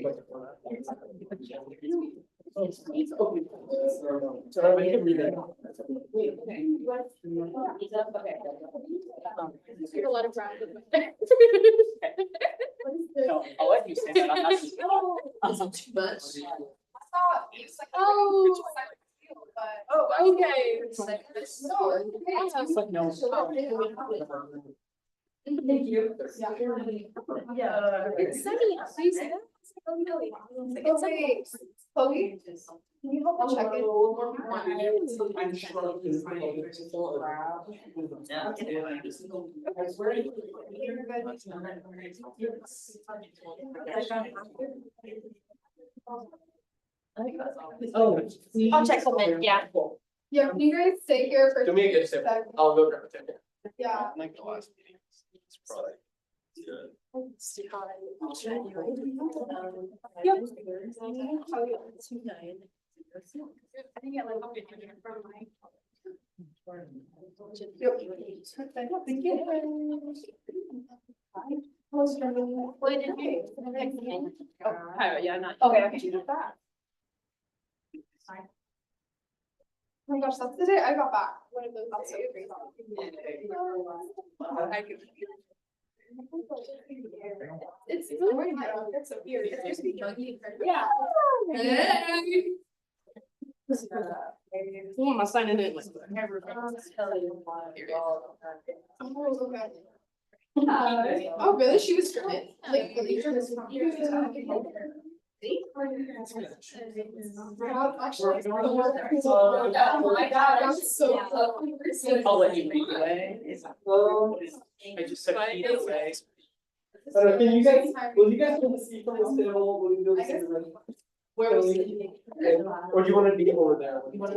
A lot of brown. I'll let you say that. I'm not too much. Oh. Oh, okay. No. Thank you. Yeah. It's sunny. Okay. Chloe, can you help me check it? I'm sure he's I'll check something, yeah. Yeah, can you guys stay here for? Do me a good tip. I'll go grab a tip. Yeah. Like the last meeting. It's probably good. What did you? Oh, yeah, not. Okay. Oh my gosh, that's the day I got back. One of those days. It's so weird. It's so weird. It's just yeah. Who am I signing in with? Oh, really? She was scripted? Like, really? Oh my God, I'm so close. I'll let you lead the way. I just said lead the way. Can you guys, will you guys want to see from this table? Will you do this in the room? Where was it? Or do you want to be over there? I think it's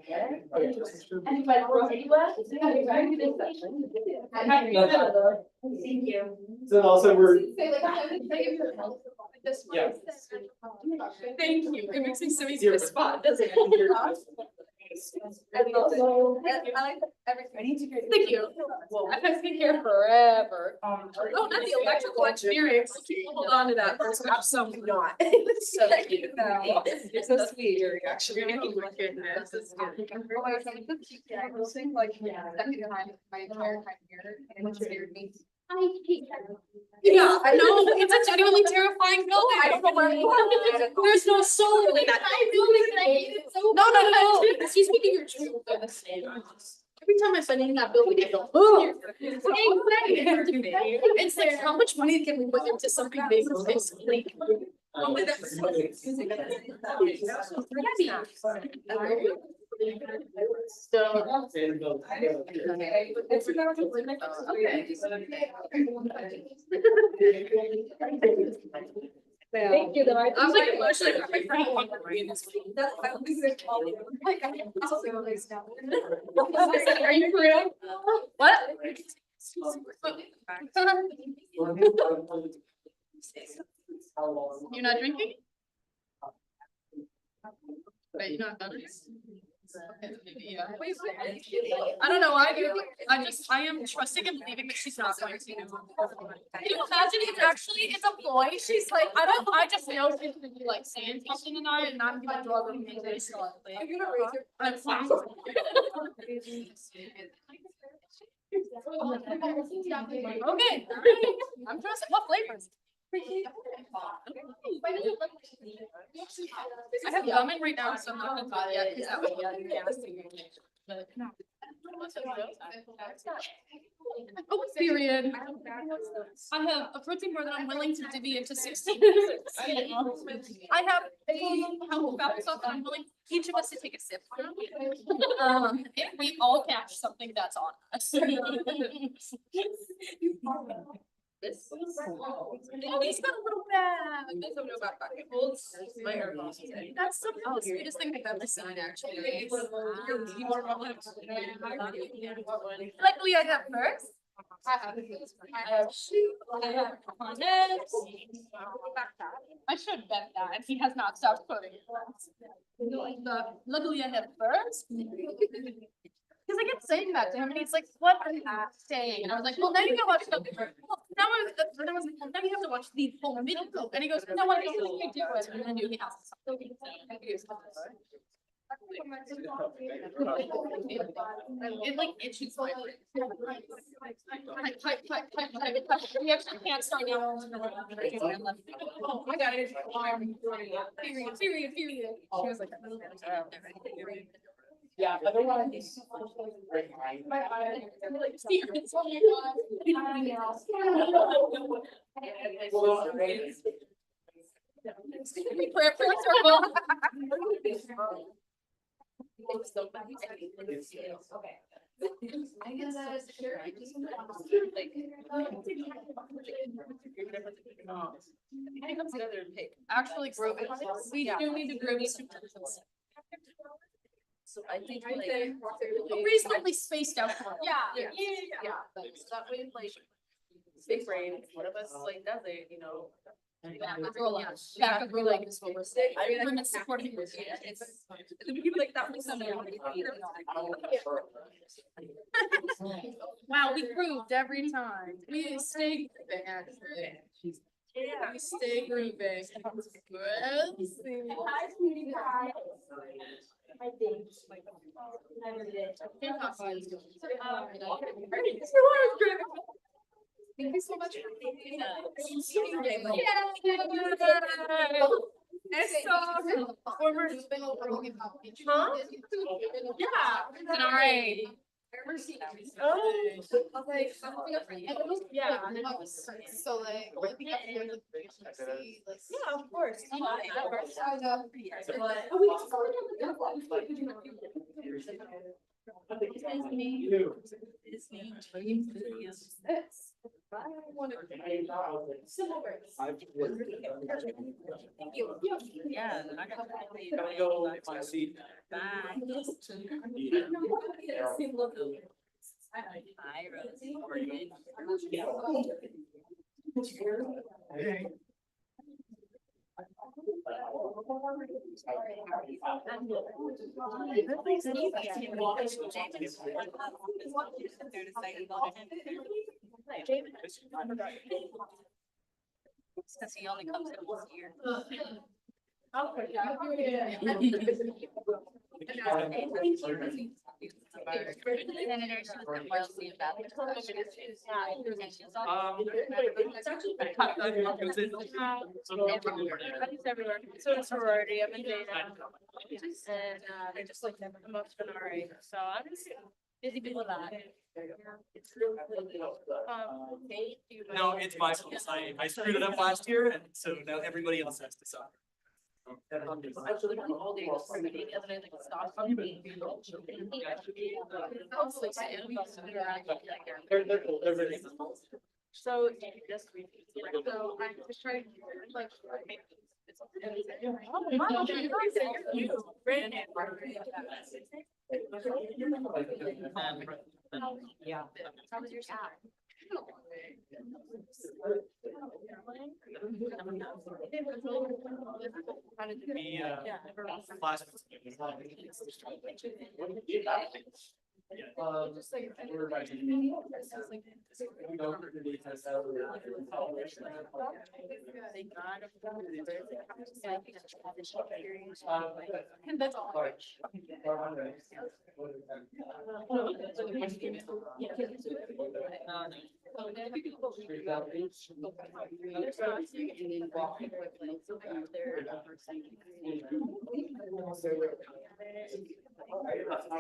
Okay. anybody wrote anywhere? Thank you. Then also we're, Yeah. Thank you. It makes me so easy to spot, doesn't it? I like everything. I need to get. Thank you. I've been here forever. Oh, not the electrical engineering. Hold on to that. Absolutely not. It's so cute. You're so sweet. You're actually making me feel this is good. Like, second time, my entire time here, and it scared me. Yeah, I know. It's a genuinely terrifying building. I don't know where. There's no soul in that. No. She's speaking your truth. Every time I sign in that building, I go, oh. It's like, how much money can we put into something big? Basically. Only that's. Thank you. I was like emotionally my friend in this week. Are you for real? What? You're not drinking? Wait, you're not done? Yeah. I don't know. I am trusting and believing that she's not going to. Can you imagine? It's a boy. She's like, I just know she's gonna be like saying something tonight, and I'm gonna draw them in this. I'm fine. Okay. I'm trusting. What flavors? I have lemon right now, so I'm not gonna buy it yet. But oh, period. I have a protein bar that I'm willing to divvy into 16. I have a fat stuff that I'm willing each of us to take a sip. If we all catch something that's on us. This oh, he's got a little bag. There's a little backpack. It holds my hair. That's the sweetest thing I've ever seen, actually. Luckily, I have first. I have shoe. I have harness. I should bet that he has not stopped quoting. Luckily, I have first. Cause I kept saying that to him and he's like, what are you saying? And I was like, well, now you gotta watch the, well, now I was like, well, now you have to watch the whole video. And he goes, no, I don't think you do it. And I knew he has to. It like itches my brain. We actually can't start now. Oh my god, it's period. She was like, Yeah, otherwise. Prayer circle. Actually, groovy. We do need to groovy. So I think like. Reasonably spaced out. Yeah. That way, like, big brain, one of us like does it, you know. Back of like is what we're saying. Women supporting. It's like that was something. Wow, we proved every time. We stay grooving, actually. Yeah. We stay grooving. Thank you so much for being former. Huh? Yeah. All right. Yeah. So like, I think Yeah, of course. Thank you. Yeah. Gotta go find a seat. Bye, Rosie. Since he only comes in once a year. Senator, she was the policy about it. Everywhere. So it's sorority, I'm in data. And I just like them, I'm up to an RA, so I'm just busy with that. No, it's my fault. I screwed it up last year, and so now everybody else has to suffer. Actually, all day this morning, other than like stop. They're really. So just. So I'm just trying to like. Yeah. How was your shot? We, last. Just like. We're about to- We don't really test out. And that's all.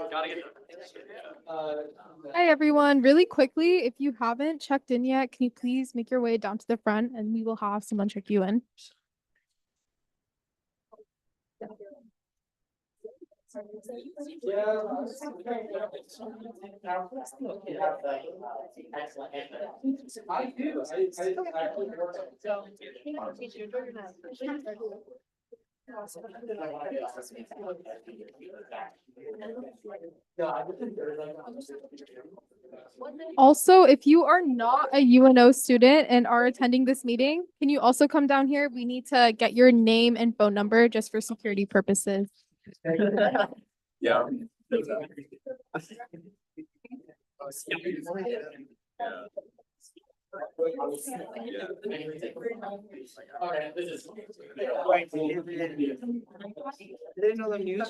Gotta get. Hi, everyone. Really quickly, if you haven't checked in yet, can you please make your way down to the front and we will have someone check you in. I do. I actually work. Also, if you are not a UNO student and are attending this meeting, can you also come down here? We need to get your name and phone number just for security purposes. Yeah. Alright, this is. Didn't know the news.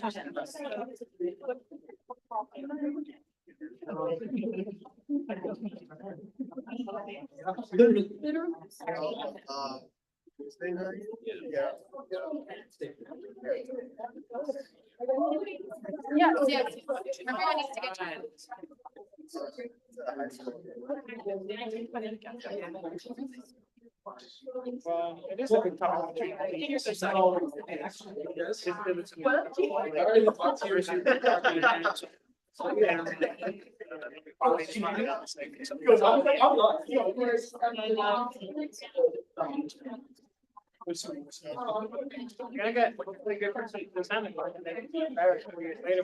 Yes, yes. Everyone needs to get time. Well, it is a good time. You're gonna get hopefully good for some salmon. And then better 4 years later.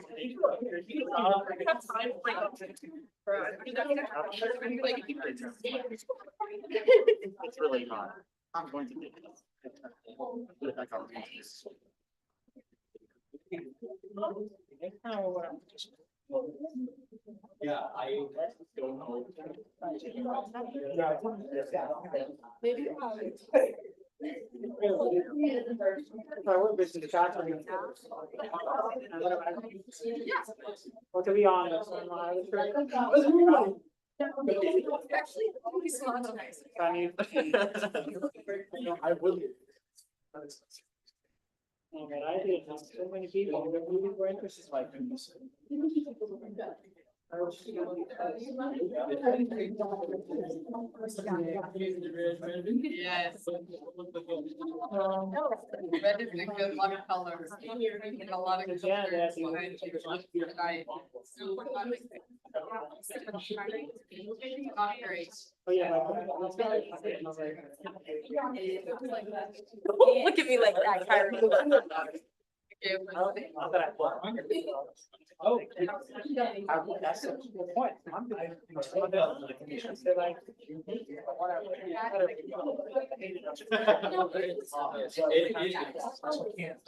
It's really not. I'm going to do this. Yeah, I don't know. Well, to be honest, Actually, always fun. I mean. I will. Oh, man, I did have so many people who really were interested like this. Yes. Red is a good luck color. And a lot of Yeah, colors that's- behind you. Not great. Oh, yeah. Look at me like that, Kyrie. Not that I. Oh. That's a good point. I'm good. They're like.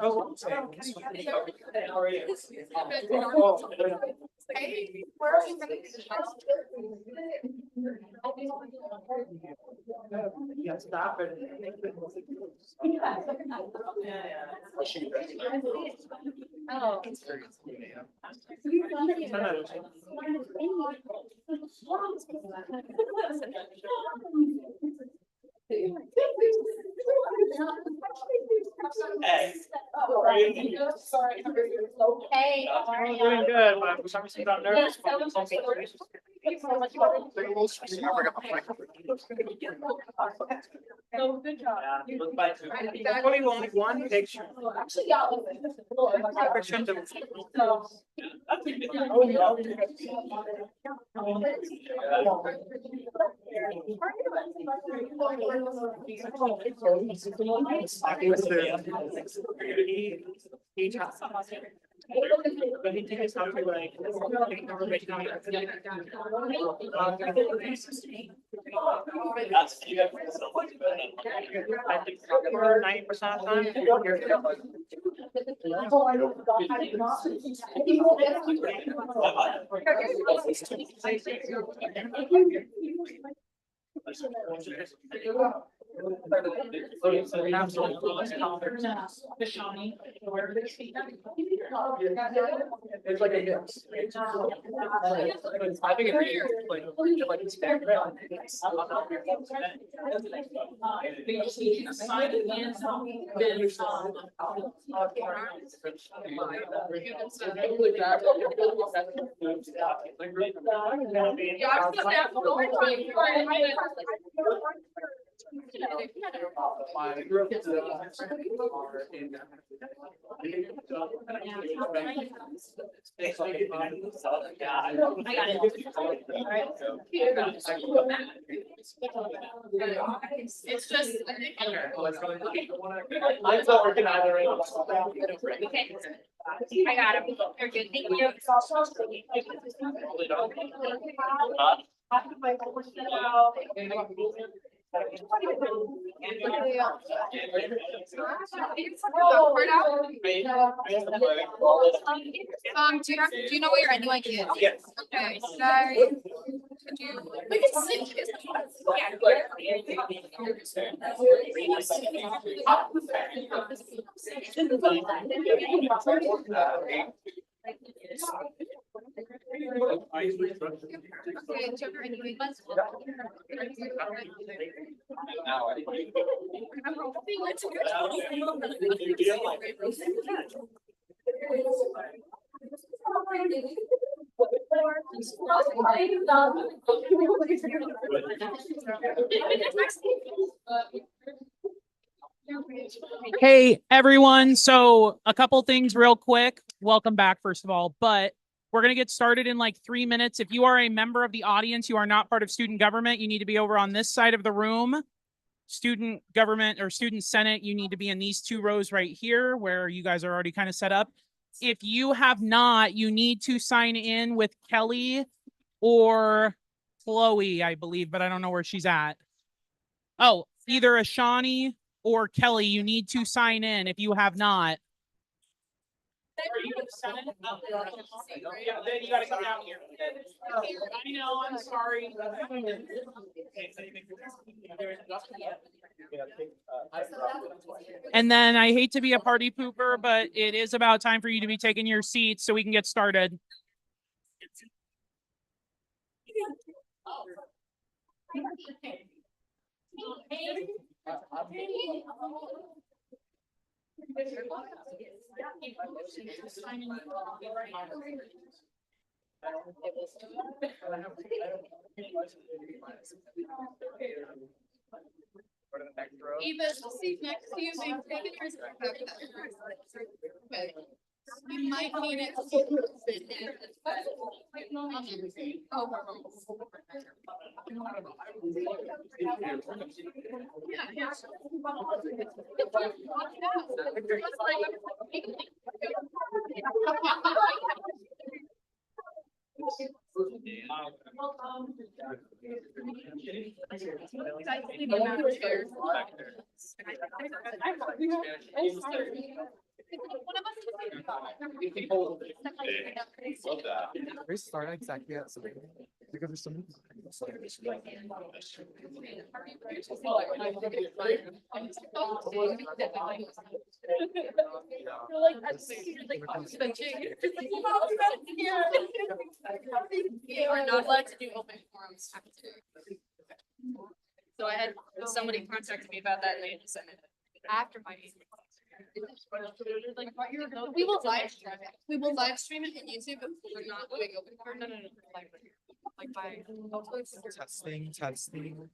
Oh. Hey, where are you gonna Yeah, stop it. Oh. Hey. Sorry. Okay. I'm doing good, but for some reason I'm nervous. So good job. Yeah, look by two. Only one picture. Actually, yeah. Picture of the- But he takes out to like. That's you have. I think 90% of the time. It's like a mix. I think it's like it's background. My group is It's just. Mine's not working either. Right? Okay. I got it. You're good. Thank you. Do you know what your ending is? Yes. Okay, sorry. We can sing. Hey, everyone. So a couple things real quick. Welcome back, first of all, but we're going to get started in like 3 minutes. If you are a member of the audience, you are not part of student government, you need to be over on this side of the room. Student government or student senate, you need to be in these 2 rows right here where you guys are already kind of set up. If you have not, you need to sign in with Kelly or Chloe, I believe, but I don't know where she's at. Oh, either Ashani or Kelly, you need to sign in if you have not. Are you Senate? Yeah, then you gotta come down here. I know, I'm sorry. And then I hate to be a party pooper, but it is about time for you to be taking your seats so we can get started. Eva's seat next to you, so you take it yours back. Okay. You might need it to sit there. We start exactly at 7 because there's so many. You are not allowed to do open forums after. So I had somebody contacted me about that and they sent it after my meeting. We will live stream it. We will live stream it on YouTube, but we're not doing open forum. No. Like by Testing. Testing.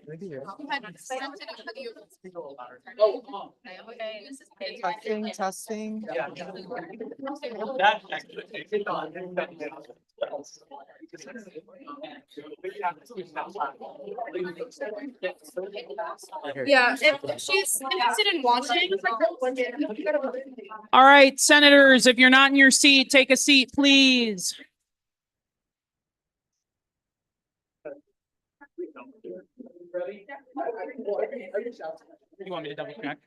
Maybe you. You had sent it to the. Testing. Yeah. Yeah, if she's interested in watching. All right, senators, if you're not in your seat, take a seat, please. You want me to double check?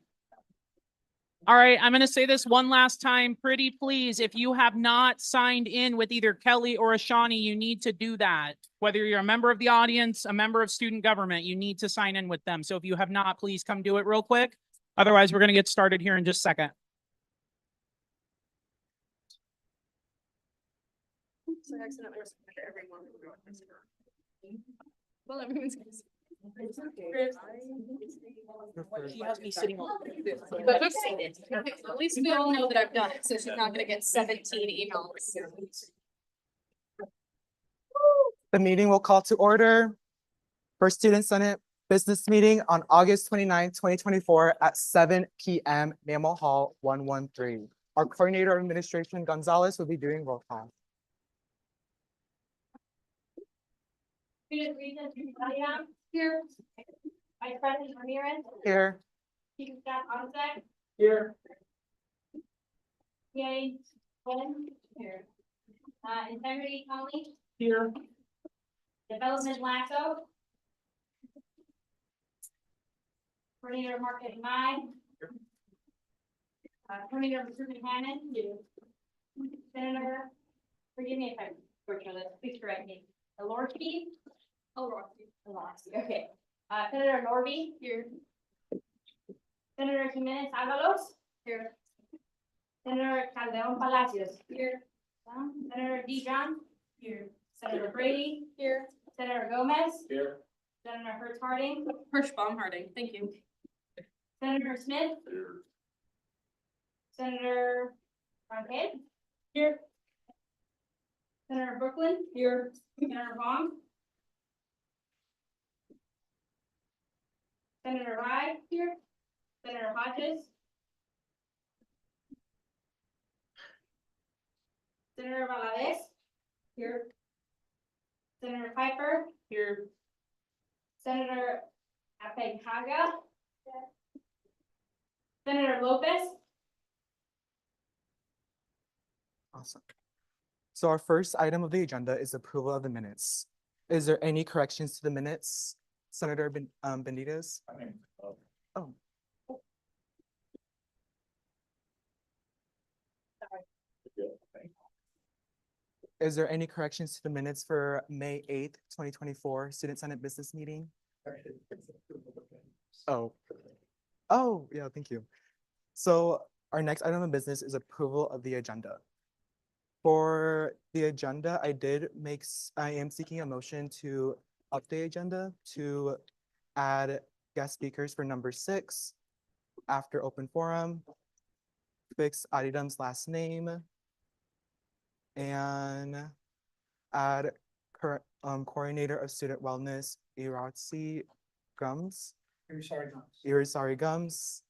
All right, I'm going to say this one last time. Pretty please, if you have not signed in with either Kelly or Ashani, you need to do that. Whether you're a member of the audience, a member of student government, you need to sign in with them. So if you have not, please come do it real quick. Otherwise, we're going to get started here in just a second. So I accidentally responded to everyone. Well, everyone's gonna see. She has me sitting on. But at least we all know that I've done it, so she's not gonna get 17 emails. The meeting will call to order for Student Senate Business Meeting on August 29, 2024 at 7 p.m. Mammal Hall 113. Our Coordinator of Administration, Gonzalez, will be doing roll call. Student Regent Italian. Here. Vice President Ramirez. Here. Chief of Staff Onset. Here. Yay. Glenn. Here. Integrity Conley. Here. Development Lasso. Coordinator Marketing Mai. Coordinator Recruitment Hammond. Senator, forgive me if I butcher this, please correct me. Alorski. Alorski, okay. Senator Norby. Here. Senator Jimenez Avalos. Here. Senator Calderon Palacios. Here. Senator Dijon. Here. Senator Brady. Here. Senator Gomez. Here. Senator Hertz Harding. Hirschbaum Harding, thank you. Senator Smith. Here. Senator Ronquet. Here. Senator Brooklyn. Here. Senator Vaughn. Senator Rye. Here. Senator Hodges. Senator Valadez. Here. Senator Piper. Here. Senator Apejaga. Senator Lopez. Awesome. So our first item of the agenda is approval of the minutes. Is there any corrections to the minutes? Senator Benitez? Oh. Is there any corrections to the minutes for May 8th, 2024 Student Senate Business Meeting? Oh. Oh, yeah, thank you. So our next item of business is approval of the agenda. For the agenda, I am seeking a motion to update the agenda to add guest speakers for number 6 after open forum, fix item's last name, and add current coordinator of student wellness, Iratsi Gums, Irisari Gums,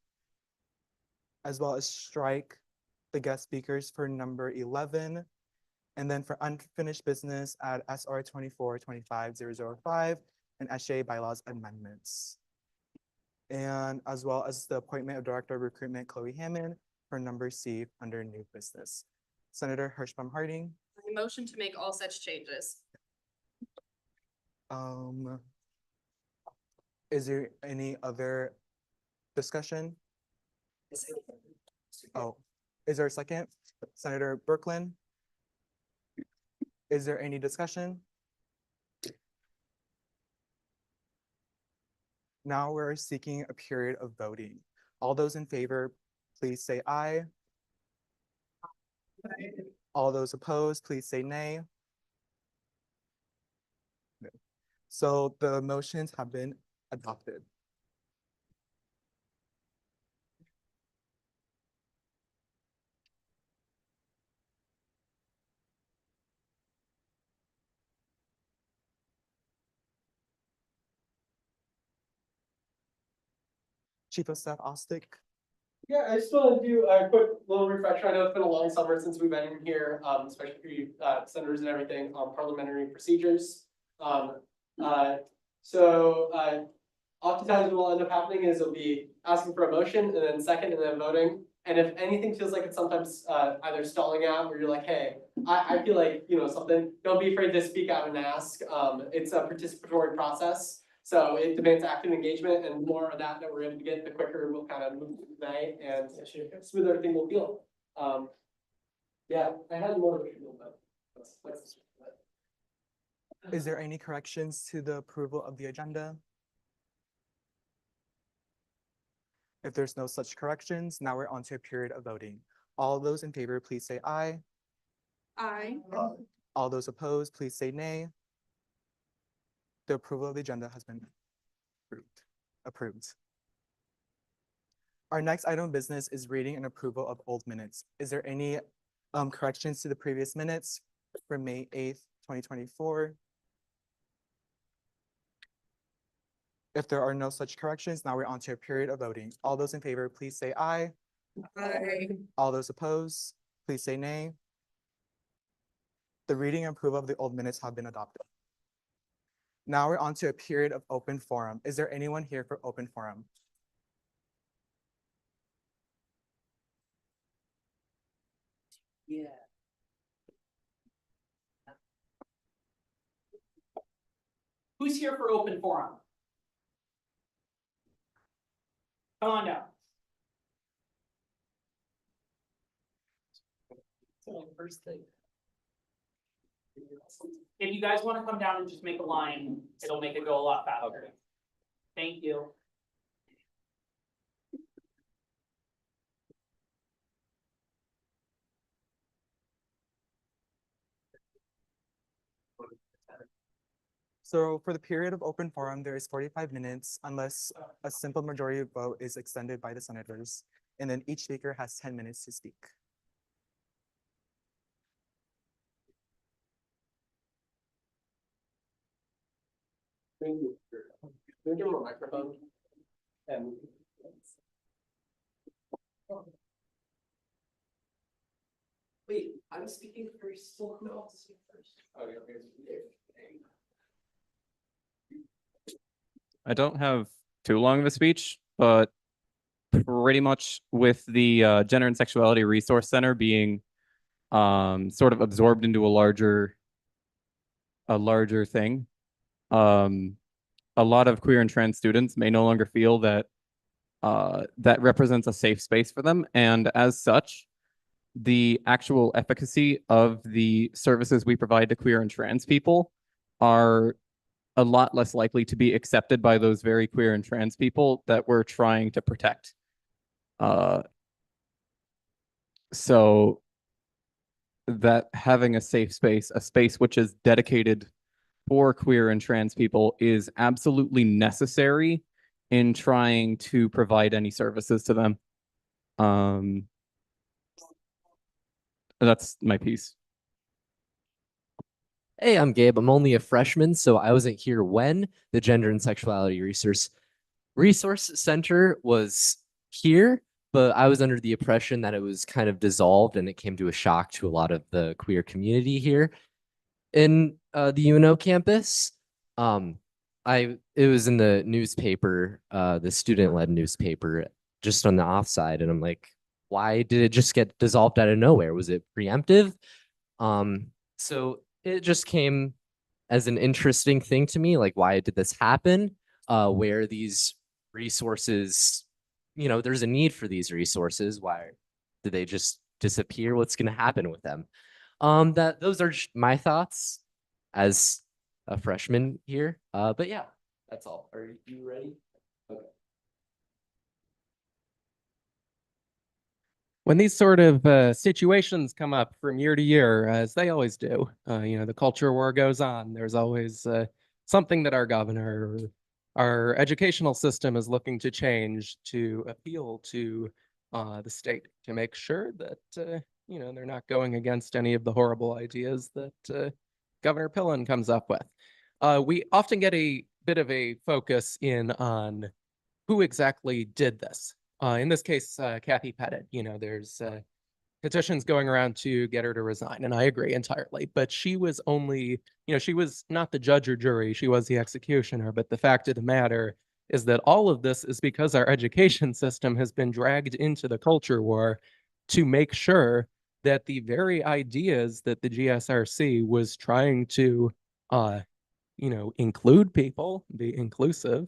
as well as strike the guest speakers for number 11. And then for unfinished business, add SR 24-25005 and SGA bylaws amendments. And as well as the appointment of Director of Recruitment, Chloe Hammond, for number C under new business. Senator Hirschbaum Harding. I motion to make all such changes. Is there any other discussion? Oh, is there a second? Senator Brooklyn? Is there any discussion? Now we're seeking a period of voting. All those in favor, please say aye. All those opposed, please say nay. No. So the motions have been adopted. Chief of Staff Ostick. Yeah, I just want to do a quick little refresher. I know it's been a long summer since we've been in here, especially for you senators and everything on parliamentary procedures. Oftentimes what will end up happening is it'll be asking for a motion and then second and then voting. And if anything feels like it's sometimes either stalling out or you're like, hey, I feel like, something, don't be afraid to speak out and ask. It's a participatory process. So it demands active engagement, and the more of that we're able to get, the quicker we'll kind of move through the night and smoother everything will feel. Yeah, I had more of a feel, but let's. Is there any corrections to the approval of the agenda? If there's no such corrections, now we're on to a period of voting. All those in favor, please say aye. Aye. All those opposed, please say nay. The approval of the agenda has been approved. Our next item of business is reading and approval of old minutes. Is there any corrections to the previous minutes for May 8th, 2024? If there are no such corrections, now we're on to a period of voting. All those in favor, please say aye. Aye. All those opposed, please say nay. The reading and approval of the old minutes have been adopted. Now we're on to a period of open forum. Is there anyone here for open forum? Yeah. Who's here for open forum? Come on down. If you guys want to come down and just make a line, it'll make it go a lot faster. Thank you. So for the period of open forum, there is 45 minutes unless a simple majority vote is extended by the senators. And then each speaker has 10 minutes to speak. Thank you. Can we give him a microphone? And. Wait, I'm speaking first. No, I'll speak first. Okay, okay. I don't have too long of a speech, but pretty much with the Gender and Sexuality Resource Center being sort of absorbed into a larger thing, a lot of queer and trans students may no longer feel that that represents a safe space for them, and as such, the actual efficacy of the services we provide to queer and trans people are a lot less likely to be accepted by those very queer and trans people that we're trying to protect. So that having a safe space, a space which is dedicated for queer and trans people, is absolutely necessary in trying to provide any services to them. That's my piece. Hey, I'm Gabe. I'm only a freshman, so I wasn't here when the Gender and Sexuality Resource Center was here, but I was under the impression that it was kind of dissolved, and it came to a shock to a lot of the queer community here in the UNO campus. It was in the newspaper, the student-led newspaper, just on the offside, and I'm like, why did it just get dissolved out of nowhere? Was it preemptive? So it just came as an interesting thing to me, like, why did this happen? Where these resources, there's a need for these resources. Why did they just disappear? What's going to happen with them? Those are my thoughts as a freshman here. But yeah, that's all. Are you ready? Okay. When these sort of situations come up from year to year, as they always do, the culture war goes on. There's always something that our governor or our educational system is looking to change to appeal to the state, to make sure that, they're not going against any of the horrible ideas that Governor Pillen comes up with. We often get a bit of a focus in on who exactly did this. In this case, Kathy Pettit, there's petitions going around to get her to resign, and I agree entirely. But she was only, she was not the judge or jury, she was the executioner. But the fact of the matter is that all of this is because our education system has been dragged into the culture war to make sure that the very ideas that the GSRC was trying to, include people, be inclusive,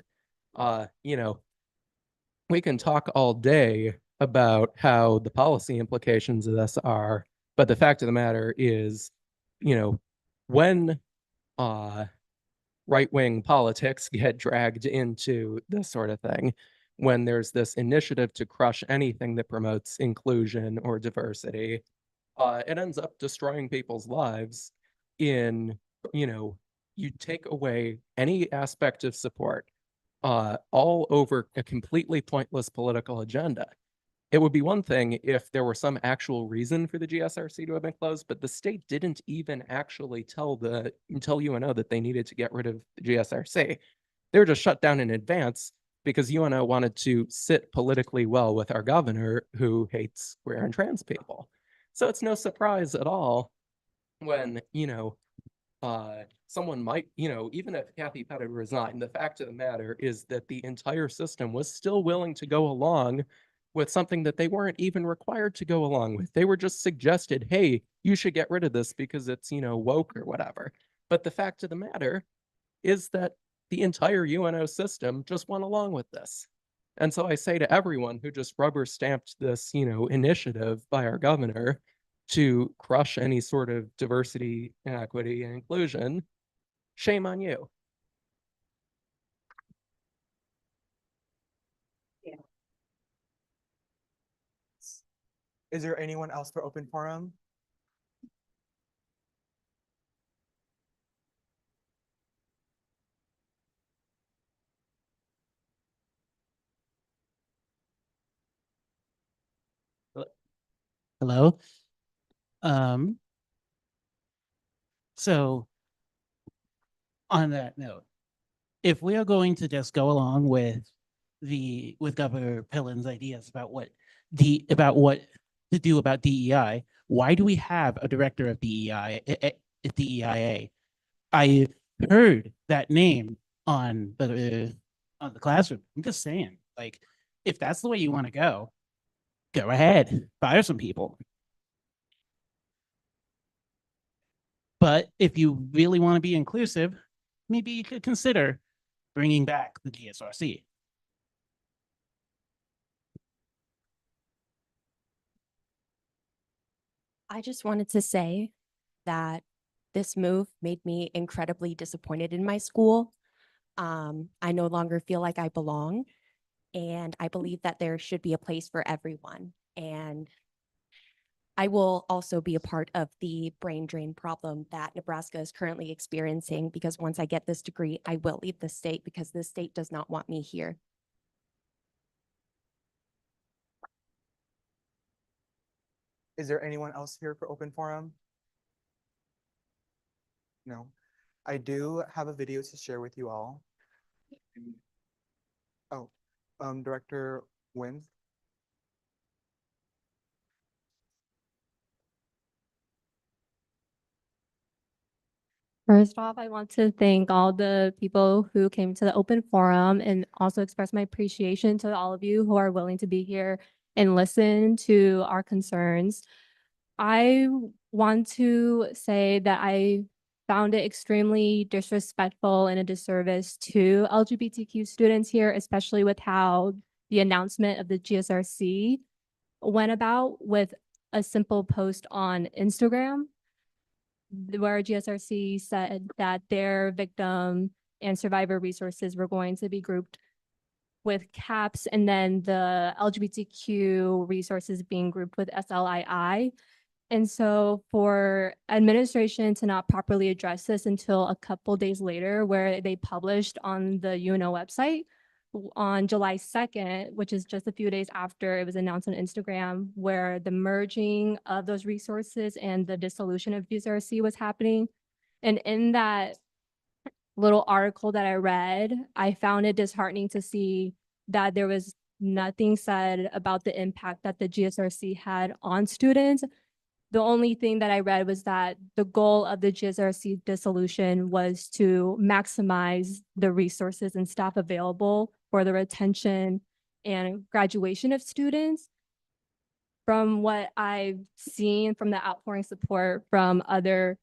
we can talk all day about how the policy implications of this are, but the fact of the matter is, when right-wing politics get dragged into this sort of thing, when there's this initiative to crush anything that promotes inclusion or diversity, it ends up destroying people's lives in, you take away any aspect of support all over a completely pointless political agenda. It would be one thing if there were some actual reason for the GSRC to have been closed, but the state didn't even actually tell UNO that they needed to get rid of the GSRC. They were just shut down in advance because UNO wanted to sit politically well with our governor, who hates queer and trans people. So it's no surprise at all when, someone might, even if Kathy Pettit resigned, the fact of the matter is that the entire system was still willing to go along with something that they weren't even required to go along with. They were just suggested, hey, you should get rid of this because it's, woke or whatever. But the fact of the matter is that the entire UNO system just went along with this. And so I say to everyone who just rubber stamped this, initiative by our governor to crush any sort of diversity, equity, and inclusion, shame on you. Is there anyone else for open forum? Hello. Um, so on that note, if we are going to just go along with Governor Pillen's ideas about what to do about DEI, why do we have a director of DEI at DEIA? I heard that name on the classroom. I'm just saying, like, if that's the way you want to go ahead, fire some people. But if you really want to be inclusive, maybe you could consider bringing back the GSRC. I just wanted to say that this move made me incredibly disappointed in my school. I no longer feel like I belong, and I believe that there should be a place for everyone. And I will also be a part of the brain drain problem that Nebraska is currently experiencing, because once I get this degree, I will leave the state because this state does not want me here. Is there anyone else here for open forum? No. I do have a video to share with you all. Oh, Director Wynn. First off, I want to thank all the people who came to the open forum and also express my appreciation to all of you who are willing to be here and listen to our concerns. I want to say that I found it extremely disrespectful and a disservice to LGBTQ students here, especially with how the announcement of the GSRC went about with a simple post on Instagram, where GSRC said that their victim and survivor resources were going to be grouped with CAPS, and then the LGBTQ resources being grouped with SLII. And so for administration to not properly address this until a couple days later, where they published on the UNO website on July 2nd, which is just a few days after it was announced on Instagram, where the merging of those resources and the dissolution of GSRC was happening. And in that little article that I read, I found it disheartening to see that there was nothing said about the impact that the GSRC had on students. The only thing that I read was that the goal of the GSRC dissolution was to maximize the resources and staff available for the retention and graduation of students. From what I've seen from the outpouring support from other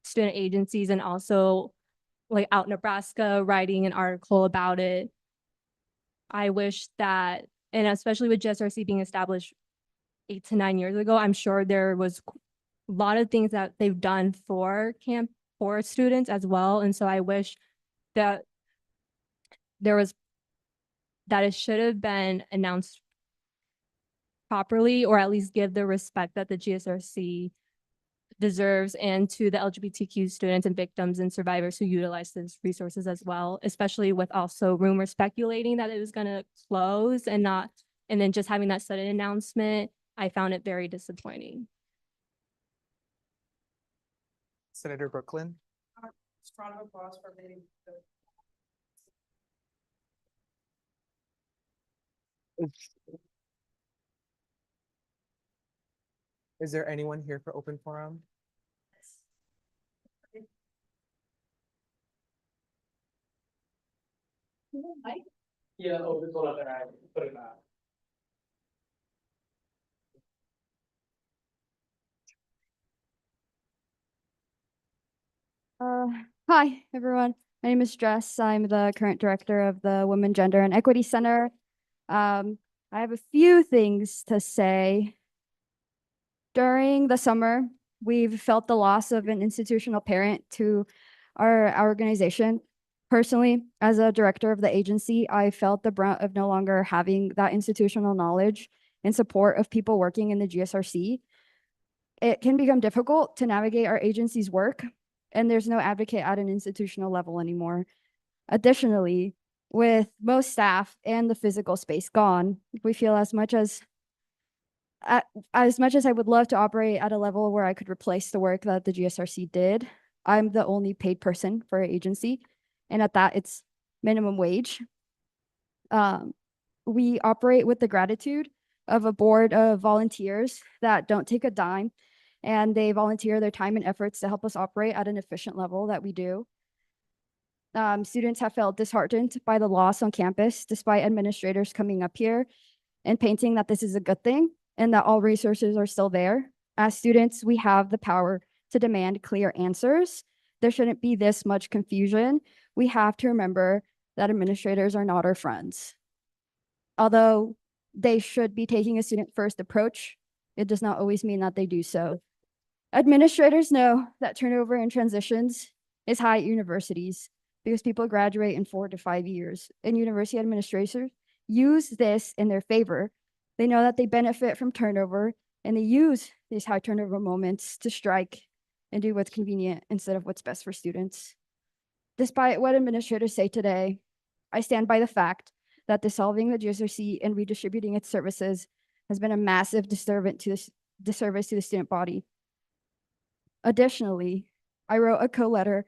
student agencies, and also like Out Nebraska writing an article about it, I wish that, and especially with GSRC being established 8 to 9 years ago, I'm sure there was a lot of things that they've done for students as well. And so I wish that it should have been announced properly, or at least give the respect that the GSRC deserves, and to the LGBTQ students and victims and survivors who utilize these resources as well, especially with also rumors speculating that it was going to close and then just having that sudden announcement. I found it very disappointing. Senator Brooklyn. Strong applause for me. Is there anyone here for open forum? Yeah, oh, this one up there, I put it back. Hi, everyone. My name is Jess. I'm the current director of the Women, Gender, and Equity Center. I have a few things to say. During the summer, we've felt the loss of an institutional parent to our organization. Personally, as a director of the agency, I felt the brunt of no longer having that institutional knowledge and support of people working in the GSRC. It can become difficult to navigate our agency's work, and there's no advocate at an institutional level anymore. Additionally, with most staff and the physical space gone, we feel as much as I would love to operate at a level where I could replace the work that the GSRC did, I'm the only paid person for our agency. And at that, it's minimum wage. We operate with the gratitude of a board of volunteers that don't take a dime, and they volunteer their time and efforts to help us operate at an efficient level that we do. Students have felt disheartened by the loss on campus, despite administrators coming up here and painting that this is a good thing and that all resources are still there. As students, we have the power to demand clear answers. There shouldn't be this much confusion. We have to remember that administrators are not our friends. Although they should be taking a student-first approach, it does not always mean that they do so. Administrators know that turnover and transitions is high at universities because people graduate in 4 to 5 years, and university administrators use this in their favor. They know that they benefit from turnover, and they use these high turnover moments to strike and do what's convenient instead of what's best for students. Despite what administrators say today, I stand by the fact that dissolving the GSRC and redistributing its services has been a massive disservice to the student body. Additionally, I wrote a co-letter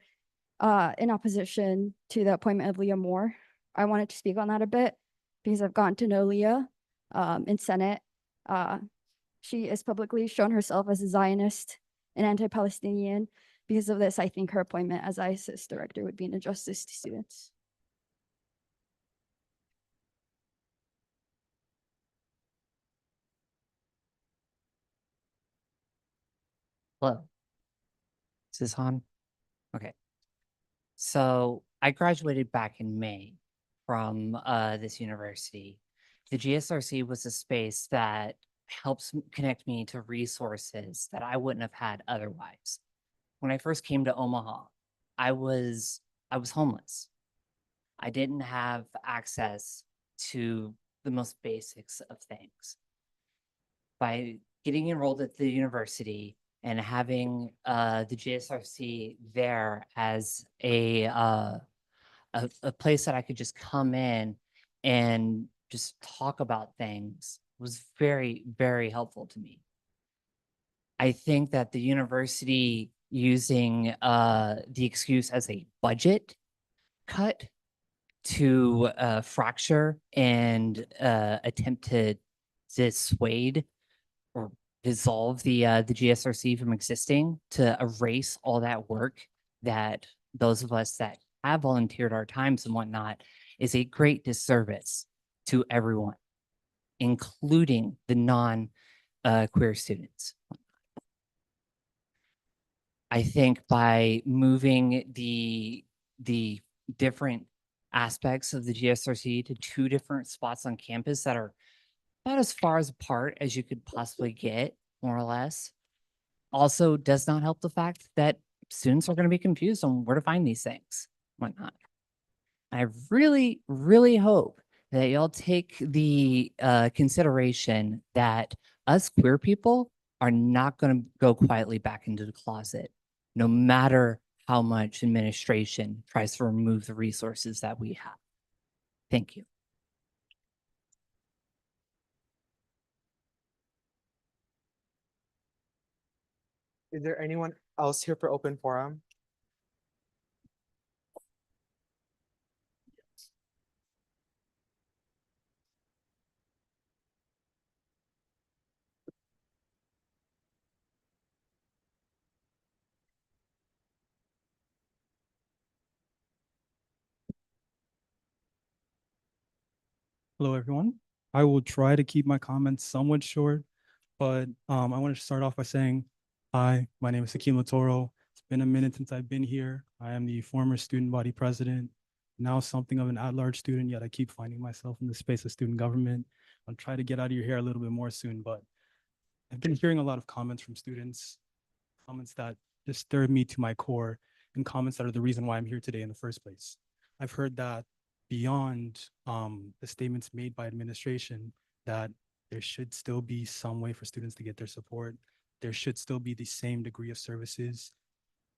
in opposition to the appointment of Leah Moore. I wanted to speak on that a bit because I've gotten to know Leah in Senate. She has publicly shown herself as a Zionist and anti-Palestinian. Because of this, I think her appointment as ISIS director would be an injustice to students. Hello. Is this on? Okay. So I graduated back in May from this university. The GSRC was a space that helps connect me to resources that I wouldn't have had otherwise. When I first came to Omaha, I was homeless. I didn't have access to the most basics of things. By getting enrolled at the university and having the GSRC there as a place that I could just come in and just talk about things was very, very helpful to me. I think that the university using the excuse as a budget cut to fracture and attempt to dissuade or dissolve the GSRC from existing, to erase all that work that those of us that have volunteered our times and whatnot, is a great disservice to everyone, including the non-queer students. I think by moving the different aspects of the GSRC to 2 different spots on campus that are about as far as apart as you could possibly get, more or less, also does not help the fact that students are going to be confused on where to find these things, whatnot. I really, really hope that y'all take the consideration that us queer people are not going to go quietly back into the closet, no matter how much administration tries to remove the resources that we have. Thank you. Is there anyone else here for open forum? Hello, everyone. I will try to keep my comments somewhat short, but I want to start off by saying, hi, my name is Hakeem Latoro. It's been a minute since I've been here. I am the former student body president, now something of an at-large student, yet I keep finding myself in the space of student government. I'll try to get out of your hair a little bit more soon, but I've been hearing a lot of comments from students, comments that disturb me to my core, and comments that are the reason why I'm here today in the first place. I've heard that beyond the statements made by administration, that there should still be some way for students to get their support. There should still be the same degree of services.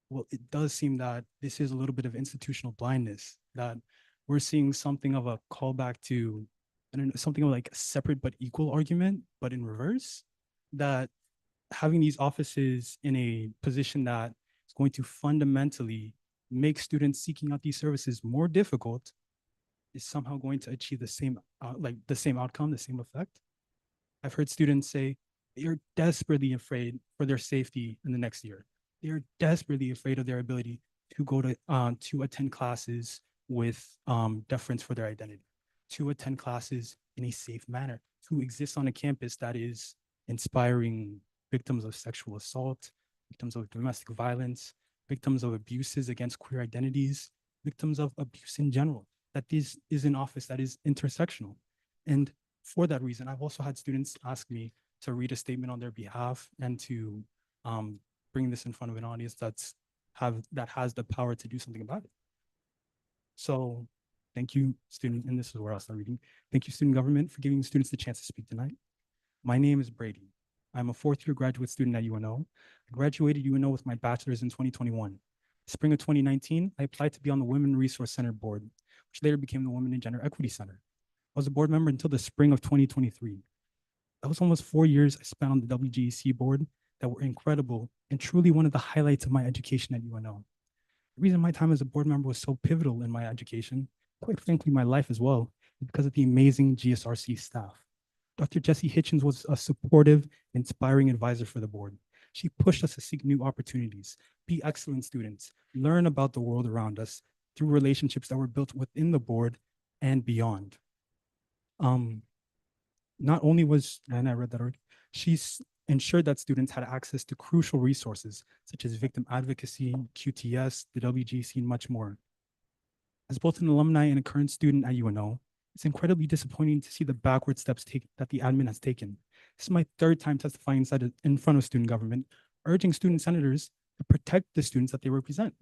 Well, it does seem that this is a little bit of institutional blindness, that we're seeing something of a callback to, I don't know, something of like a separate but equal argument, but in reverse, that having these offices in a position that is going to fundamentally make students seeking out these services more difficult is somehow going to achieve the same, the same outcome, the same effect. I've heard students say they are desperately afraid for their safety in the next year. They are desperately afraid of their ability to go to attend classes with deference for their identity, to attend classes in a safe manner, to exist on a campus that is inspiring victims of sexual assault, victims of domestic violence, victims of abuses against queer identities, victims of abuse in general, that this is an office that is intersectional. And for that reason, I've also had students ask me to read a statement on their behalf and to bring this in front of an audience that has the power to do something about it. So thank you, student, and this is where I'll start reading. Thank you, student government, for giving students the chance to speak tonight. My name is Brady. I'm a fourth-year graduate student at UNO. I graduated UNO with my bachelor's in 2021. Spring of 2019, I applied to be on the Women Resource Center board, which later became the Women and Gender Equity Center. I was a board member until the spring of 2023. That was almost 4 years I spent on the WGEC board that were incredible and truly one of the highlights of my education at UNO. The reason my time as a board member was so pivotal in my education, quite frankly, my life as well, is because of the amazing GSRC staff. Dr. Jessie Hitchens was a supportive, inspiring advisor for the board. She pushed us to seek new opportunities, be excellent students, learn about the world around us through relationships that were built within the board and beyond. Not only was, and I read that already, she's ensured that students had access to crucial resources such as victim advocacy, QTS, the WGC, and much more. As both an alumni and a current student at UNO, it's incredibly disappointing to see the backward steps that the admin has taken. This is my third time testifying in front of student government, urging student senators to protect the students that they represent.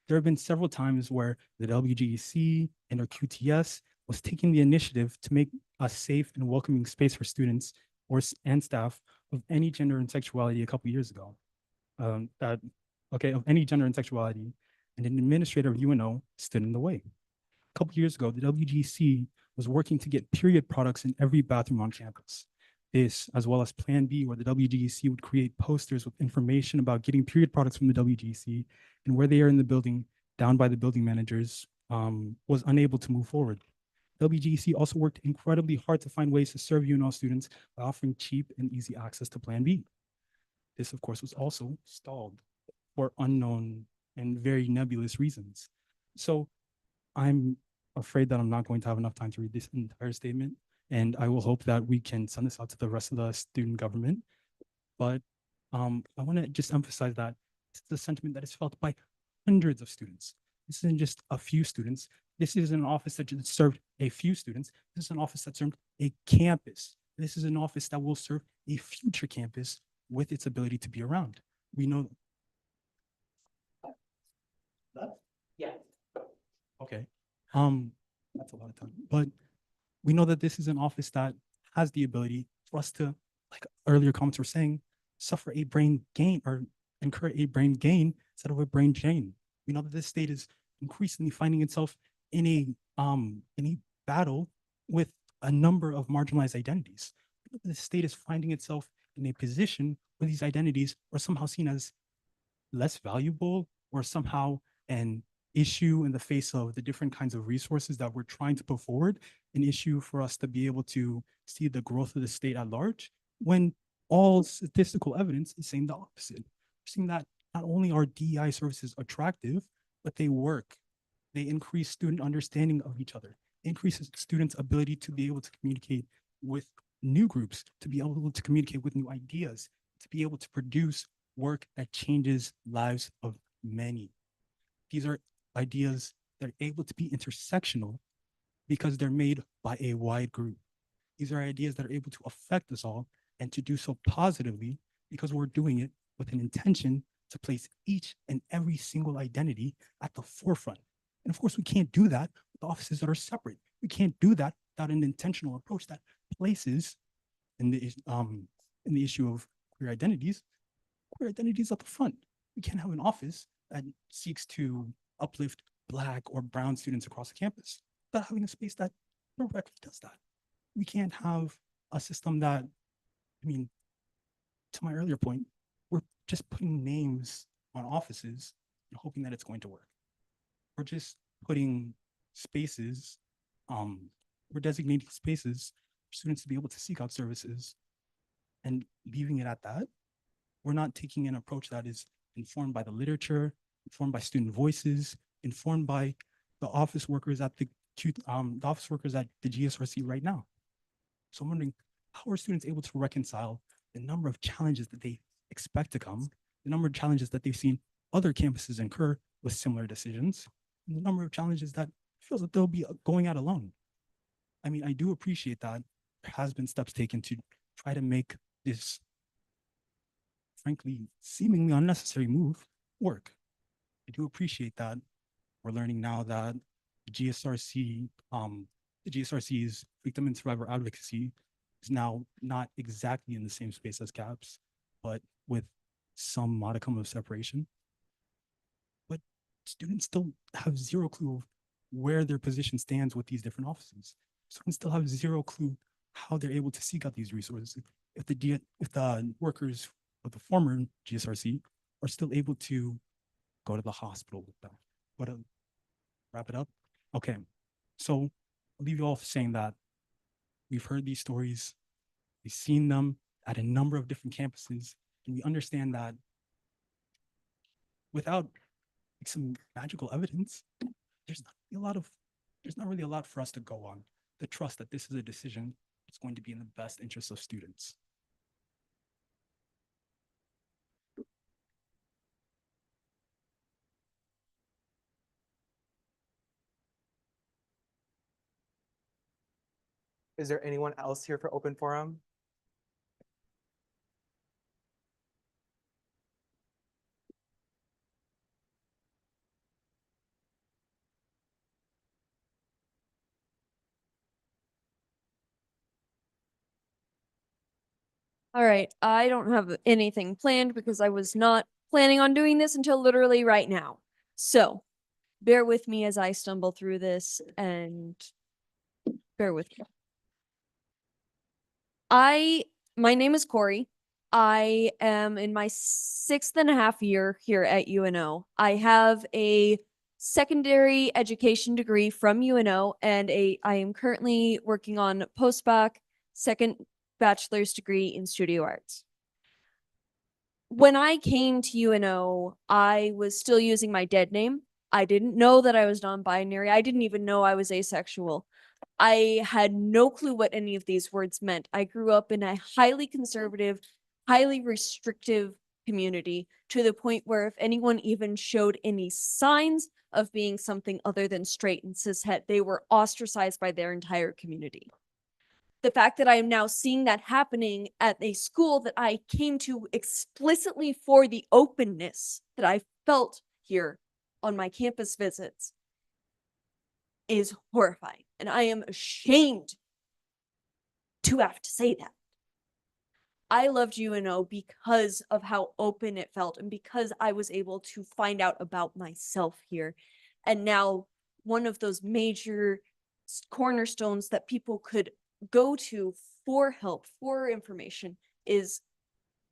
There have been several times where the WGEC and our QTS was taking the initiative to make a safe and welcoming space for students and staff of any gender and sexuality a couple years ago. Of any gender and sexuality, and an administrator of UNO stood in the way. A couple years ago, the WGC was working to get period products in every bathroom on campus. This, as well as Plan B, where the WGC would create posters with information about getting period products from the WGC and where they are in the building, down by the building managers, was unable to move forward. WGC also worked incredibly hard to find ways to serve UNO students by offering cheap and easy access to Plan B. This, of course, was also stalled for unknown and very nebulous reasons. So I'm afraid that I'm not going to have enough time to read this entire statement, and I will hope that we can send this out to the rest of the student government. But I want to just emphasize that this is a sentiment that is felt by hundreds of students. This isn't just a few students. This is an office that just served a few students. This is an office that served a campus. This is an office that will serve a future campus with its ability to be around. We know. Yeah. Okay. That's a lot of time. But we know that this is an office that has the ability for us to, like earlier comments were saying, suffer a brain gain or incur a brain gain instead of a brain drain. We know that this state is increasingly finding itself in a battle with a number of marginalized identities. The state is finding itself in a position where these identities are somehow seen as less valuable or somehow an issue in the face of the different kinds of resources that we're trying to put forward, an issue for us to be able to see the growth of the state at large, when all statistical evidence is saying the opposite. We're seeing that not only are DEI services attractive, but they work. They increase student understanding of each other, increases students' ability to be able to communicate with new groups, to be able to communicate with new ideas, to be able to produce work that changes lives of many. These are ideas that are able to be intersectional because they're made by a wide group. These are ideas that are able to affect us all and to do so positively because we're doing it with an intention to place each and every single identity at the forefront. And of course, we can't do that with offices that are separate. We can't do that without an intentional approach that places in the issue of queer identities at the front. We can't have an office that seeks to uplift Black or brown students across the campus without having a space that directly does that. We can't have a system that, I mean, to my earlier point, we're just putting names on offices and hoping that it's going to work. We're just putting spaces, we're designating spaces for students to be able to seek out services and leaving it at that. We're not taking an approach that is informed by the literature, informed by student voices, informed by the office workers at the GSRC right now. So I'm wondering, how are students able to reconcile the number of challenges that they expect to come, the number of challenges that they've seen other campuses incur with similar decisions, and the number of challenges that feels that they'll be going at alone? I mean, I do appreciate that there has been steps taken to try to make this, frankly, seemingly unnecessary move work. I do appreciate that we're learning now that the GSRC's victim and survivor advocacy is now not exactly in the same space as CAPS, but with some modicum of separation. But students still have zero clue of where their position stands with these different offices. Students still have zero clue how they're able to seek out these resources. If the workers of the former GSRC are still able to go to the hospital with them. But wrap it up. Okay, so I'll leave you all saying that we've heard these stories, we've seen them at a number of different campuses, and we understand that without like, some magical evidence, there's not really a lot for us to go on. The trust that this is a decision that's going to be in the best interest of students. Is there anyone else here for open forum? All right, I don't have anything planned because I was not planning on doing this until literally right now. So bear with me as I stumble through this and bear with me. My name is Corey. I am in my 6.5 year here at UNO. I have a secondary education degree from UNO and I am currently working on post-bac second bachelor's degree in studio arts. When I came to UNO, I was still using my dead name. I didn't know that I was non-binary. I didn't even know I was asexual. I had no clue what any of these words meant. I grew up in a highly conservative, highly restrictive community to the point where if anyone even showed any signs of being something other than straight and cishet, they were ostracized by their entire community. The fact that I am now seeing that happening at a school that I came to explicitly for the openness that I felt here on my campus visits is horrifying. And I am ashamed to have to say that. I loved UNO because of how open it felt and because I was able to find out about myself here. And now one of those major cornerstones that people could go to for help, for information, is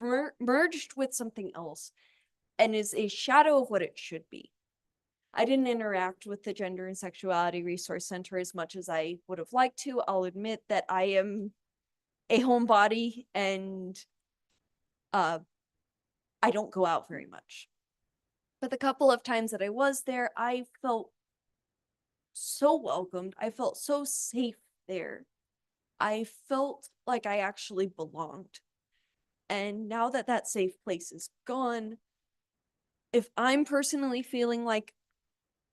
merged with something else and is a shadow of what it should be. I didn't interact with the Gender and Sexuality Resource Center as much as I would have liked to. I'll admit that I am a homebody and I don't go out very much. But the couple of times that I was there, I felt so welcomed. I felt so safe there. I felt like I actually belonged. And now that that safe place is gone, if I'm personally feeling like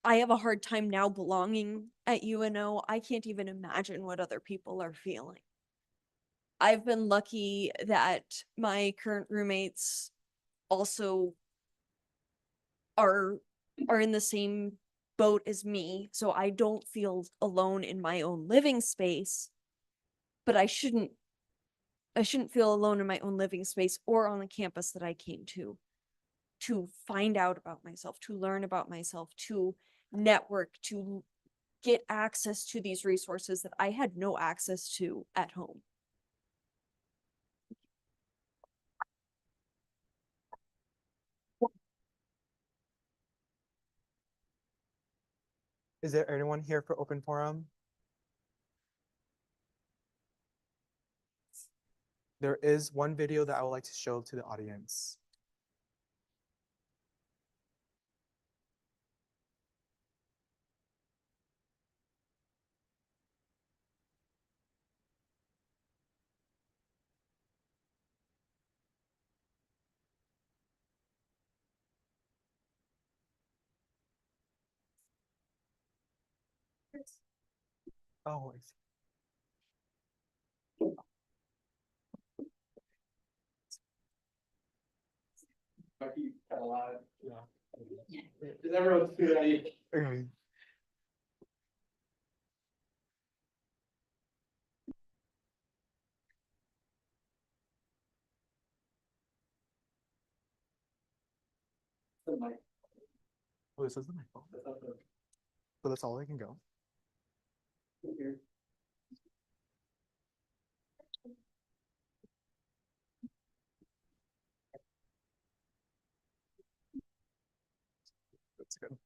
I have a hard time now belonging at UNO, I can't even imagine what other people are feeling. I've been lucky that my current roommates also are in the same boat as me, so I don't feel alone in my own living space. But I shouldn't feel alone in my own living space or on the campus that I came to find out about myself, to learn about myself, to network, to get access to these resources that I had no access to at home. Is there anyone here for open forum? There is one video that I would like to show to the audience. Oh, I see. Bucky got a lot of, Is everyone ready? Okay. The mic. Oh, this is the microphone. So that's all I can go. Here. That's good.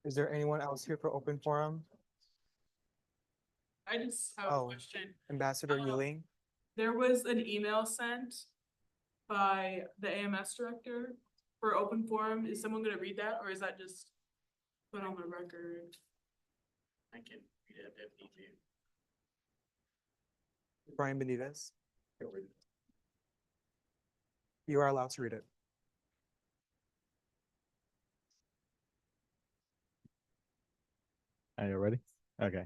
Is there anyone else here for open forum? I just have a Oh, question. Ambassador Yuling? There was an email sent by the AMS director for open forum. Is someone gonna read that, or is that just put on the record? I can read it if need be. Brian Benitez? You are allowed to read it. Are you ready? Okay.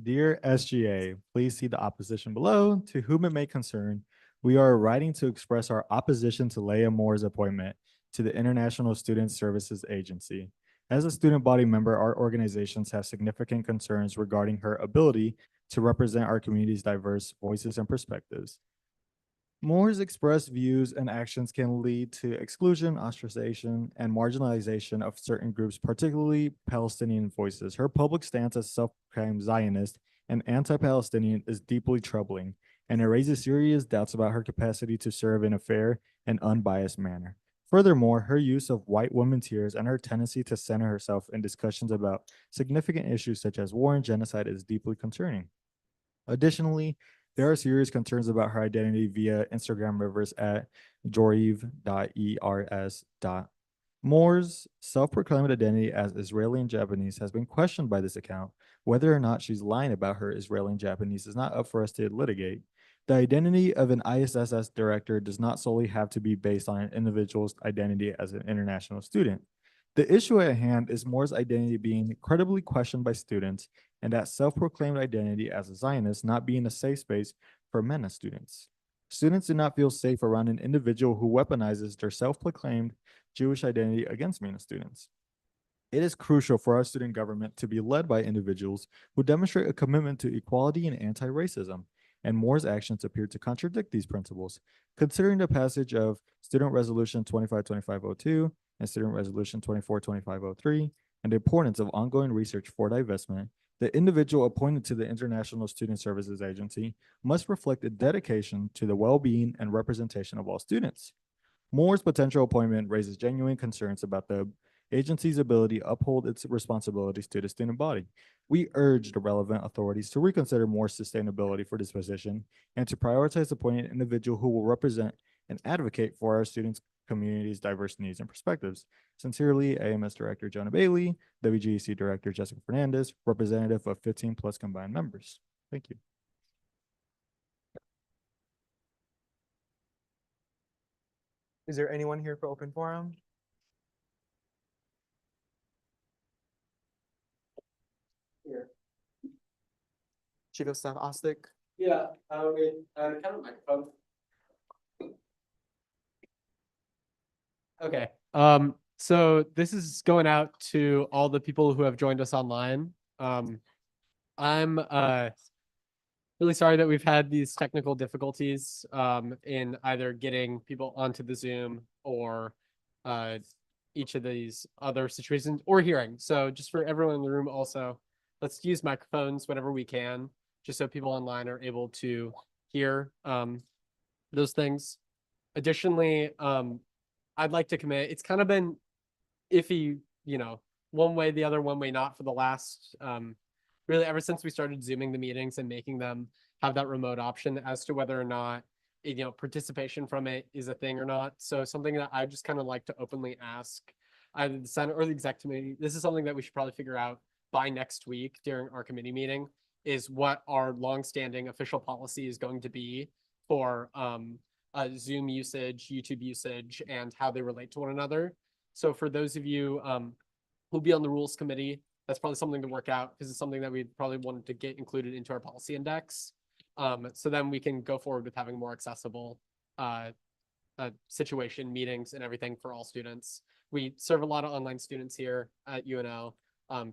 Dear SGA, please see the opposition below. To whom it may concern, we are writing to express our opposition to Leah Moore's appointment to the International Student Services Agency. As a student body member, our organizations have significant concerns regarding her ability to represent our community's diverse voices and perspectives. Moore's expressed views and actions can lead to exclusion, ostracization, and marginalization of certain groups, particularly Palestinian voices. Her public stance as self-proclaimed Zionist and anti-Palestinian is deeply troubling, and it raises serious doubts about her capacity to serve in a fair and unbiased manner. Furthermore, her use of white women tears and her tendency to center herself in discussions about significant issues such as war and genocide is deeply concerning. Additionally, there are serious concerns about her identity via Instagram rivers at joriv.ers. Moore's self-proclaimed identity as Israeli and Japanese has been questioned by this account. Whether or not she's lying about her Israeli and Japanese is not up for us to litigate. The identity of an ISSS director does not solely have to be based on an individual's identity as an international student. The issue at hand is Moore's identity being credibly questioned by students, and that self-proclaimed identity as a Zionist not being a safe space for MENA students. Students do not feel safe around an individual who weaponizes their self-proclaimed Jewish identity against MENA students. It is crucial for our student government to be led by individuals who demonstrate a commitment to equality and anti-racism, and Moore's actions appear to contradict these principles. Considering the passage of Student Resolution 252502 and Student Resolution 242503, and the importance of ongoing research for divestment, the individual appointed to the International Student Services Agency must reflect a dedication to the well-being and representation of all students. Moore's potential appointment raises genuine concerns about the agency's ability to uphold its responsibilities to the student body. We urge the relevant authorities to reconsider Moore's sustainability for this position and to prioritize appointing an individual who will represent and advocate for our students' community's diverse needs and perspectives. Sincerely, AMS Director Jonah Bailey, WGEC Director Jessica Fernandez, representative of 15 plus combined members. Thank you. Is there anyone here for open forum? Here. Chief of Staff Ostick. Yeah, wait, kind of microphone. Okay, so this is going out to all the people who have joined us online. I'm really sorry that we've had these technical difficulties in either getting people onto the Zoom or each of these other situations or hearing. So just for everyone in the room also, let's use microphones whenever we can, just so people online are able to hear those things. Additionally, I'd like to commit, it's kind of been iffy, you know, one way, the other, one way not for the last, really ever since we started Zooming the meetings and making them have that remote option as to whether or not, you know, participation from it is a thing or not. So something that I just kind of like to openly ask either the Senate or the exec committee, this is something that we should probably figure out by next week during our committee meeting, is what our longstanding official policy is going to be for Zoom usage, YouTube usage, and how they relate to one another. So for those of you who'll be on the rules committee, that's probably something to work out because it's something that we probably wanted to get included into our policy index. So then we can go forward with having more accessible situation meetings and everything for all students. We serve a lot of online students here at UNO,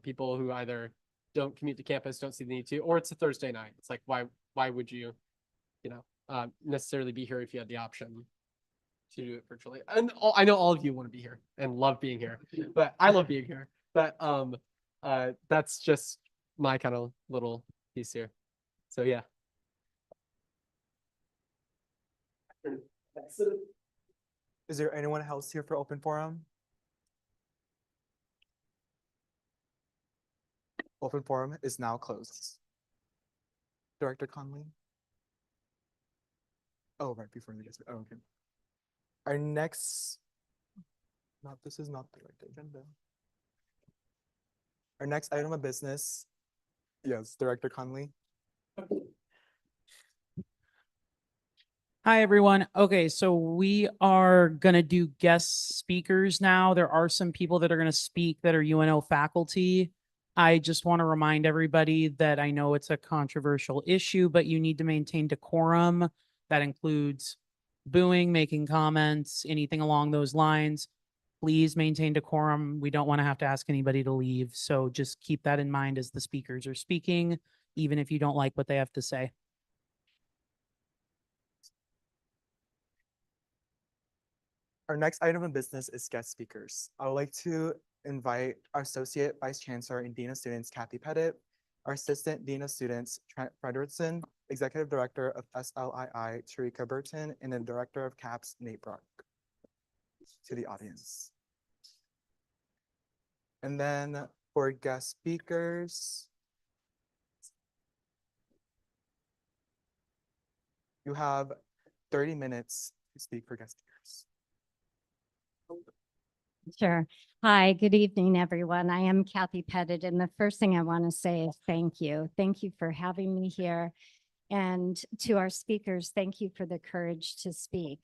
people who either don't commute to campus, don't see the need to, or it's a Thursday night. It's like, why would you, you know, necessarily be here if you had the option to do it virtually? And I know all of you want to be here and love being here, but I love being here. But that's just my kind of little piece here. So yeah. Is there anyone else here for open forum? Open forum is now closed. Director Conley? Oh, right before the oh, okay. Our next, this is not the right agenda. Our next item of business, yes, Director Conley. Hi, everyone. Okay, so we are going to do guest speakers now. There are some people that are going to speak that are UNO faculty. I just want to remind everybody that I know it's a controversial issue, but you need to maintain decorum. That includes booing, making comments, anything along those lines. Please maintain decorum. We don't want to have to ask anybody to leave. So just keep that in mind as the speakers are speaking. even if you don't like what they have to say. Our next item of business is guest speakers. I would like to invite our Associate Vice Chancellor and Dean of Students, Kathy Pettit, our Assistant Dean of Students, Trent Frederickson, Executive Director of SLII, Tarika Burton, and the Director of CAPS, Nate Brock, to the audience. And then for guest speakers, you have 30 minutes to speak for guest speakers. Sure. Hi, good evening, everyone. I am Kathy Pettit, and the first thing I want to say is thank you. Thank you for having me here. And to our speakers, thank you for the courage to speak.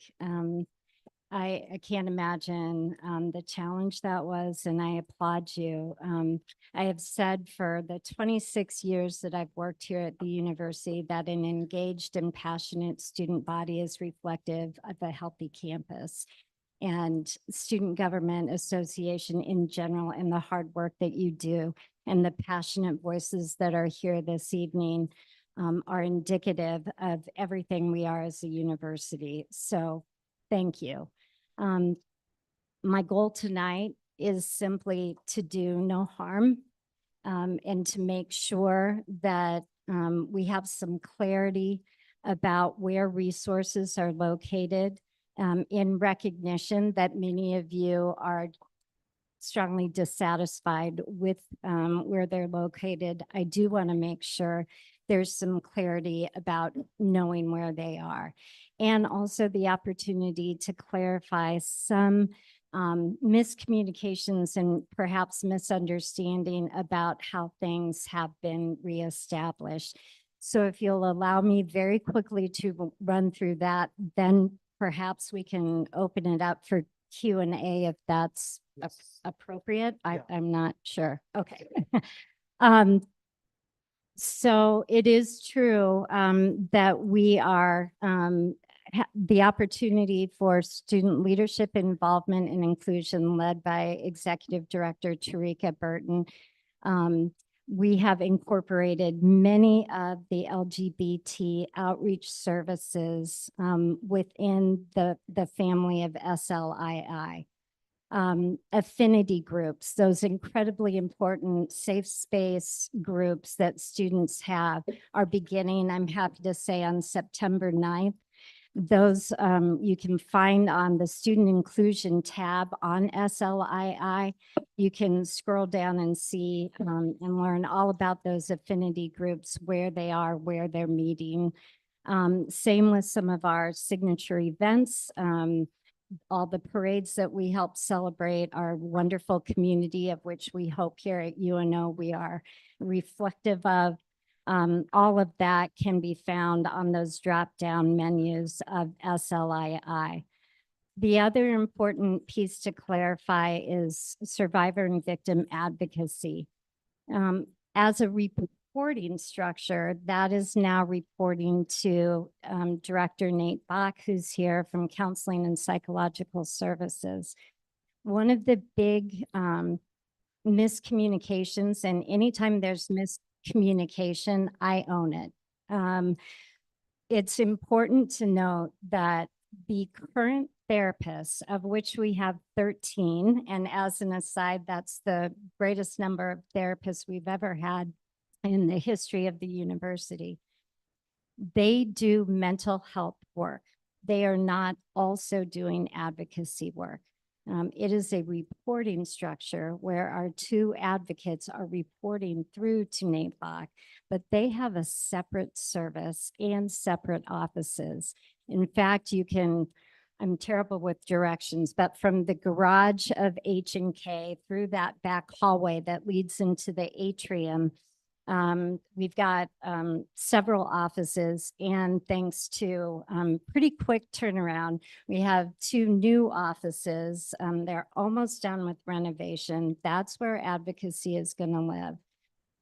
I can't imagine the challenge that was, and I applaud you. I have said for the 26 years that I've worked here at the university that an engaged and passionate student body is reflective of a healthy campus. And Student Government Association in general, and the hard work that you do and the passionate voices that are here this evening are indicative of everything we are as a university. So thank you. My goal tonight is simply to do no harm and to make sure that we have some clarity about where resources are located, in recognition that many of you are strongly dissatisfied with where they're located. I do want to make sure there's some clarity about knowing where they are, and also the opportunity to clarify some miscommunications and perhaps misunderstanding about how things have been reestablished. So if you'll allow me very quickly to run through that, then perhaps we can open it up for Q&A if that's appropriate. I'm not sure. Okay. So it is true that we are the opportunity for student leadership involvement and inclusion led by Executive Director Tarika Burton. We have incorporated many of the LGBT outreach services within the family of SLII. Affinity groups, those incredibly important safe space groups that students have, are beginning, I'm happy to say, on September 9th. Those you can find on the Student Inclusion tab on SLII. You can scroll down and see and learn all about those affinity groups, where they are, where they're meeting. Same with some of our signature events. All the parades that we help celebrate our wonderful community, of which we hope here at UNO we are reflective of. All of that can be found on those drop-down menus of SLII. The other important piece to clarify is survivor and victim advocacy. As a reporting structure, that is now reporting to Director Nate Bach, who's here from Counseling and Psychological Services. One of the big miscommunications, and anytime there's miscommunication, I own it. It's important to note that the current therapists, of which we have 13, and as an aside, that's the greatest number of therapists we've ever had in the history of the university, they do mental health work. They are not also doing advocacy work. It is a reporting structure where our two advocates are reporting through to Nate Bach, but they have a separate service and separate offices. In fact, you can, I'm terrible with directions, but from the garage of H&K through that back hallway that leads into the atrium, we've got several offices, and thanks to pretty quick turnaround, we have 2 new offices. They're almost done with renovation. That's where advocacy is going to live.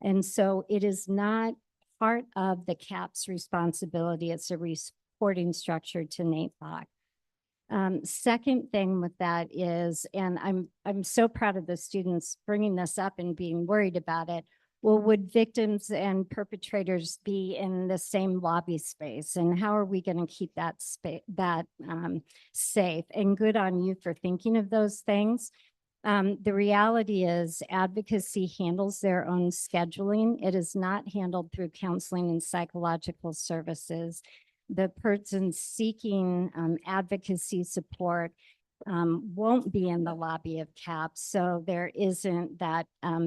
And so it is not part of the CAPS responsibility. It's a reporting structure to Nate Bach. Second thing with that is, and I'm so proud of the students bringing this up and being worried about it. well, would victims and perpetrators be in the same lobby space? And how are we going to keep that safe? And good on you for thinking of those things. The reality is advocacy handles their own scheduling. It is not handled through counseling and psychological services. The person seeking advocacy support won't be in the lobby of CAPS, so there isn't that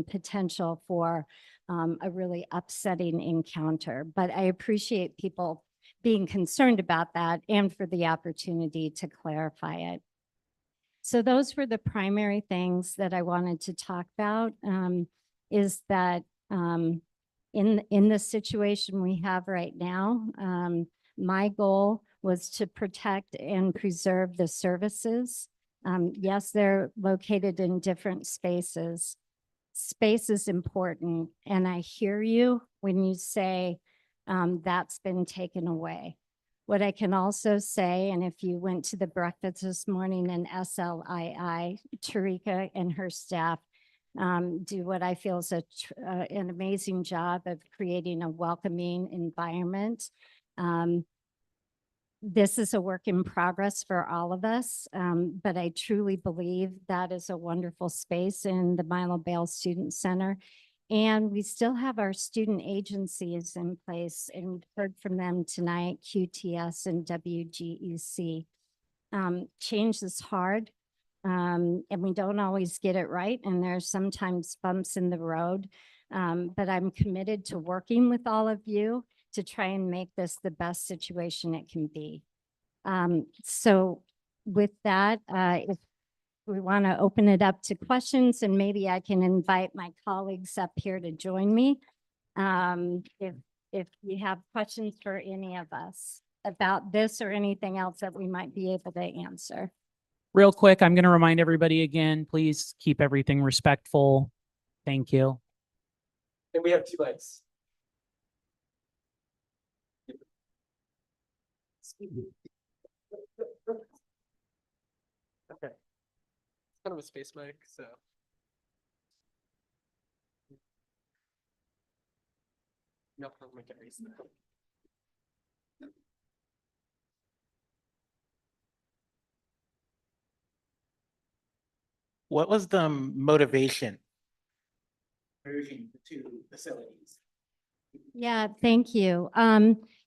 potential for a really upsetting encounter. But I appreciate people being concerned about that and for the opportunity to clarify it. So those were the primary things that I wanted to talk about, is that in the situation we have right now, my goal was to protect and preserve the services. Yes, they're located in different spaces. Space is important, and I hear you when you say that's been taken away. What I can also say, and if you went to the breakfast this morning in SLII, Tarika and her staff do what I feel is an amazing job of creating a welcoming environment. This is a work in progress for all of us, but I truly believe that is a wonderful space in the Milo Bale Student Center. And we still have our student agencies in place, and we've heard from them tonight, QTS and WGEC. Change is hard, and we don't always get it right, and there's sometimes bumps in the road, but I'm committed to working with all of you to try and make this the best situation it can be. So with that, if we want to open it up to questions, and maybe I can invite my colleagues up here to join me. If you have questions for any of us about this or anything else that we might be able to answer. Real quick, I'm going to remind everybody again, please keep everything respectful. Thank you. And we have 2 mics. Okay. Kind of a space mic, so. No, I'll make it recent. What was the motivation? Version to facilities. Yeah, thank you.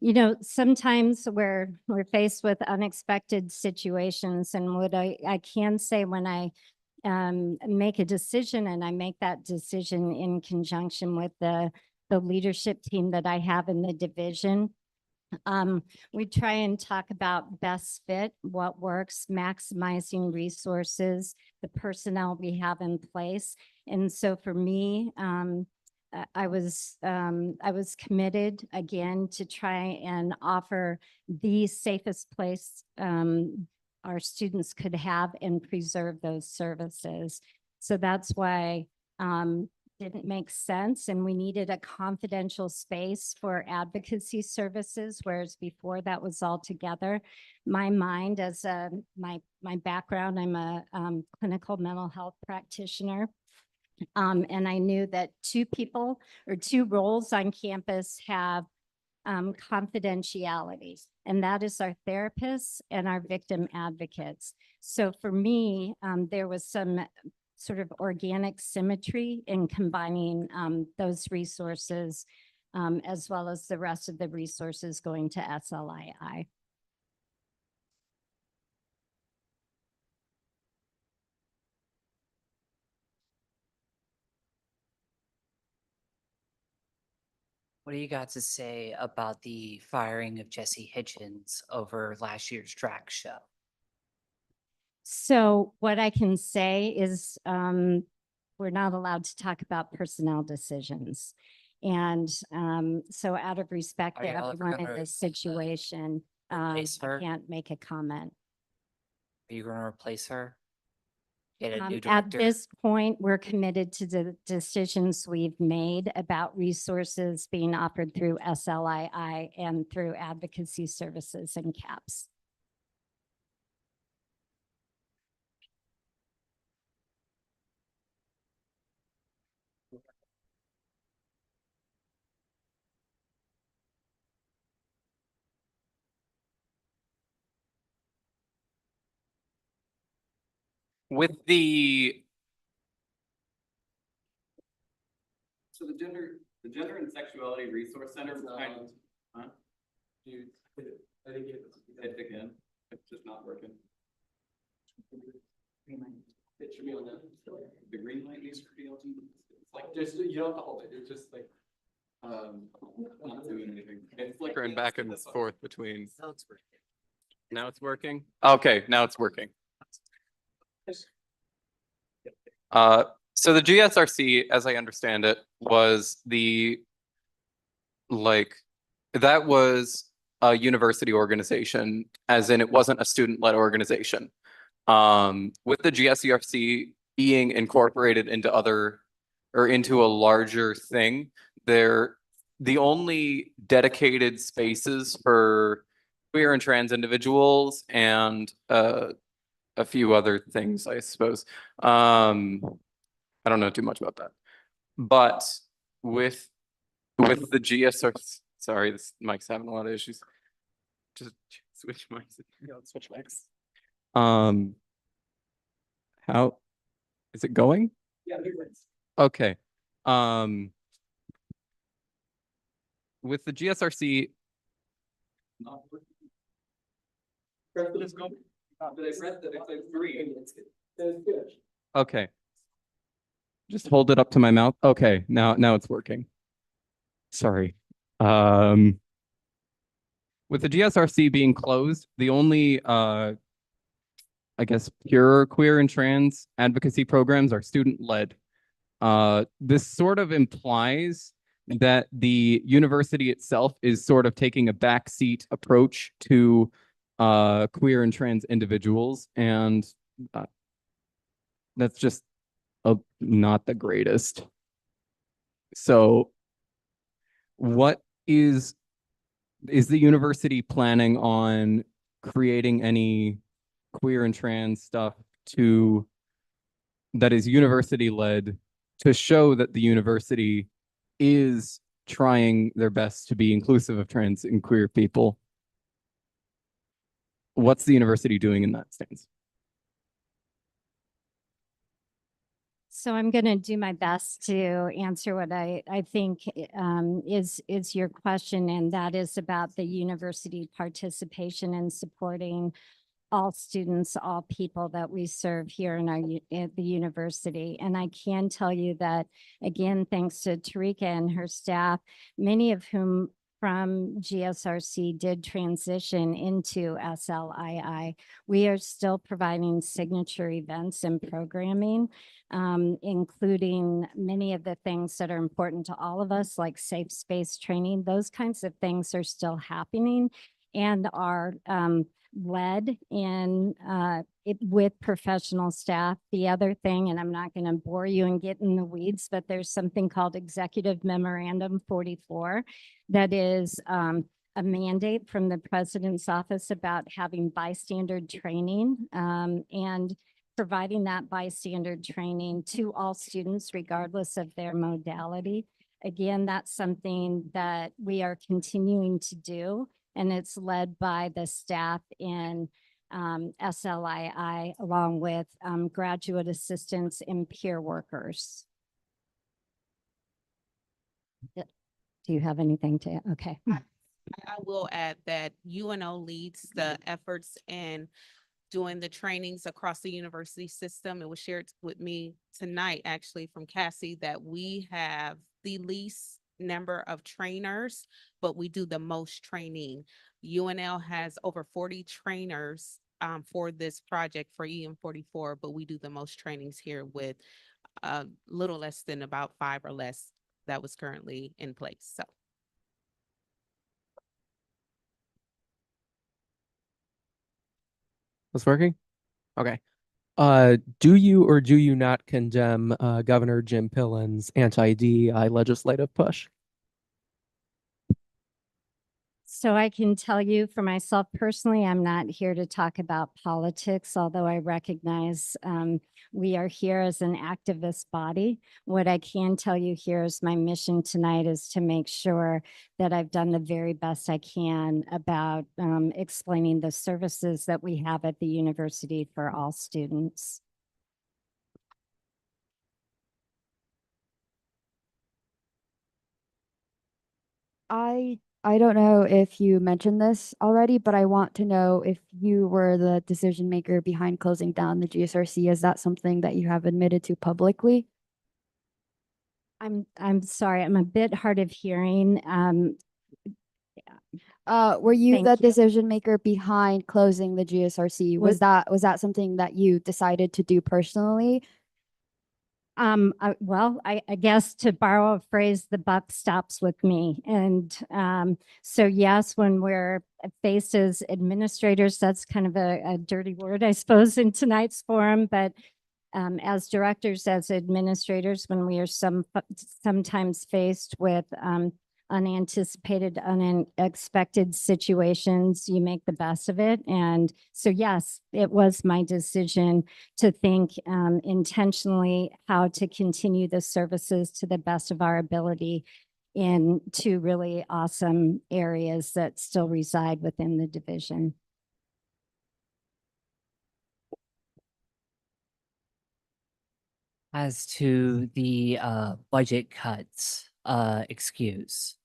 You know, sometimes we're faced with unexpected situations, and what I can say when I make a decision, and I make that decision in conjunction with the leadership team that I have in the division. We try and talk about best fit, what works, maximizing resources, the personnel we have in place. And so for me, I was committed again to try and offer the safest place our students could have and preserve those services. So that's why didn't make sense, and we needed a confidential space for advocacy services, whereas before that was all together. My mind, as my background, I'm a clinical mental health practitioner. And I knew that 2 people or 2 roles on campus have confidentiality, and that is our therapists and our victim advocates. So for me, there was some sort of organic symmetry in combining those resources as well as the rest of the resources going to SLII. What do you got to say about the firing of Jesse Hitchens over last year's drag show? So what I can say is we're not allowed to talk about personnel decisions. And so out of respect Are to y'all everyone in gonna this situation, I replace her? can't make a comment. Are you going to replace her? Get a new At director? this point, we're committed to the decisions we've made about resources being offered through SLII and through advocacy services and CAPS. with the So the Gender and Sexuality Resource Center was kind of, huh? You, I think Hit again, it's just not working. it should be on that. The green light needs to be on. It's like, Just, you don't have to hold it, it's just like. not doing anything. It's flickering back and forth between. Now it's working? Okay, now it's working. So the GSRC, as I understand it, was that was a university organization, as in it wasn't a student-led organization. With the GSRC being incorporated into into a larger thing, the only dedicated spaces for queer and trans individuals and a few other things, I suppose. I don't know too much about that. But with the GSRC, sorry, this mic's having a lot of issues. Just switch mics. Yeah, let's switch mics. How is it going? Yeah, it works. Okay. With the GSRC. Press the let's go. Did I press the next like three? It's good. Okay. Just hold it up to my mouth. Okay, now it's working. Sorry. With the GSRC being closed, the only I guess pure queer and trans advocacy programs are student-led. This sort of implies that the university itself is sort of taking a backseat approach to queer and trans individuals, and that's just not the greatest. So what is the university planning on creating any queer and trans stuff that is university led to show that the university is trying their best to be inclusive of trans and queer people? What's the university doing in that stance? So I'm going to do my best to answer what I think is your question, and that is about the university participation in supporting all students, all people that we serve here at the university. And I can tell you that, again, thanks to Tarika and her staff, many of whom from GSRC did transition into SLII. We are still providing signature events and programming, including many of the things that are important to all of us, like safe space training. Those kinds of things are still happening and are led in with professional staff. The other thing, and I'm not going to bore you and get in the weeds, but there's something called Executive Memorandum 44 that is a mandate from the president's office about having bystander training and providing that bystander training to all students regardless of their modality. Again, that's something that we are continuing to do, and it's led by the staff in SLII along with graduate assistants and peer workers. Do you have anything to add? Okay. I will add that UNO leads the efforts in doing the trainings across the university system. It was shared with me tonight, actually, from Cassie, that we have the least number of trainers, but we do the most training. UNL has over 40 trainers for this project for EM44, but we do the most trainings here with a little less than about 5 or less that was currently in place. So. It's working? Okay. Do you or do you not condemn Governor Jim Pillen's anti-DEI legislative push? So I can tell you for myself personally, I'm not here to talk about politics, although I recognize we are here as an activist body. What I can tell you here is my mission tonight is to make sure that I've done the very best I can about explaining the services that we have at the university for all students. I don't know if you mentioned this already, but I want to know if you were the decision maker behind closing down the GSRC. Is that something that you have admitted to publicly? I'm sorry, I'm a bit hard of hearing. Were you Thank the you. decision maker behind closing the GSRC? Was that something that you decided to do personally? I guess to borrow a phrase, the buck stops with me. And so yes, when we're faced as administrators, that's kind of a dirty word, I suppose, in tonight's forum, but as directors, as administrators, when we are sometimes faced with unanticipated, unexpected situations, you make the best of it. And so, yes, it was my decision to think intentionally how to continue the services to the best of our ability in two really awesome areas that still reside within the division. As to the budget cuts excuse,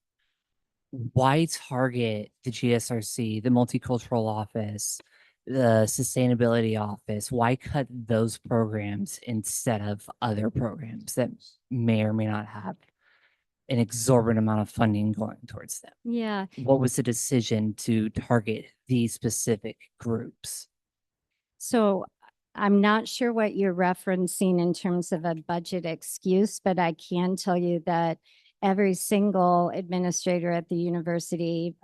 why target the GSRC, the multicultural office, the sustainability office? Why cut those programs instead of other programs that may or may not have an exorbitant amount of funding going towards them? Yeah. What was the decision to target these specific groups? So I'm not sure what you're referencing in terms of a budget excuse, but I can tell you that every single administrator at the university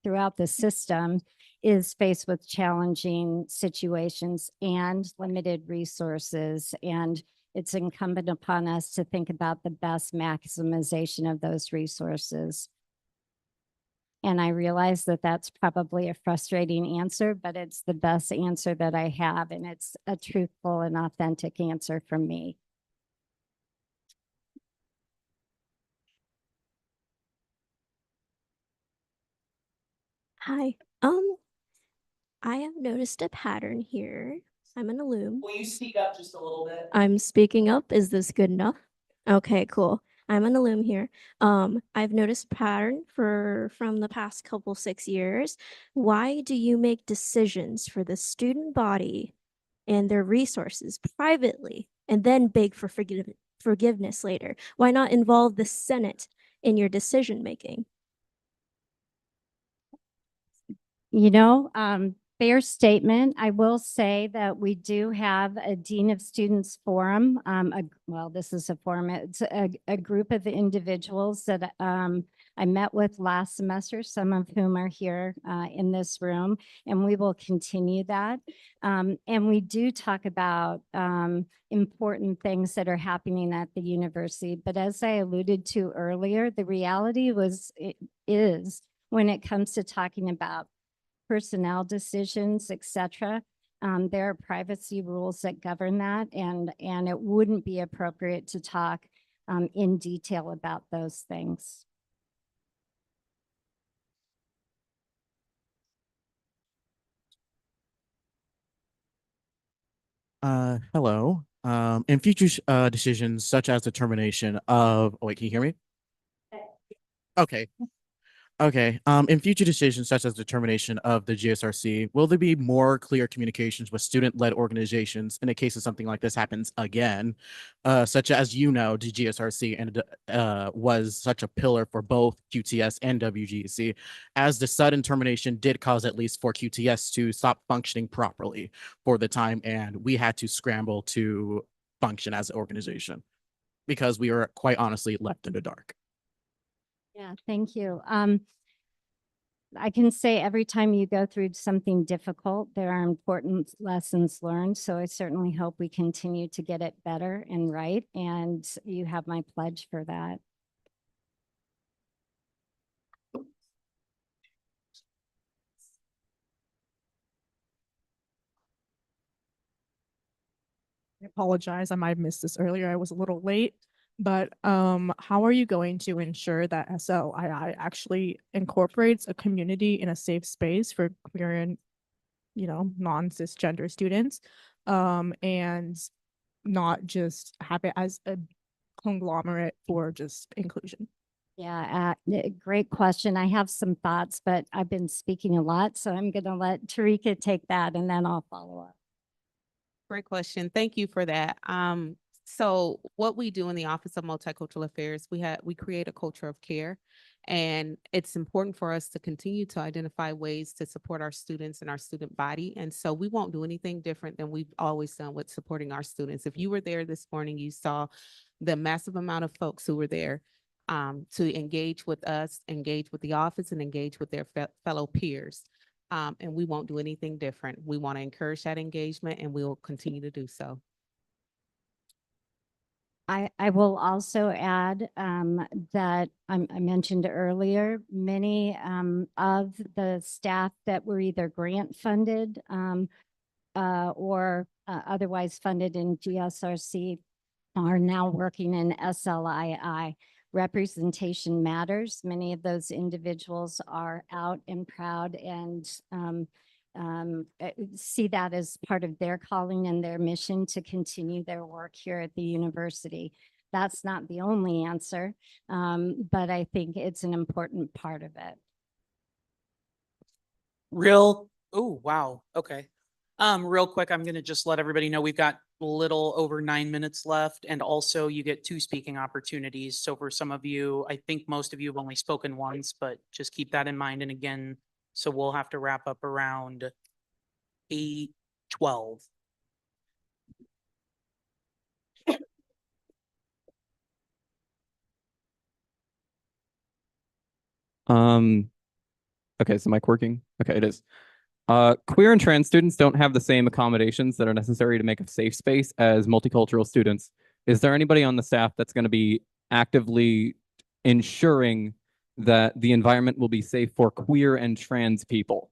throughout the system is faced with challenging situations and limited resources. And it's incumbent upon us to think about the best maximization of those resources. And I realize that that's probably a frustrating answer, but it's the best answer that I have. And it's a truthful and authentic answer from me. Hi. I have noticed a pattern here. I'm an alum. Will you speak up just a little bit? I'm speaking up. Is this good enough? Okay, cool. I'm an alum here. I've noticed a pattern from the past couple 6 years. Why do you make decisions for the student body and their resources privately and then beg for forgiveness later? Why not involve the Senate in your decision making? You know, fair statement. I will say that we do have a Dean of Students Forum. Well, this is a forum. It's a group of individuals that I met with last semester, some of whom are here in this room, and we will continue that. And we do talk about important things that are happening at the university. But as I alluded to earlier, the reality is when it comes to talking about personnel decisions, et cetera. There are privacy rules that govern that, and it wouldn't be appropriate to talk in detail about those things. Hello. In future decisions such as the termination of, oh wait, can you hear me? Okay. Okay. In future decisions such as the termination of the GSRC, will there be more clear communications with student-led organizations in a case of something like this happens again? Such as, the GSRC and was such a pillar for both QTS and WGEC, as the sudden termination did cause at least for QTS to stop functioning properly for the time, and we had to scramble to function as an organization because we were quite honestly left in the dark. Yeah, thank you. I can say every time you go through something difficult, there are important lessons learned. So I certainly hope we continue to get it better and right. And you have my pledge for that. I apologize. I might have missed this earlier. I was a little late. But how are you going to ensure that SLII actually incorporates a community in a safe space for queer and, non-cisgender students, and not just have it as a conglomerate for just inclusion? Yeah, great question. I have some thoughts, but I've been speaking a lot, so I'm going to let Tarika take that and then I'll follow up. Great question. Thank you for that. So what we do in the Office of Multicultural Affairs, we create a culture of care, and it's important for us to continue to identify ways to support our students and our student body. And so we won't do anything different than we've always done with supporting our students. If you were there this morning, you saw the massive amount of folks who were there to engage with us, engage with the office, and engage with their fellow peers. And we won't do anything different. We want to encourage that engagement, and we will continue to do so. I will also add that I mentioned earlier, many of the staff that were either grant funded or otherwise funded in GSRC are now working in SLII. Representation matters. Many of those individuals are out and proud and see that as part of their calling and their mission to continue their work here at the university. That's not the only answer, but I think it's an important part of it. Oh, wow. Okay. Real quick, I'm gonna just let everybody know we've got a little over 9 minutes left, and also you get 2 speaking opportunities. So for some of you, I think most of you have only spoken once, but just keep that in mind. And again, so we'll have to wrap up around 8:12. Okay, is the mic working? Okay, it is. Queer and trans students don't have the same accommodations that are necessary to make a safe space as multicultural students. Is there anybody on the staff that's going to be actively ensuring that the environment will be safe for queer and trans people?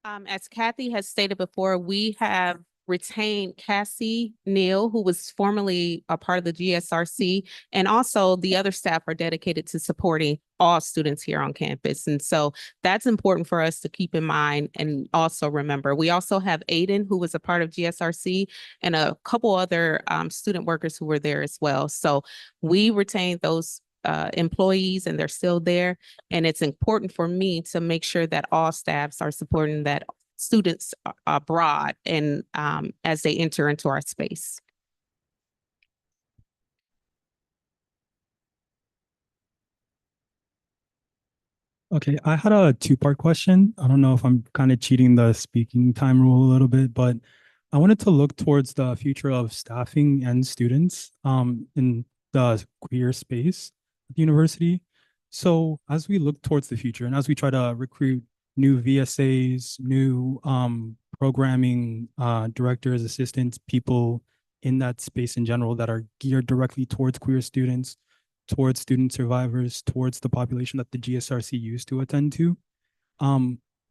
As Kathy has stated before, we have retained Cassie Neal, who was formerly a part of the GSRC, and also the other staff are dedicated to supporting all students here on campus. And so that's important for us to keep in mind and also remember. We also have Aiden, who was a part of GSRC, and a couple other student workers who were there as well. So we retained those employees, and they're still there. And it's important for me to make sure that all staffs are supporting that students abroad and as they enter into our space. Okay, I had a two-part question. I don't know if I'm kind of cheating the speaking time rule a little bit, but I wanted to look towards the future of staffing and students in the queer space at the university. So as we look towards the future and as we try to recruit new VSAs, new programming directors, assistants, people in that space in general that are geared directly towards queer students, towards student survivors, towards the population that the GSRC used to attend to.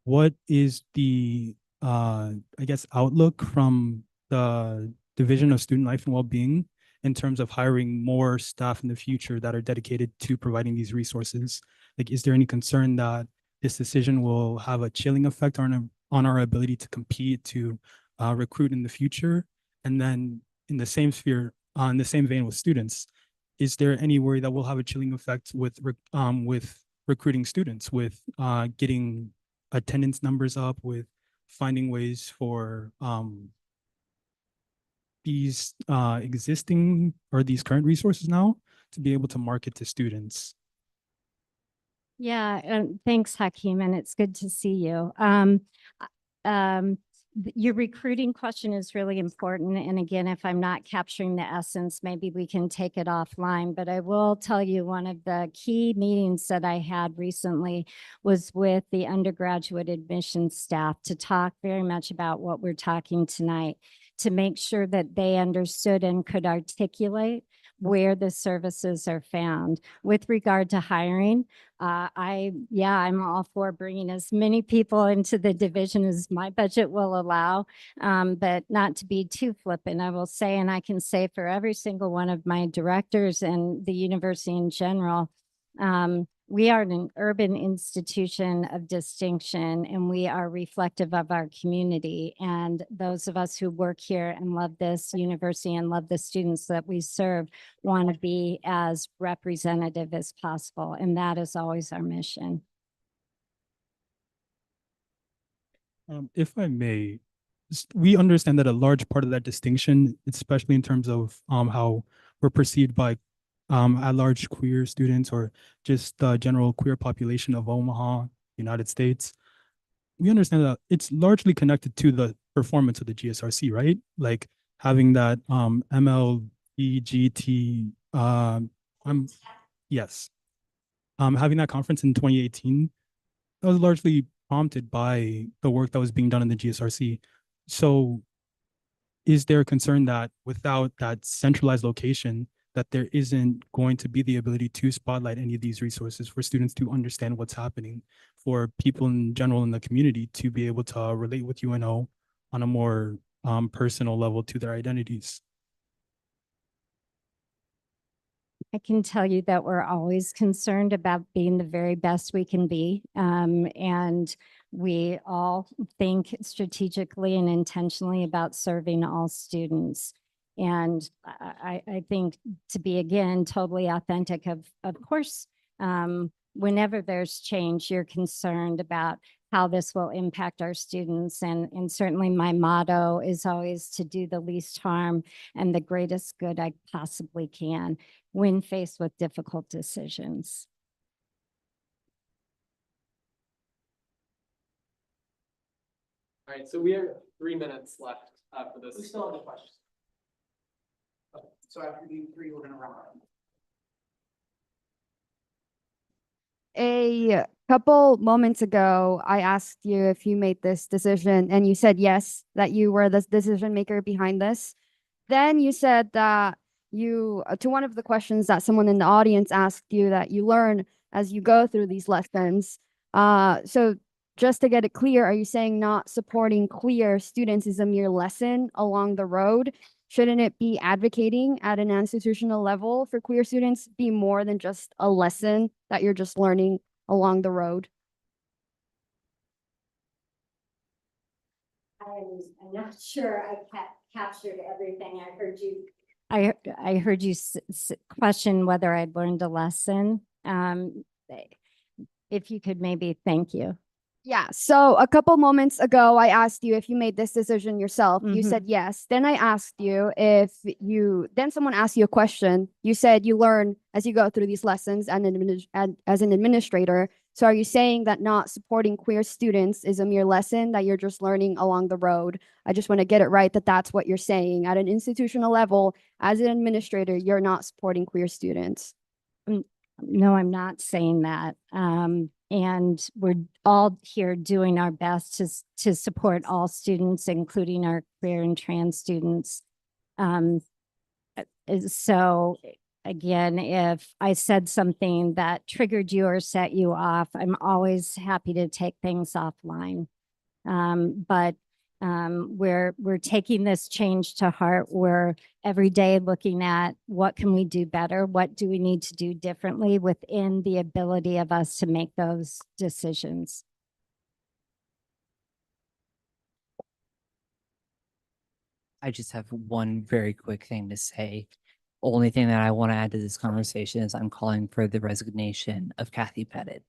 What is the, I guess, outlook from the Division of Student Life and Wellbeing in terms of hiring more staff in the future that are dedicated to providing these resources? Like, is there any concern that this decision will have a chilling effect on our ability to compete, to recruit in the future? And then in the same sphere, in the same vein with students, is there any worry that we'll have a chilling effect with recruiting students, with getting attendance numbers up, with finding ways for these existing or these current resources now to be able to market to students? Yeah, and thanks, Hakeem, and it's good to see you. Your recruiting question is really important. And again, if I'm not capturing the essence, maybe we can take it offline. But I will tell you one of the key meetings that I had recently was with the undergraduate admissions staff to talk very much about what we're talking tonight, to make sure that they understood and could articulate where the services are found. With regard to hiring, I'm all for bringing as many people into the division as my budget will allow, but not to be too flippant. I will say, and I can say for every single one of my directors and the university in general, We are an urban institution of distinction, and we are reflective of our community. And those of us who work here and love this university and love the students that we serve want to be as representative as possible. And that is always our mission. If I may, we understand that a large part of that distinction, especially in terms of how we're perceived by at-large queer students or just the general queer population of Omaha, United States, we understand that it's largely connected to the performance of the GSRC, right? Like having that MLBGT, yes, having that conference in 2018, that was largely prompted by the work that was being done in the GSRC. So is there a concern that without that centralized location, that there isn't going to be the ability to spotlight any of these resources for students to understand what's happening, for people in general in the community to be able to relate with UNO on a more personal level to their identities? I can tell you that we're always concerned about being the very best we can be. And we all think strategically and intentionally about serving all students. And I think to be, again, totally authentic, of course, whenever there's change, you're concerned about how this will impact our students. And certainly my motto is always to do the least harm and the greatest good I possibly can when faced with difficult decisions. All right, so we have 3 minutes left for this. We still have the questions. So after you three, we're gonna run around. A couple moments ago, I asked you if you made this decision and you said yes, that you were the decision maker behind this. Then you said that you, to one of the questions that someone in the audience asked you, that you learn as you go through these lessons. So just to get it clear, are you saying not supporting queer students is a mere lesson along the road? Shouldn't it be advocating at an institutional level for queer students be more than just a lesson that you're just learning along the road? I'm not sure I captured everything. I heard you. I heard you question whether I'd learned a lesson. If you could maybe, thank you. Yeah. So a couple moments ago, I asked you if you made this decision yourself. You said yes. Then I asked you if you, then someone asked you a question. You said you learn as you go through these lessons and as an administrator. So are you saying that not supporting queer students is a mere lesson that you're just learning along the road? I just want to get it right that that's what you're saying. At an institutional level, as an administrator, you're not supporting queer students. No, I'm not saying that. And we're all here doing our best to support all students, including our queer and trans students. So again, if I said something that triggered you or set you off, I'm always happy to take things offline. But we're taking this change to heart. We're every day looking at what can we do better? What do we need to do differently within the ability of us to make those decisions? I just have one very quick thing to say. Only thing that I want to add to this conversation is I'm calling for the resignation of Kathy Pettit.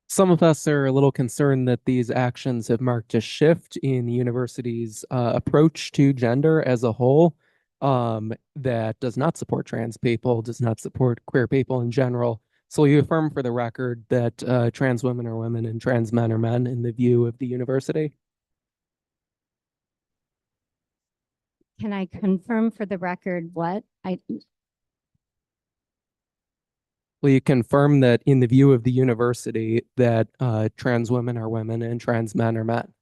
Some of us are a little concerned that these actions have marked a shift in the university's approach to gender as a whole, that does not support trans people, does not support queer people in general. So you affirm for the record that trans women are women and trans men are men in the view of the university? Can I confirm for the record what? Will you confirm that in the view of the university that trans women are women and trans men are men?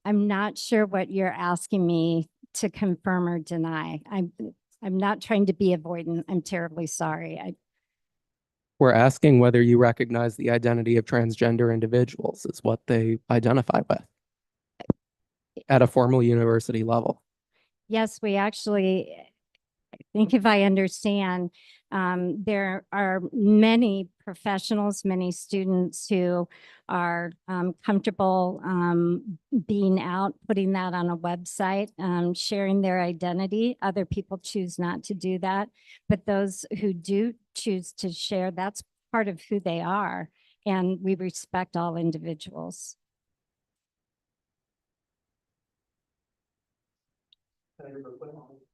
I'm not sure what you're asking me to confirm or deny. I'm not trying to be avoidant. I'm terribly sorry. We're asking whether you recognize the identity of transgender individuals is what they identify with at a formal university level. Yes, we actually, I think if I understand, there are many professionals, many students who are comfortable being out, putting that on a website, sharing their identity. Other people choose not to do that, but those who do choose to share, that's part of who they are. And we respect all individuals.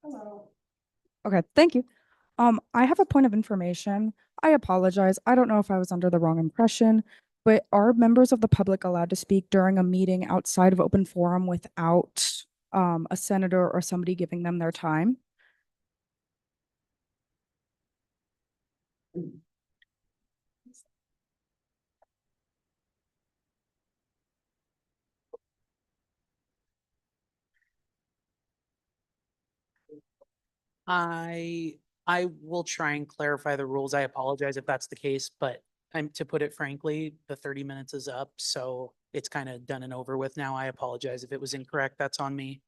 Hello. Okay, thank you. I have a point of information. I apologize. I don't know if I was under the wrong impression, but are members of the public allowed to speak during a meeting outside of open forum without a senator or somebody giving them their time? I will try and clarify the rules. I apologize if that's the case, but to put it frankly, the 30 minutes is up, so it's kind of done and over with now. I apologize if it was incorrect. That's on me.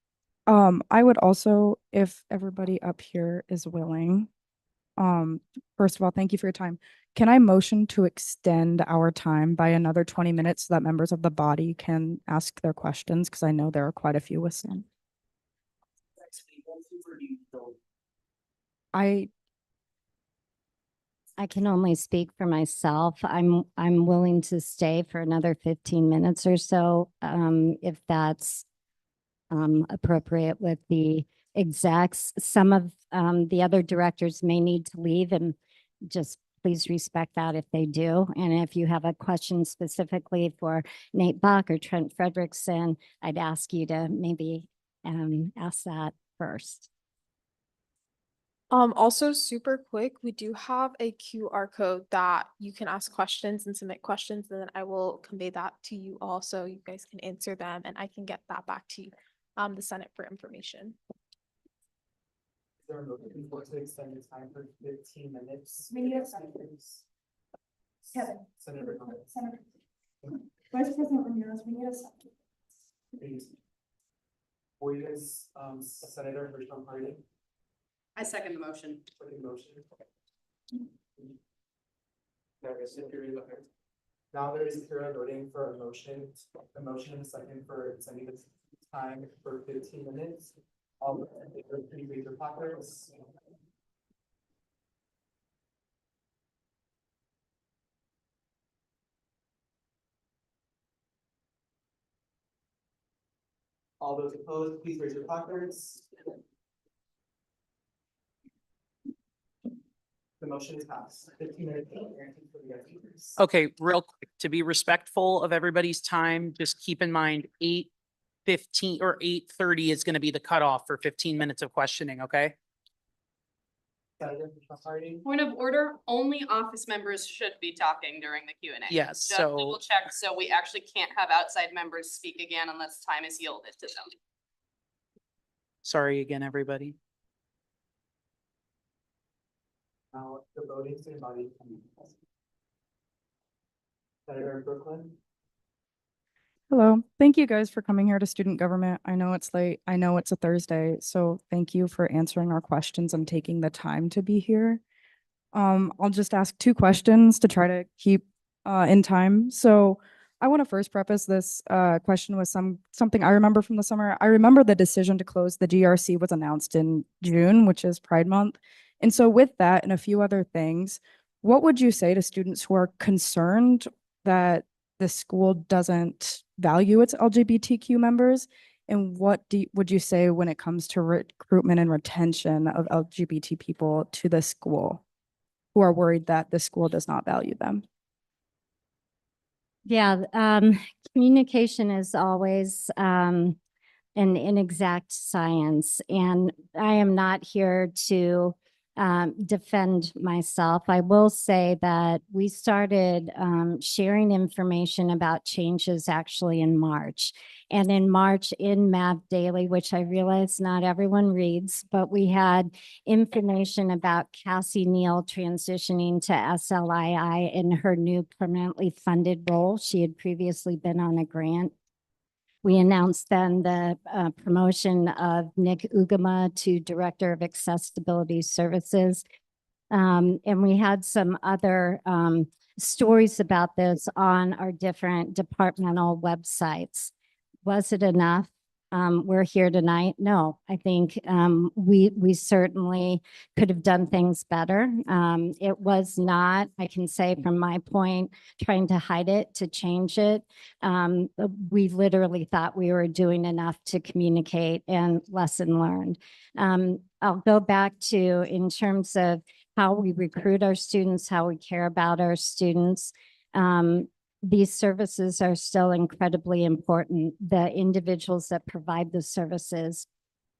I would also, if everybody up here is willing, first of all, thank you for your time. Can I motion to extend our time by another 20 minutes so that members of the body can ask their questions? Because I know there are quite a few listening. I can only speak for myself. I'm willing to stay for another 15 minutes or so, if that's appropriate with the execs. Some of the other directors may need to leave, and just please respect that if they do. And if you have a question specifically for Nate Buck or Trent Frederickson, I'd ask you to maybe ask that first. Also super quick, we do have a QR code that you can ask questions and submit questions, and then I will convey that to you all so you guys can answer them and I can get that back to you, the Senate for information. Is there a motion to extend the time for 15 minutes? We need a second. Kevin. Senator. Senator. Vice President Ramirez, we need a second. Please. Voice, Senator Richmond Harding. I second the motion. Now there is clear voting for a motion. A motion and a second for extending the time for 15 minutes. All please raise your placards. All those opposed, please raise your placards. The motion is passed. 15 minutes. Okay, real quick, to be respectful of everybody's time, just keep in mind 8:15 or 8:30 is going to be the cutoff for 15 minutes of questioning, okay? Point of order, only office members should be talking during the Q&A. Yes, Just so- double check, so we actually can't have outside members speak again unless time is yielded to them. Sorry again, everybody. Now the voting student body. Senator Brooklyn. Hello, thank you guys for coming here to student government. I know it's late. I know it's a Thursday, so thank you for answering our questions and taking the time to be here. I'll just ask 2 questions to try to keep in time. So I want to first preface this question with something I remember from the summer. I remember the decision to close the GRC was announced in June, which is Pride Month. And so with that and a few other things, what would you say to students who are concerned that the school doesn't value its LGBTQ members? And what would you say when it comes to recruitment and retention of LGBT people to the school who are worried that the school does not value them? Yeah, communication is always an inexact science, and I am not here to defend myself. I will say that we started sharing information about changes actually in March. And in March in Math Daily, which I realize not everyone reads, but we had information about Cassie Neal transitioning to SLII in her new permanently funded role. She had previously been on a grant. We announced then the promotion of Nick Ugama to Director of Accessibility Services. And we had some other stories about this on our different departmental websites. Was it enough? We're here tonight. No, I think we certainly could have done things better. It was not, I can say from my point, trying to hide it, to change it. We literally thought we were doing enough to communicate, and lesson learned. I'll go back to in terms of how we recruit our students, how we care about our students. These services are still incredibly important. The individuals that provide the services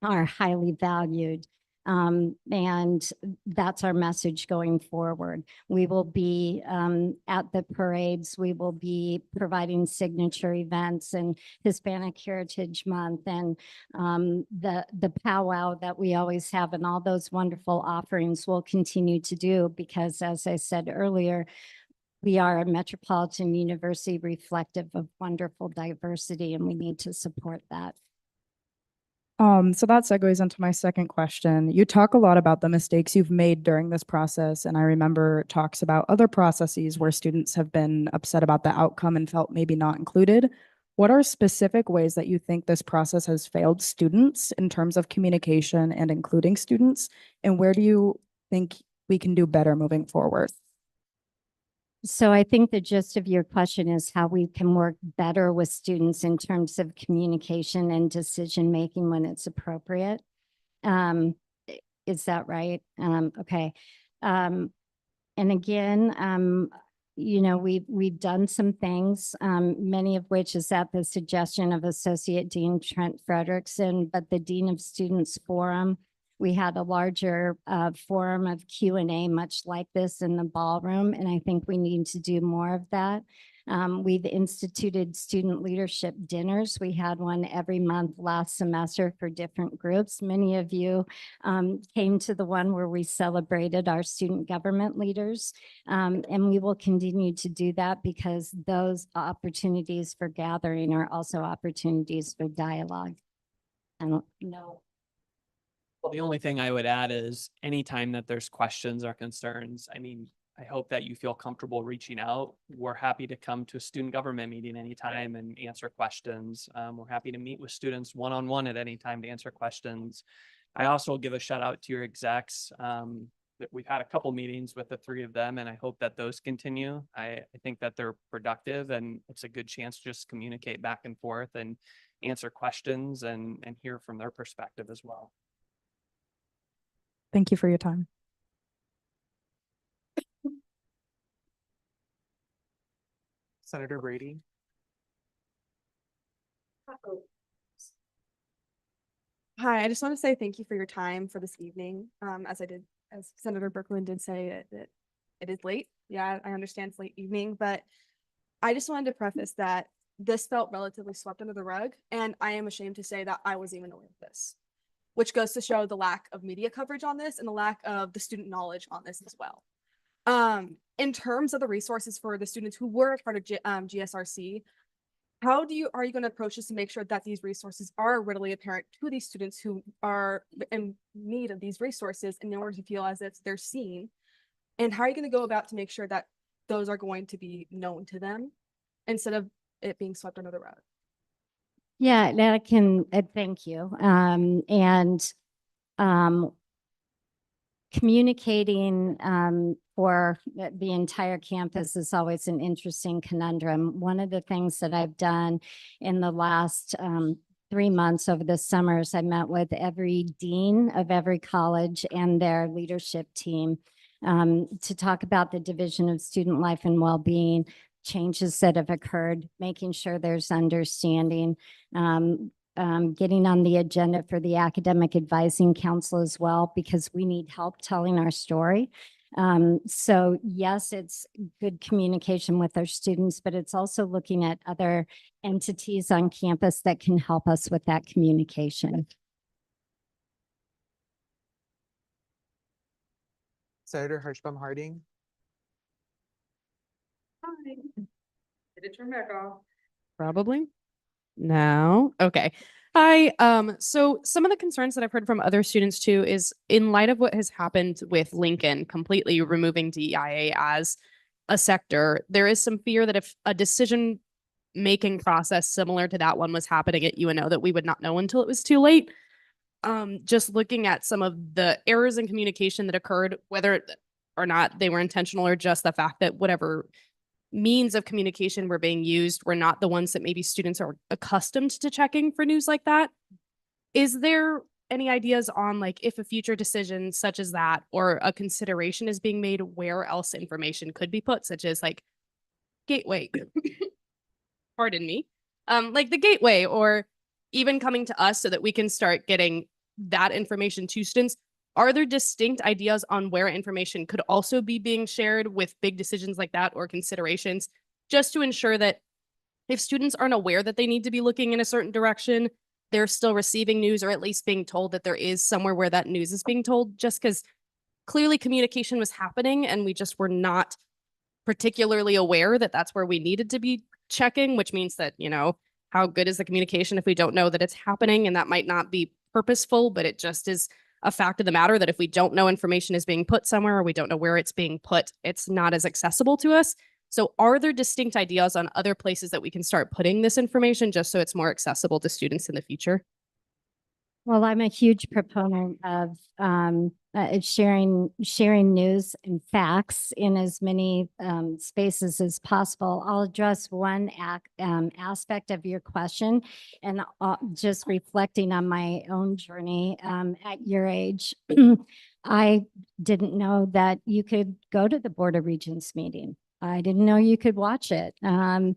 are highly valued. And that's our message going forward. We will be at the parades. We will be providing signature events and Hispanic Heritage Month and the powwow that we always have, and all those wonderful offerings we'll continue to do because, as I said earlier, we are a metropolitan university reflective of wonderful diversity, and we need to support that. So that segues into my second question. You talk a lot about the mistakes you've made during this process, and I remember talks about other processes where students have been upset about the outcome and felt maybe not included. What are specific ways that you think this process has failed students in terms of communication and including students? And where do you think we can do better moving forward? So I think the gist of your question is how we can work better with students in terms of communication and decision-making when it's appropriate. Is that right? Okay. And again, you know, we've done some things, many of which is at the suggestion of Associate Dean Trent Frederickson, but the Dean of Students Forum, we had a larger forum of Q&A, much like this in the ballroom, and I think we need to do more of that. We've instituted student leadership dinners. We had one every month last semester for different groups. Many of you came to the one where we celebrated our student government leaders, and we will continue to do that because those opportunities for gathering are also opportunities for dialogue. I don't know. Well, the only thing I would add is anytime that there's questions or concerns, I mean, I hope that you feel comfortable reaching out. We're happy to come to a student government meeting anytime and answer questions. We're happy to meet with students one-on-one at any time to answer questions. I also give a shout out to your execs. That we've had a couple meetings with the three of them, and I hope that those continue. I think that they're productive, and it's a good chance to just communicate back and forth and answer questions and hear from their perspective as well. Thank you for your time. Senator Brady. Hi, I just want to say thank you for your time for this evening. As Senator Berkman did say, that it is late. Yeah, I understand it's late evening, but I just wanted to preface that this felt relatively swept under the rug, and I am ashamed to say that I was even aware of this, which goes to show the lack of media coverage on this and the lack of the student knowledge on this as well. In terms of the resources for the students who were a part of GSRC, how are you going to approach this to make sure that these resources are readily apparent to these students who are in need of these resources in order to feel as if they're seen? And how are you going to go about to make sure that those are going to be known to them instead of it being swept under the rug? Yeah, that can, thank you. Communicating for the entire campus is always an interesting conundrum. One of the things that I've done in the last 3 months over the summers, I met with every dean of every college and their leadership team to talk about the Division of Student Life and Wellbeing, changes that have occurred, making sure there's understanding, getting on the agenda for the Academic Advising Council as well, because we need help telling our story. So yes, it's good communication with our students, but it's also looking at other entities on campus that can help us with that communication. Senator Hirschbaum Harding. Hi. Did it turn back off? Probably. No. Okay. Hi. So some of the concerns that I've heard from other students too is in light of what has happened with Lincoln completely removing DEIA as a sector, there is some fear that if a decision making process similar to that one was happening at UNO, that we would not know until it was too late. Just looking at some of the errors in communication that occurred, whether or not they were intentional or just the fact that whatever means of communication were being used were not the ones that maybe students are accustomed to checking for news like that. Is there any ideas on like if a future decision such as that or a consideration is being made where else information could be put, such as like gateway, pardon me, like the gateway, or even coming to us so that we can start getting that information to students? Are there distinct ideas on where information could also be being shared with big decisions like that or considerations, just to ensure that if students aren't aware that they need to be looking in a certain direction, they're still receiving news or at least being told that there is somewhere where that news is being told, just because clearly communication was happening and we just were not particularly aware that that's where we needed to be checking, which means that, you know, how good is the communication if we don't know that it's happening? And that might not be purposeful, but it just is a fact of the matter that if we don't know information is being put somewhere or we don't know where it's being put, it's not as accessible to us. So are there distinct ideas on other places that we can start putting this information just so it's more accessible to students in the future? Well, I'm a huge proponent of sharing news and facts in as many spaces as possible. I'll address one aspect of your question, and just reflecting on my own journey at your age. I didn't know that you could go to the Board of Regents meeting. I didn't know you could watch it. You've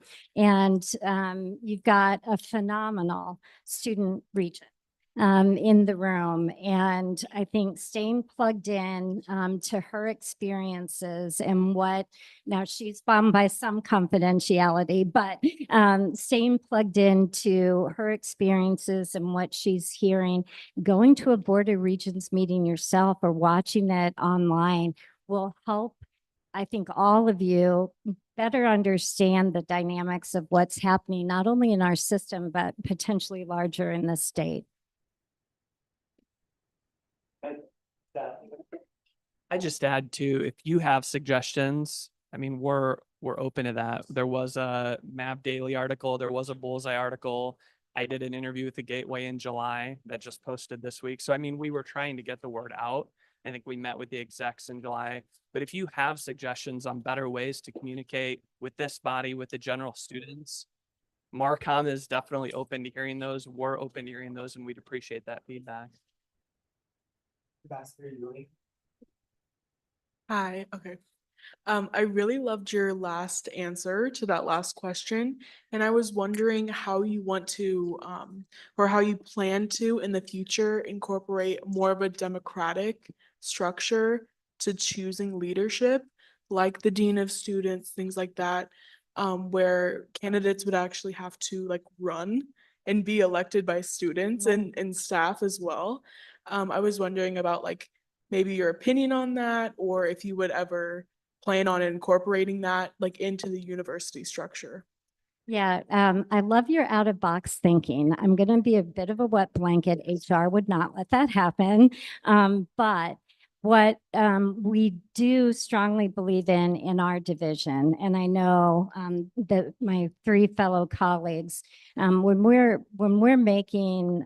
got a phenomenal student regent in the room. And I think staying plugged in to her experiences and what, now she's bound by some confidentiality, but staying plugged into her experiences and what she's hearing, going to a Board of Regents meeting yourself or watching it online will help, I think, all of you better understand the dynamics of what's happening, not only in our system, but potentially larger in the state. I just add too, if you have suggestions, I mean, we're open to that. There was a Map Daily article, there was a Bullseye article. I did an interview with the Gateway in July that just posted this week. So I mean, we were trying to get the word out. I think we met with the execs in July. But if you have suggestions on better ways to communicate with this body, with the general students, Marcom is definitely open to hearing those. We're open to hearing those, and we'd appreciate that feedback. Hi, okay. I really loved your last answer to that last question, and I was wondering how you want to, or how you plan to in the future incorporate more of a democratic structure to choosing leadership, like the dean of students, things like that, where candidates would actually have to like run and be elected by students and staff as well. I was wondering about like maybe your opinion on that, or if you would ever plan on incorporating that like into the university structure. Yeah, I love your out of box thinking. I'm going to be a bit of a wet blanket. HR would not let that happen. But what we do strongly believe in our division, and I know that my three fellow colleagues, when we're making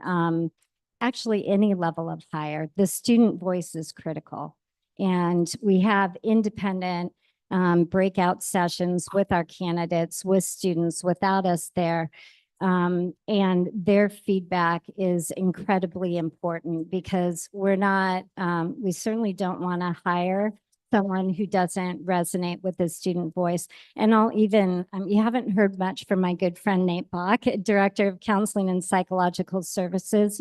actually any level of hire, the student voice is critical. And we have independent breakout sessions with our candidates, with students, without us there. And their feedback is incredibly important because we're not, we certainly don't want to hire someone who doesn't resonate with the student voice. And I'll even, you haven't heard much from my good friend Nate Bach, Director of Counseling and Psychological Services.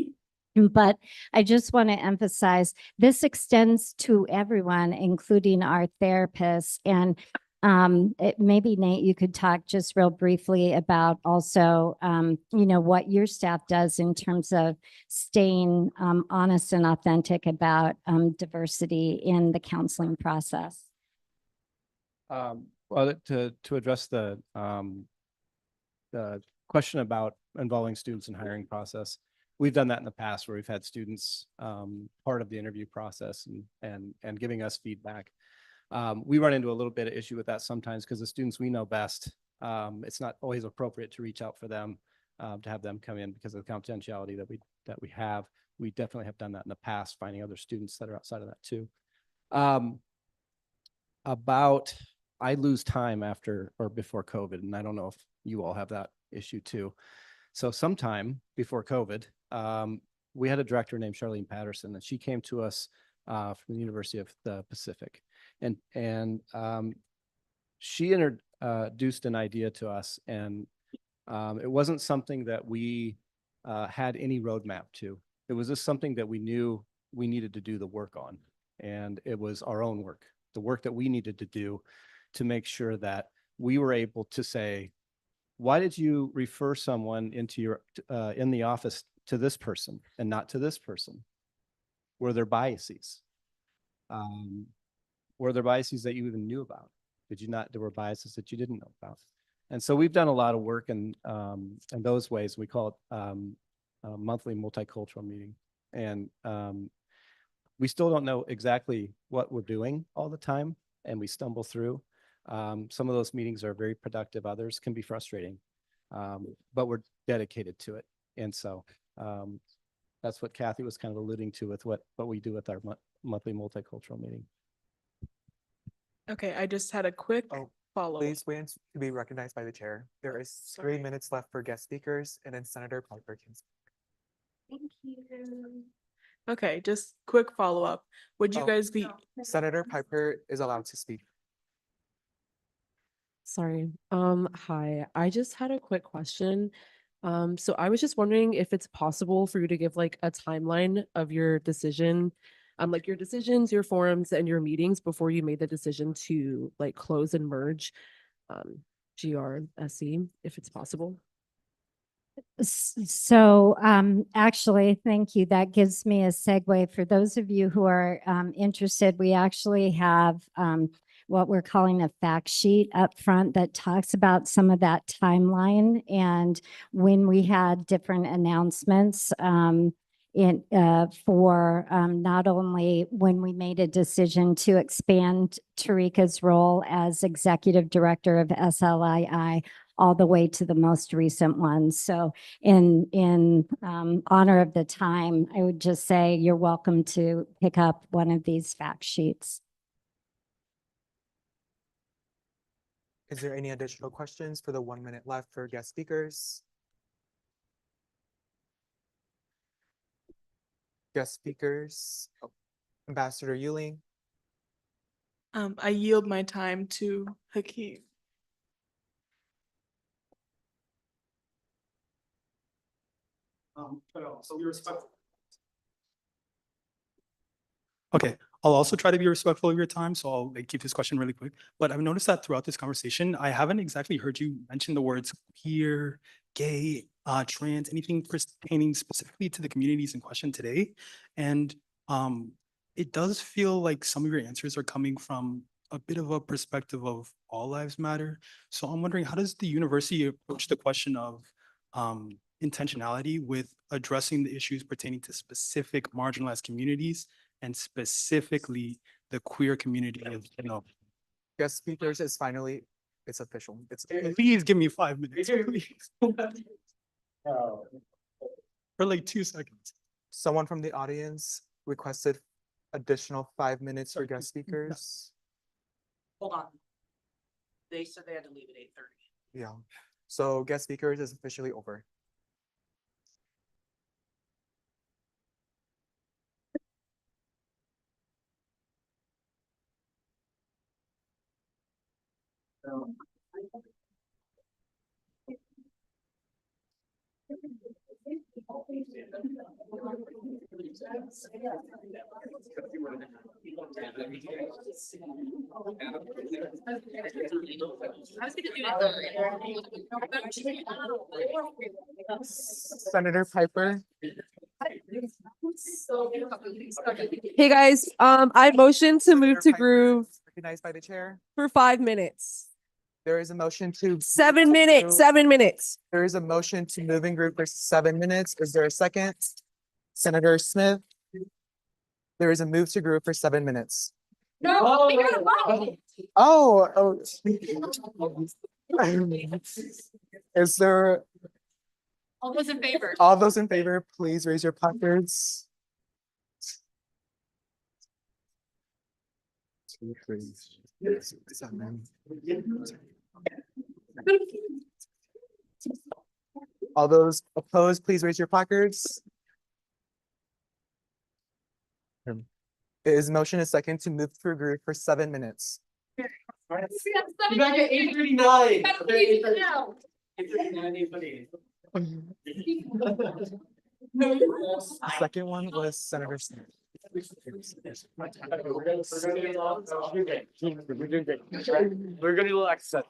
But I just want to emphasize this extends to everyone, including our therapists. And maybe Nate, you could talk just real briefly about also, you know, what your staff does in terms of staying honest and authentic about diversity in the counseling process. Well, to address the question about involving students in hiring process. We've done that in the past where we've had students part of the interview process and giving us feedback. We run into a little bit of issue with that sometimes because the students we know best, it's not always appropriate to reach out for them, to have them come in because of the confidentiality that we have. We definitely have done that in the past, finding other students that are outside of that too. I lose time after or before COVID, and I don't know if you all have that issue too. So sometime before COVID, we had a director named Charlene Patterson, and she came to us from the University of the Pacific, and she introduced an idea to us, and it wasn't something that we had any roadmap to. It was just something that we knew we needed to do the work on, and it was our own work, the work that we needed to do to make sure that we were able to say, why did you refer someone into your in the office to this person and not to this person? Were there biases? Were there biases that you even knew about? Did you not? There were biases that you didn't know about. And so we've done a lot of work in those ways. We call it a monthly multicultural meeting. And we still don't know exactly what we're doing all the time, and we stumble through. Some of those meetings are very productive. Others can be frustrating, but we're dedicated to it. And so that's what Kathy was kind of alluding to with what we do with our monthly multicultural meeting. Okay, I just had a quick follow-up. Please wait to be recognized by the chair. There is 3 minutes left for guest speakers, and then Senator Piper can speak. Thank you. Okay, just quick follow-up. Would you guys be? Senator Piper is allowed to speak. Sorry. Hi, I just had a quick question. So I was just wondering if it's possible for you to give like a timeline of your decision, like your decisions, your forums, and your meetings before you made the decision to like close and merge GRSE, if it's possible. So actually, thank you. That gives me a segue. For those of you who are interested, we actually have what we're calling a fact sheet up front that talks about some of that timeline and when we had different announcements for not only when we made a decision to expand Tarika's role as executive director of SLII all the way to the most recent one. So in honor of the time, I would just say you're welcome to pick up one of these fact sheets. Is there any additional questions for the 1 minute left for guest speakers? Guest speakers, Ambassador Yuling. I yield my time to Hakeem. So be respectful. Okay, I'll also try to be respectful of your time, so I'll keep this question really quick. But I've noticed that throughout this conversation, I haven't exactly heard you mention the words queer, gay, trans, anything pertaining specifically to the communities in question today. And it does feel like some of your answers are coming from a bit of a perspective of all lives matter. So I'm wondering, how does the university approach the question of intentionality with addressing the issues pertaining to specific marginalized communities and specifically the queer community of, Guest speakers is finally, it's official. Please give me 5 minutes, please. For like 2 seconds. Someone from the audience requested additional 5 minutes for guest speakers. Hold on. They said they had to leave at 8:30. Yeah, so guest speakers is officially over. Senator Piper. Hey guys, I motion to move to groove Recognized by the chair. for 5 minutes. There is a motion to. 7 minutes, 7 minutes. There is a motion to move in group for 7 minutes. Is there a second? Senator Smith? There is a move to group for 7 minutes. No, we gotta vote. Oh. Is there, All those in favor? all those in favor, please raise your placards. 2, 3, 7. All those opposed, please raise your placards. It is motion is second to move through group for 7 minutes. You back at 8:39. Okay, 8:39. The second one was Senator Smith. We're gonna do access.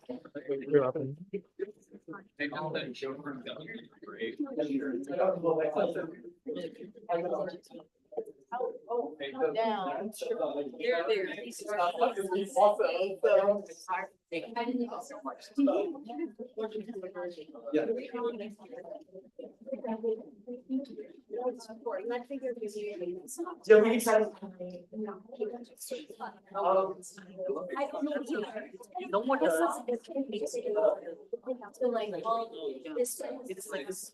Yeah, we can try to. No one does. It's like this.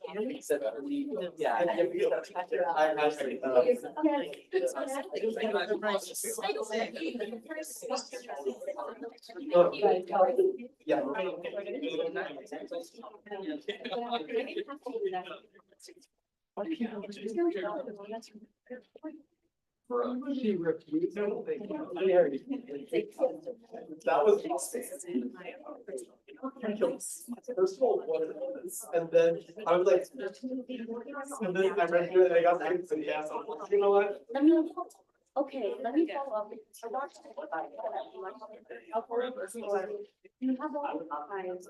Yeah. She refused. That was. First of all, what it was, and then I was like, and then I read through it and I got back to the ass. You know what? Okay, let me follow up. You have all the times.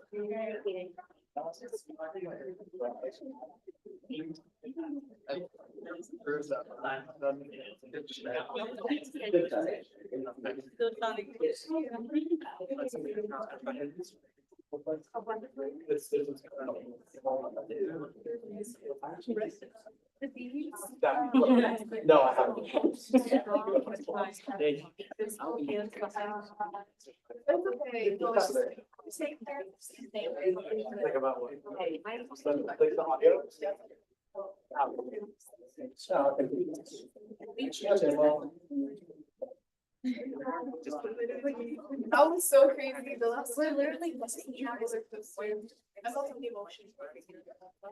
No, I haven't. Think about what? Like the audio? That was so crazy. The last one literally I saw some emotions.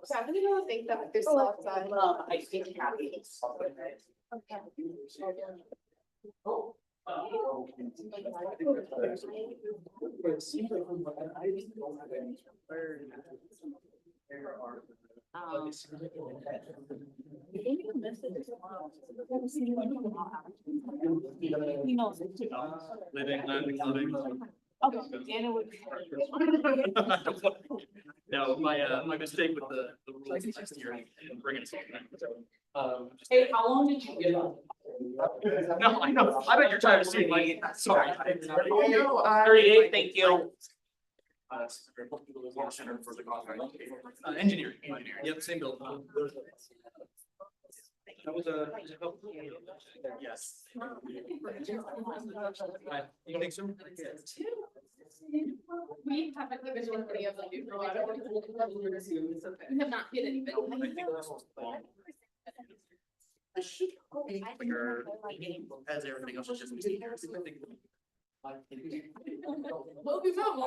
So I really don't think that there's lots of I think happy. Okay, Dana would. No, my mistake with the rules last year and bringing it. Hey, how long did you get on? No, I know, I bet you're tired of seeing like, sorry. No, 38, thank you. Engineering, yep, same building. That was a. Yes. You think so? We haven't been any of them. We have not hit anything. As everything else is just. What we found.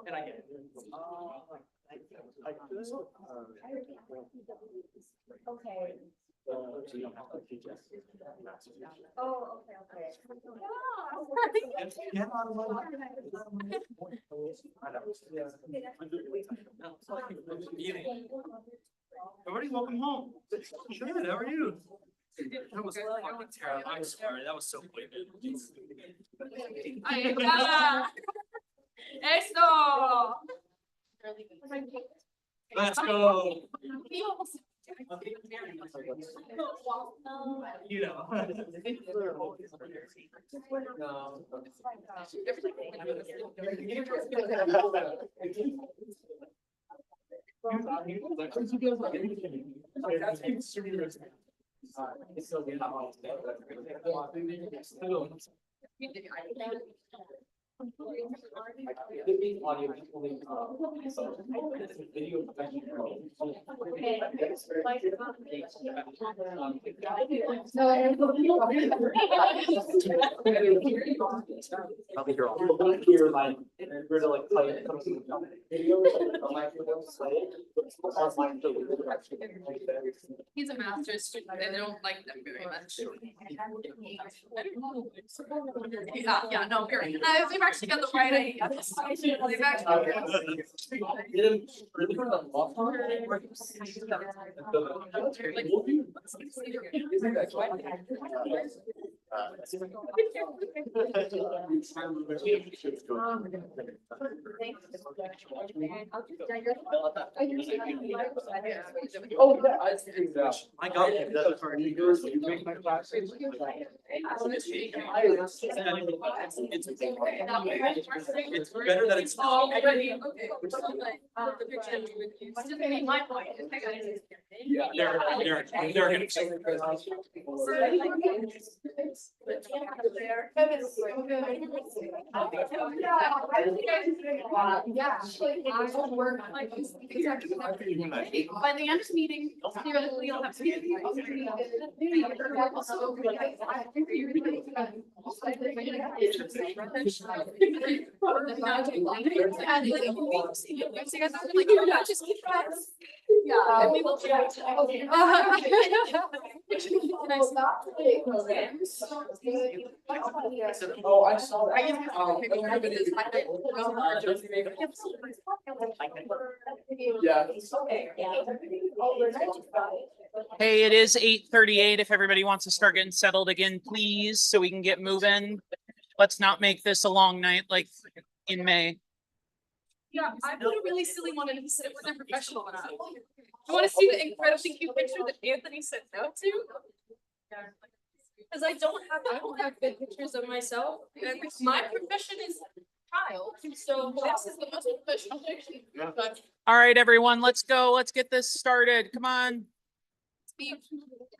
And I get it. Okay. Oh, okay. Everybody, welcome home. Good, how are you? That was fucking terrible. I'm sorry. That was so quick. Esto. Let's go. You know. He's a master's student. They don't like them very much. Yeah, no, we've actually got the right idea. They've Oh, I got it. You make my class. It's better that it's. Yeah, they're gonna say. By the end of the meeting, theoretically, you'll have to. Yeah. And we will try to. Oh, I saw that. Yeah. Hey, it is 8:38. If everybody wants to start getting settled again, please, so we can get moving. Let's not make this a long night like in May. Yeah, I put a really silly one and he said it wasn't professional enough. You want to see the incredibly cute picture that Anthony said no to? Because I don't have good pictures of myself. And my profession is child, so this is the most professional picture. But All right, everyone, let's go. Let's get this started. Come on. it's me,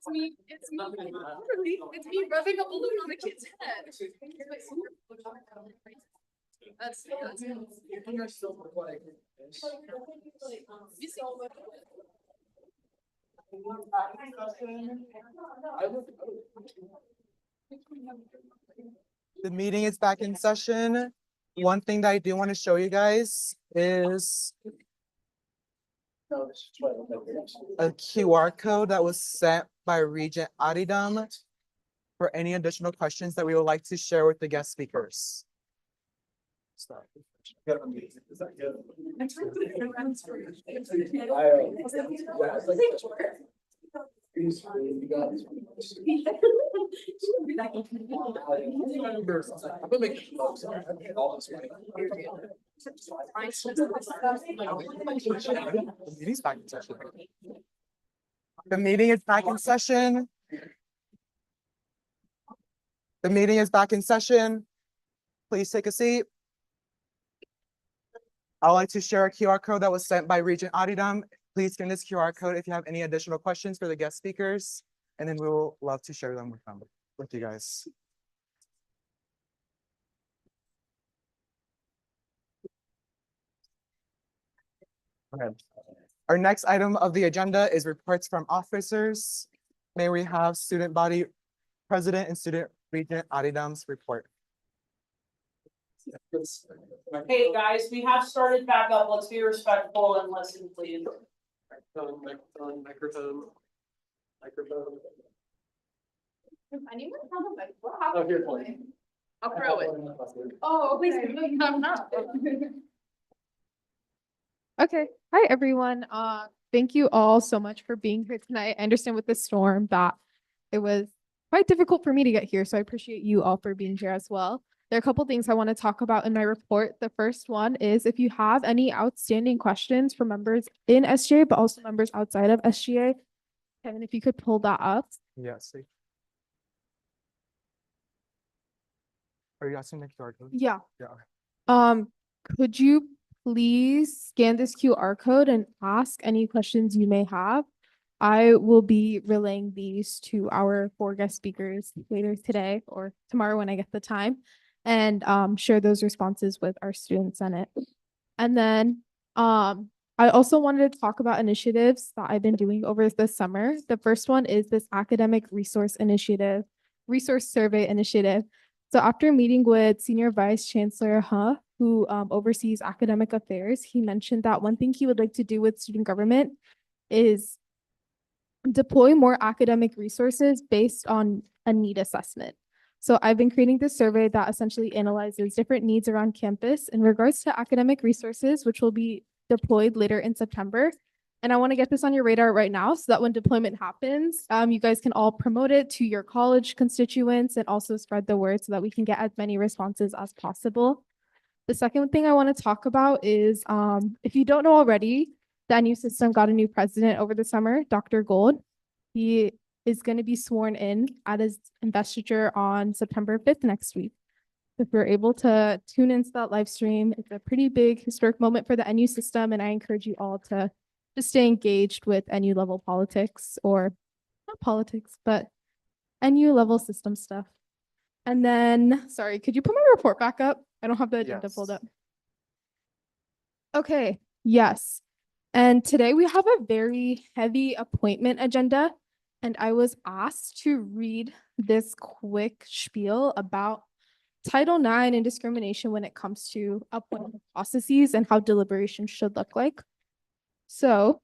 literally, it's me rubbing a balloon on a kid's head. That's. The meeting is back in session. One thing that I do want to show you guys is a QR code that was sent by Regent Adidam for any additional questions that we would like to share with the guest speakers. The meeting is back in session. The meeting is back in session. Please take a seat. I'd like to share a QR code that was sent by Regent Adidam. Please scan this QR code if you have any additional questions for the guest speakers, and then we will love to share them with you guys. Okay. Our next item of the agenda is reports from officers. May we have student body president and student Regent Adidam's report. Hey, guys, we have started back up. Let's be respectful and listen, please. Microphone. Anyone have a mic? What Oh, happened? here, please. I'll throw it. Oh, please, I'm not. Okay, hi everyone. Thank you all so much for being here tonight. I understand with the storm that it was quite difficult for me to get here, so I appreciate you all for being here as well. There are a couple things I want to talk about in my report. The first one is if you have any outstanding questions for members in SGA, but also members outside of SGA, Kevin, if you could pull that up. Yes. Are you asking the QR code? Yeah. Yeah. Could you please scan this QR code and ask any questions you may have? I will be relaying these to our 4 guest speakers later today or tomorrow when I get the time, and share those responses with our student senate. And then I also wanted to talk about initiatives that I've been doing over the summer. The first one is this academic resource survey initiative. So after meeting with Senior Vice Chancellor Huh, who oversees academic affairs, he mentioned that one thing he would like to do with student government is deploy more academic resources based on a need assessment. So I've been creating this survey that essentially analyzes different needs around campus in regards to academic resources, which will be deployed later in September. And I want to get this on your radar right now so that when deployment happens, you guys can all promote it to your college constituents and also spread the word so that we can get as many responses as possible. The second thing I want to talk about is if you don't know already, the NU system got a new president over the summer, Dr. Gold. He is going to be sworn in at his investiture on September 5th next week. If you're able to tune into that live stream, it's a pretty big historic moment for the NU system, and I encourage you all to just stay engaged with NU level politics, or not politics, but NU level system stuff. And then, sorry, could you put my report back up? I don't have the agenda pulled up. Okay, yes. And today we have a very heavy appointment agenda, and I was asked to read this quick spiel about Title IX and discrimination when it comes to appointment processes and how deliberation should look like. So,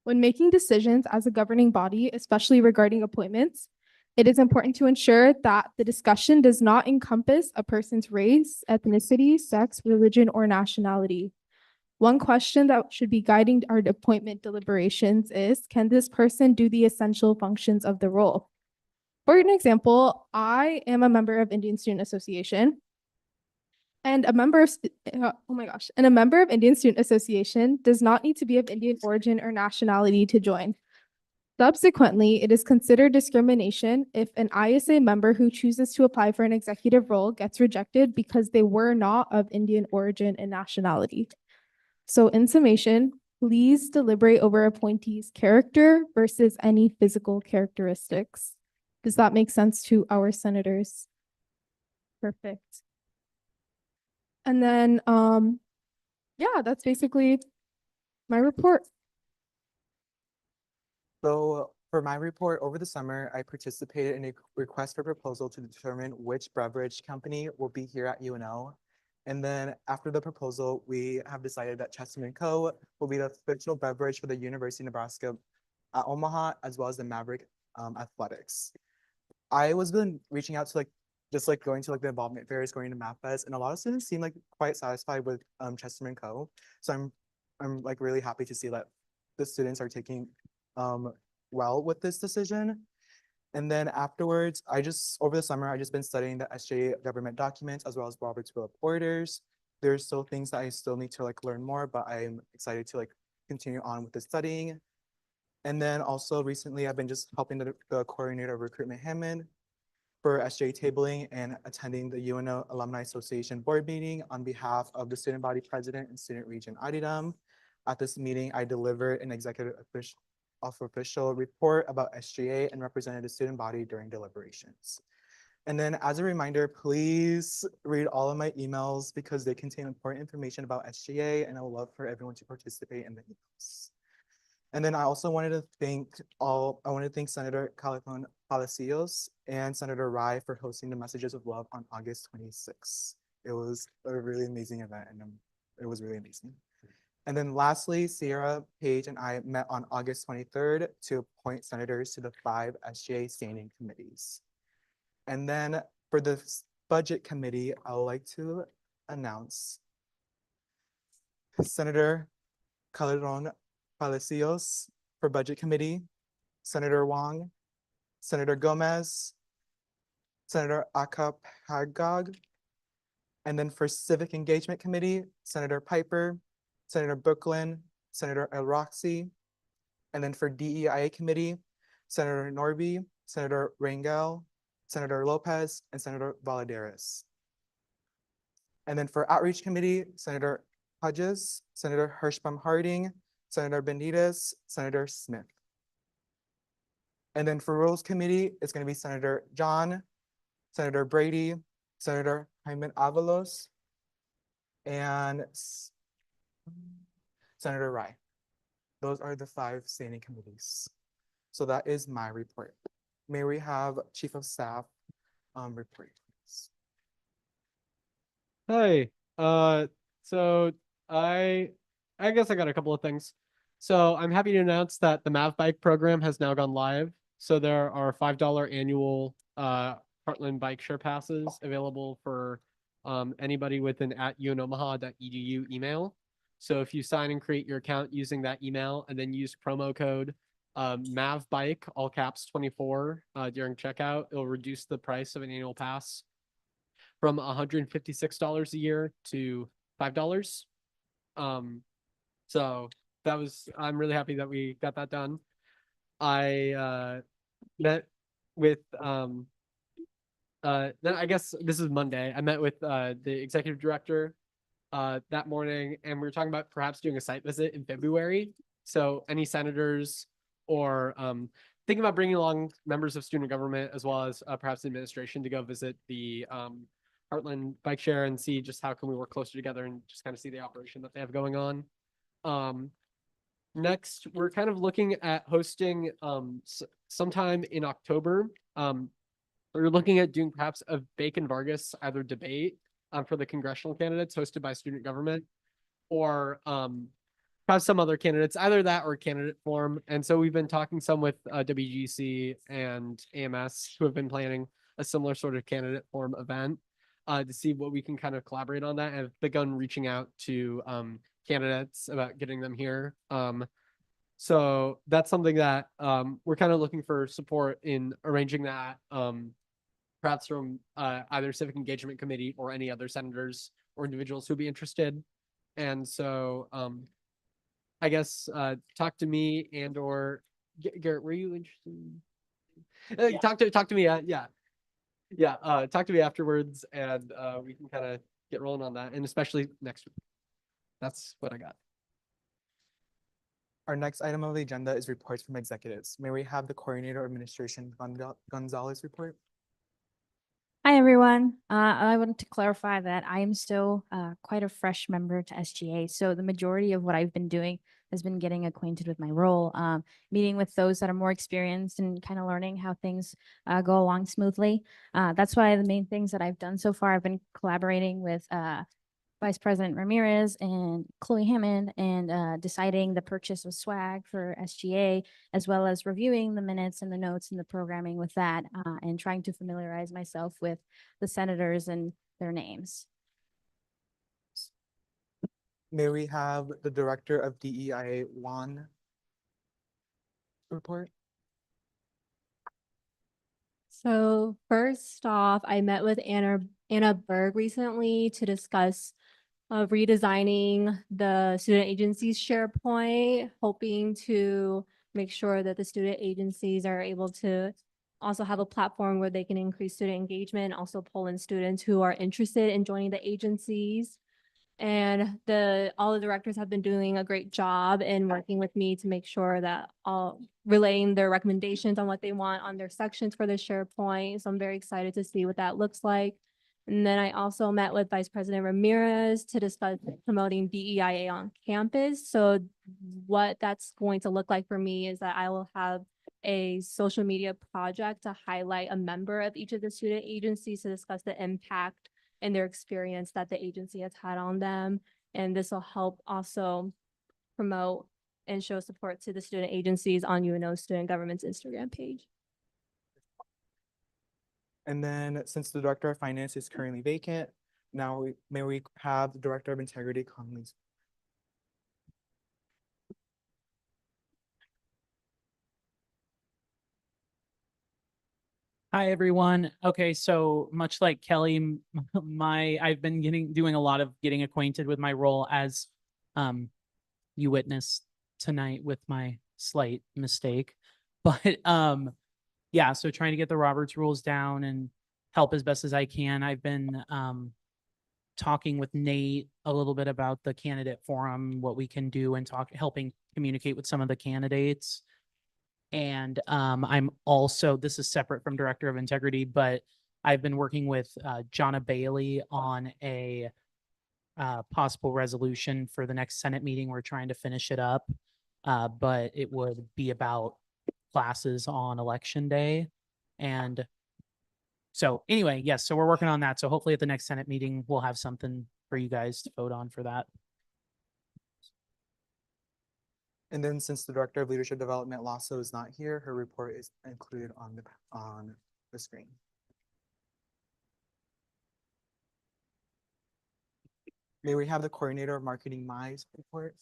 when making decisions as a governing body, especially regarding appointments, it is important to ensure that the discussion does not encompass a person's race, ethnicity, sex, religion, or nationality. One question that should be guiding our appointment deliberations is, can this person do the essential functions of the role? For an example, I am a member of Indian Student Association, and a member of, and a member of Indian Student Association does not need to be of Indian origin or nationality to join. Subsequently, it is considered discrimination if an ISA member who chooses to apply for an executive role gets rejected because they were not of Indian origin and nationality. So in summation, please deliberate over appointees' character versus any physical characteristics. Does that make sense to our senators? Perfect. And then, yeah, that's basically my report. So for my report over the summer, I participated in a request for proposal to determine which beverage company will be here at UNO. And then after the proposal, we have decided that Chesterman Co. will be the official beverage for the University of Nebraska at Omaha, as well as the Maverick Athletics. I was been reaching out to going to the involvement fairs, going to Math Fest, and a lot of students seem like quite satisfied with Chesterman Co. So I'm like really happy to see that the students are taking well with this decision. And then afterwards, over the summer, I just been studying the SGA government documents as well as Robert's Rule of Orders. There's still things that I still need to learn more, but I'm excited to continue on with the studying. And then also recently, I've been just helping the coordinator of recruitment Hammond for SGA tabling and attending the UNO Alumni Association board meeting on behalf of the student body president and student region IDM. At this meeting, I delivered an executive official report about SGA and represented the student body during deliberations. And then as a reminder, please read all of my emails because they contain important information about SGA, and I would love for everyone to participate in the emails. And then I also wanted to thank Senator Califon Palacios and Senator Rye for hosting the Messages of Love on August 26th. It was a really amazing event, and it was really amazing. And then lastly, Sierra, Paige, and I met on August 23rd to appoint senators to the 5 SGA standing committees. And then for the budget committee, I would like to announce Senator Calderon Palacios for budget committee, Senator Wong, Senator Gomez, Senator Akap-Hagog. And then for Civic Engagement Committee, Senator Piper, Senator Brooklyn, Senator El Roxy. And then for DEIA Committee, Senator Norby, Senator Rangel, Senator Lopez, and Senator Valadares. And then for Outreach Committee, Senator Hodges, Senator Hirschbaum Harding, Senator Benitez, Senator Smith. And then for Rules Committee, it's going to be Senator John, Senator Brady, Senator Hyman Avalos, and Senator Rye. Those are the 5 standing committees. So that is my report. May we have Chief of Staff report, please? Hi, so I guess I got a couple of things. So I'm happy to announce that the MAV Bike program has now gone live. So there are $5 annual Heartland Bike Share passes available for anybody with an @unomaha.edu email. So if you sign and create your account using that email and then use promo code MAV Bike, all caps 24 during checkout, it'll reduce the price of an annual pass from $156 a year to $5. So I'm really happy that we got that done. I met with then I guess this is Monday. I met with the executive director that morning, and we were talking about perhaps doing a site visit in February. So any senators or thinking about bringing along members of student government as well as perhaps administration to go visit the Heartland Bike Share and see just how can we work closer together and just kind of see the operation that they have going on. Next, we're kind of looking at hosting sometime in October. We're looking at doing perhaps a Bacon Vargas either debate for the congressional candidates hosted by student government, or perhaps some other candidates, either that or candidate forum. And so we've been talking some with WGC and AMS who have been planning a similar sort of candidate forum event to see what we can kind of collaborate on that, and have begun reaching out to candidates about getting them here. So that's something that we're kind of looking for support in arranging that, perhaps from either Civic Engagement Committee or any other senators or individuals who'd be interested. And so I guess talk to me and or Garrett, were you interested? Talk to me. Talk to me afterwards, and we can kind of get rolling on that, and especially next week. That's what I got. Our next item of the agenda is reports from executives. May we have the Coordinator of Administration Gonzalez report? Hi, everyone. I wanted to clarify that I am still quite a fresh member to SGA. So the majority of what I've been doing has been getting acquainted with my role, meeting with those that are more experienced and kind of learning how things go along smoothly. That's why the main things that I've done so far, I've been collaborating with Vice President Ramirez and Chloe Hammond, and deciding the purchase of swag for SGA, as well as reviewing the minutes and the notes and the programming with that, and trying to familiarize myself with the senators and their names. May we have the Director of DEIA, Juan, report? So first off, I met with Anna Berg recently to discuss redesigning the student agencies SharePoint, hoping to make sure that the student agencies are able to also have a platform where they can increase student engagement, also pull in students who are interested in joining the agencies. And all the directors have been doing a great job in working with me to make sure that all relaying their recommendations on what they want on their sections for the SharePoint. So I'm very excited to see what that looks like. And then I also met with Vice President Ramirez to discuss promoting DEIA on campus. So what that's going to look like for me is that I will have a social media project to highlight a member of each of the student agencies to discuss the impact and their experience that the agency has had on them. And this will help also promote and show support to the student agencies on UNO Student Government's Instagram page. And then since the Director of Finance is currently vacant, now may we have the Director of Integrity, Conley's. Hi, everyone. Okay, so much like Kelly, I've been doing a lot of getting acquainted with my role as you witnessed tonight with my slight mistake. But yeah, so trying to get the Roberts rules down and help as best as I can. I've been talking with Nate a little bit about the candidate forum, what we can do, and helping communicate with some of the candidates. And I'm also, this is separate from Director of Integrity, but I've been working with Jonna Bailey on a possible resolution for the next Senate meeting. We're trying to finish it up, but it would be about classes on election day. And so anyway, yes, so we're working on that. So hopefully at the next Senate meeting, we'll have something for you guys to vote on for that. And then since the Director of Leadership Development, Lasso, is not here, her report is included on the screen. May we have the Coordinator of Marketing Mize report?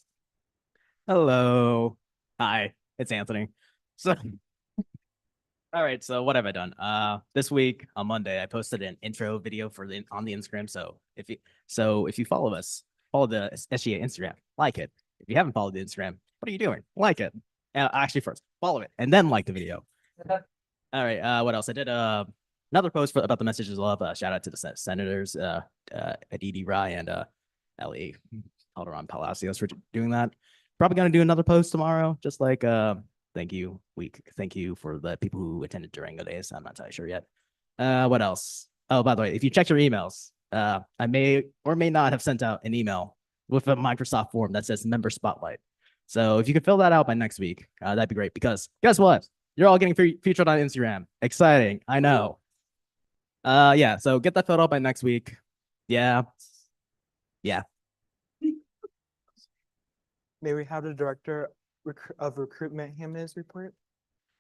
Hello. Hi, it's Anthony. So, all right, so what have I done? This week on Monday, I posted an intro video on the Instagram. So if you follow us, follow the SGA Instagram, like it. If you haven't followed the Instagram, what are you doing? Like it. Actually, first follow it and then like the video. All right. What else? I did another post about the messages of love. Shout out to the senators, Aditi Rai and Ellie Calderon Palacios for doing that. Probably gonna do another post tomorrow, just like thank you for the people who attended during the days. I'm not entirely sure yet. What else? Oh, by the way, if you check your emails, I may or may not have sent out an email with a Microsoft form that says member spotlight. So if you could fill that out by next week, that'd be great, because guess what? You're all getting featured on Instagram. Exciting, I know. Yeah, so get that filled out by next week. Yeah. May we have the Director of Recruitment, Jimenez, report?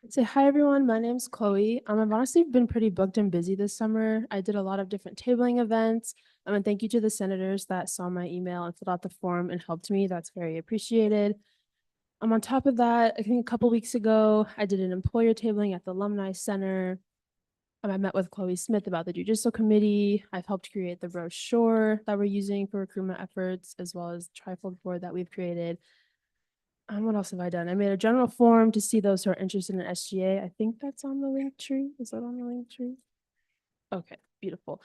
So hi everyone, my name's Chloe. I've honestly been pretty booked and busy this summer. I did a lot of different tabling events. And thank you to the senators that saw my email and filled out the form and helped me. That's very appreciated. On top of that, I think a couple weeks ago, I did an employer tabling at the Alumni Center. I met with Chloe Smith about the Judicial Committee. I've helped create the brochure that we're using for recruitment efforts, as well as the trifold board that we've created. What else have I done? I made a general form to see those who are interested in SGA. I think that's on the link tree. Is that on the link tree? Okay, beautiful.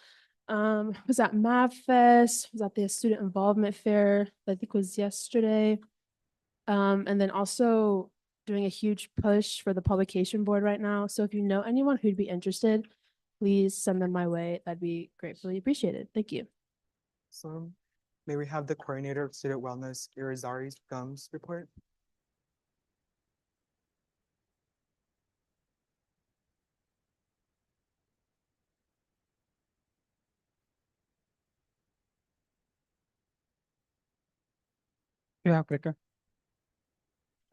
Was at MavFest, was at the Student Involvement Fair, I think was yesterday. And then also doing a huge push for the publication board right now. So if you know anyone who'd be interested, please send them my way. That'd be gratefully appreciated. Thank you. So may we have the Coordinator of Student Wellness, Irizarry Gums, report? You have clicker.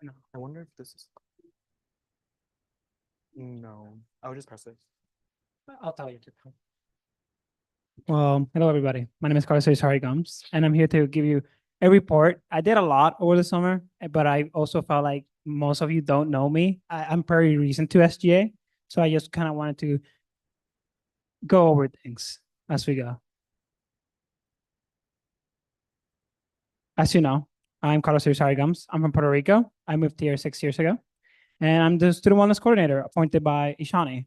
No, I wonder if this is. No, I'll just press it. I'll tell you to come. Well, hello everybody. My name is Carlos Irizarry Gums, and I'm here to give you a report. I did a lot over the summer, but I also felt like most of you don't know me. I'm very recent to SGA, so I just kind of wanted to go over things as we go. As you know, I'm Carlos Irizarry Gums. I'm from Puerto Rico. I moved here 6 years ago, and I'm the student wellness coordinator appointed by Ishani.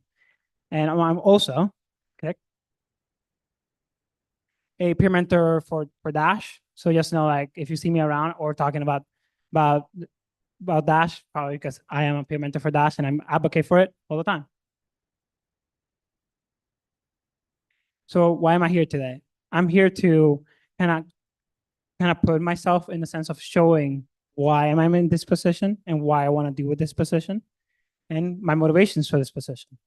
And I'm also a peer mentor for Dash. So just know, like, if you see me around or talking about Dash, probably because I am a peer mentor for Dash and I'm advocate for it all the time. So why am I here today? I'm here to kind of put myself in the sense of showing why am I in this position and why I want to do with this position and my motivations for this position.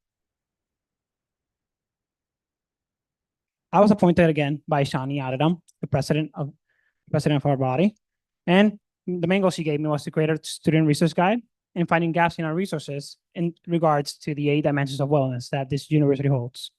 I was appointed again by Shani Adadam, the president of our body. And the main goal she gave me was to create a student resource guide and finding gaps in our resources in regards to the 8 dimensions of wellness that this university holds.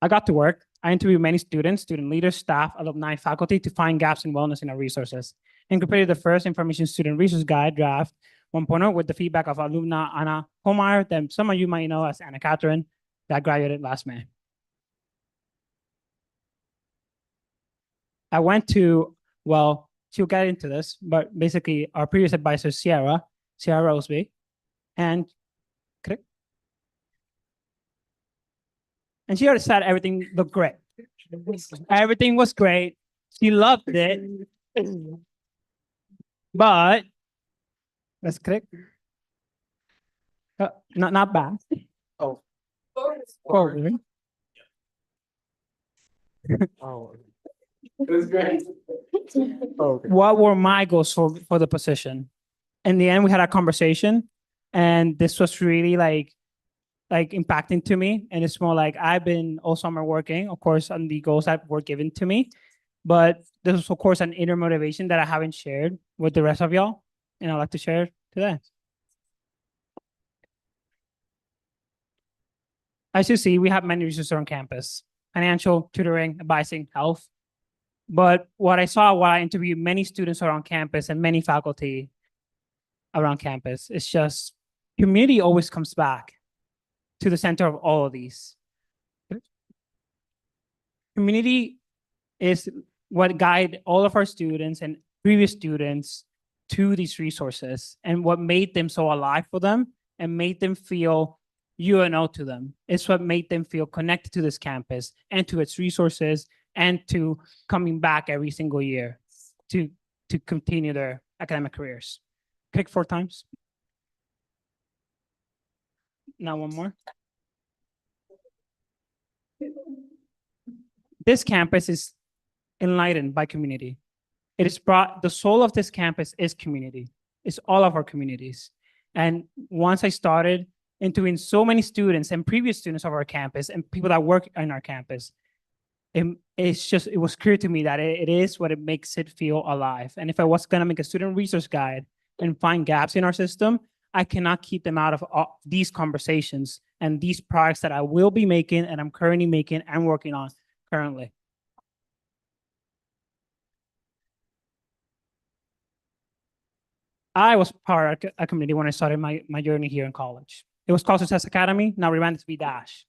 I got to work. I interviewed many students, student leaders, staff, alumni, faculty to find gaps in wellness in our resources and completed the first information student resource guide draft 1.0 with the feedback of alumna Anna Homeyer, that some of you might know as Anna Catherine, that graduated last May. I went to, well, she'll get into this, but basically our previous advisor, Sierra Roseby, and she already said everything looked great. Everything was great. She loved it. But let's click. Not bad. Oh. Forward. Oh. It was great. What were my goals for the position? In the end, we had a conversation, and this was really like impacting to me. And it's more like I've been all summer working, of course, on the goals that were given to me. But this was, of course, an inner motivation that I haven't shared with the rest of y'all, and I'd like to share today. As you see, we have many resources on campus: financial, tutoring, advising, health. But what I saw while I interviewed many students around campus and many faculty around campus, it's just community always comes back to the center of all of these. Community is what guide all of our students and previous students to these resources, and what made them so alive for them and made them feel UNO to them. It's what made them feel connected to this campus and to its resources and to coming back every single year to continue their academic careers. Click 4 times. Now one more. This campus is enlightened by community. It is brought, the soul of this campus is community. It's all of our communities. And once I started interviewing so many students and previous students of our campus and people that work on our campus, it was clear to me that it is what it makes it feel alive. And if I was gonna make a student resource guide and find gaps in our system, I cannot keep them out of these conversations and these products that I will be making and I'm currently making and working on currently. I was part of a community when I started my journey here in college. It was called Success Academy, now rebranded to be Dash.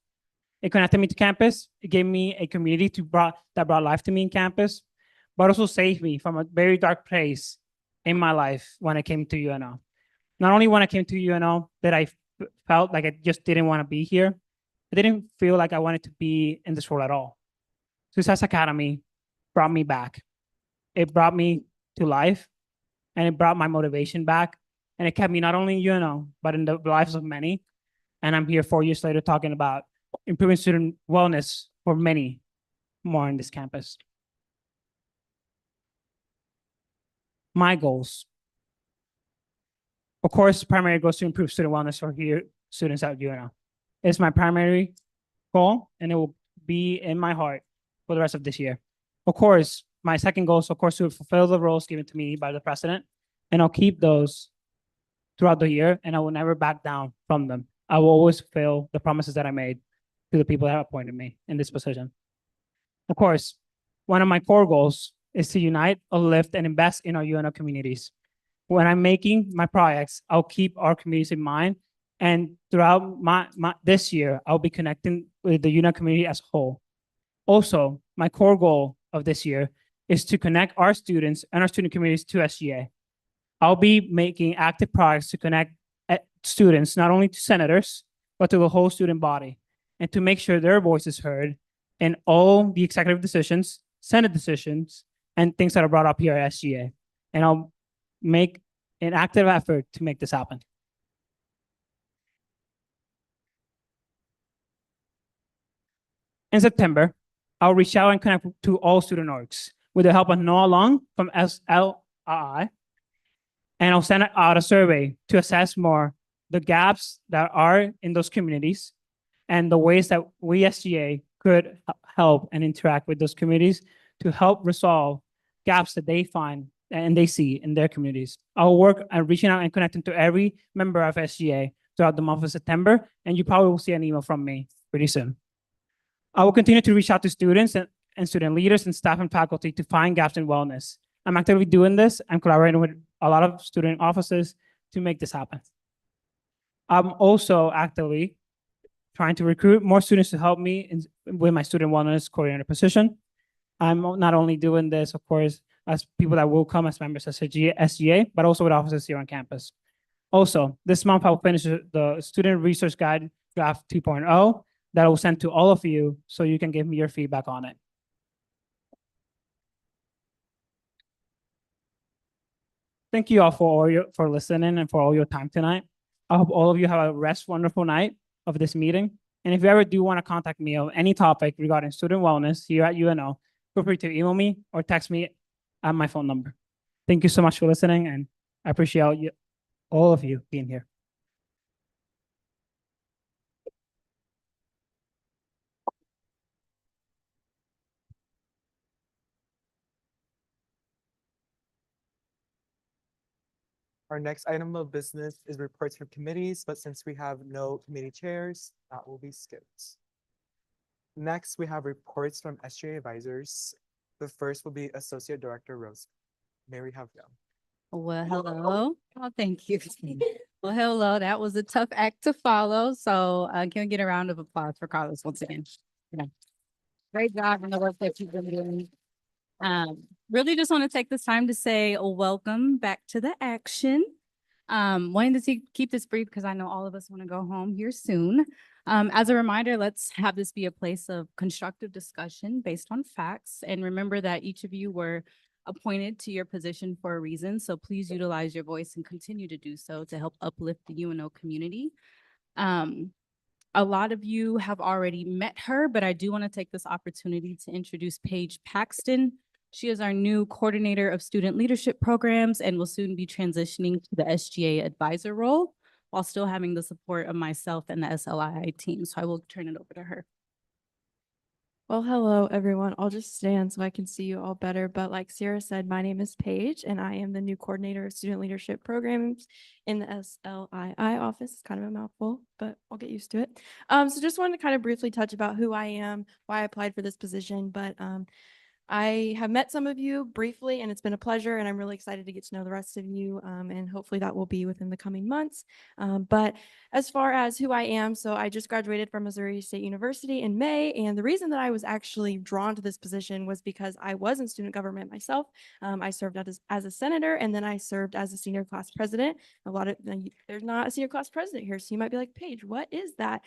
It connected me to campus. It gave me a community that brought life to me in campus, but also saved me from a very dark place in my life when I came to UNO. Not only when I came to UNO that I felt like I just didn't want to be here, I didn't feel like I wanted to be in this role at all. Success Academy brought me back. It brought me to life, and it brought my motivation back, and it kept me not only in UNO, but in the lives of many. And I'm here 4 years later talking about improving student wellness for many more on this campus. My goals. Of course, primary goal is to improve student wellness for here students at UNO. It's my primary goal, and it will be in my heart for the rest of this year. Of course, my second goal is, of course, to fulfill the roles given to me by the president, and I'll keep those throughout the year, and I will never back down from them. I will always fulfill the promises that I made to the people that appointed me in this position. Of course, one of my core goals is to unite, uplift, and invest in our UNO communities. When I'm making my projects, I'll keep our communities in mind, and throughout this year, I'll be connecting with the UNO community as a whole. Also, my core goal of this year is to connect our students and our student communities to SGA. I'll be making active projects to connect students, not only to senators, but to the whole student body, and to make sure their voice is heard in all the executive decisions, Senate decisions, and things that are brought up here at SGA. And I'll make an active effort to make this happen. In September, I'll reach out and connect to all student orgs with the help of Noah Long from SLI, and I'll send out a survey to assess more the gaps that are in those communities and the ways that we SGA could help and interact with those communities to help resolve gaps that they find and they see in their communities. I'll work on reaching out and connecting to every member of SGA throughout the month of September, and you probably will see an email from me pretty soon. I will continue to reach out to students and student leaders and staff and faculty to find gaps in wellness. I'm actively doing this. I'm collaborating with a lot of student offices, to make this happen. I'm also actively trying to recruit more students to help me with my student wellness coordinator position. I'm not only doing this, of course, as people that will come as members of SGA, but also with officers here on campus. Also, this month I'll finish the Student Research Guide Draft 2.0 that I will send to all of you so you can give me your feedback on it. Thank you all for listening and for all your time tonight. I hope all of you have a wonderful night of this meeting. And if you ever do want to contact me on any topic regarding student wellness here at UNO, feel free to email me or text me at my phone number. Thank you so much for listening, and I appreciate all of you being here. Our next item of business is reports from committees, but since we have no committee chairs, that will be skipped. Next, we have reports from SGA advisors. The first will be Associate Director Rose. May we have you? Well, hello. Oh, thank you. Well, hello. That was a tough act to follow. So can we get a round of applause for Carlos once again? Yeah. Great job in the work that you've been doing. Really just want to take this time to say welcome back to the action. Wanting to keep this brief because I know all of us want to go home here soon. As a reminder, let's have this be a place of constructive discussion based on facts. And remember that each of you were appointed to your position for a reason. So please utilize your voice and continue to do so to help uplift the UNO community. A lot of you have already met her, but I do want to take this opportunity to introduce Paige Paxton. She is our new coordinator of student leadership programs and will soon be transitioning to the SGA advisor role while still having the support of myself and the SLII team. So I will turn it over to her. Well, hello, everyone. I'll just stand so I can see you all better. But like Sierra said, my name is Paige, and I am the new coordinator of student leadership programs in the SLII office. It's kind of a mouthful, but I'll get used to it. So just wanted to kind of briefly touch about who I am, why I applied for this position. But I have met some of you briefly, and it's been a pleasure, and I'm really excited to get to know the rest of you, and hopefully that will be within the coming months. But as far as who I am, so I just graduated from Missouri State University in May, and the reason that I was actually drawn to this position was because I was in student government myself. I served as a senator, and then I served as a senior class president. There's not a senior class president here, so you might be like, Paige, what is that?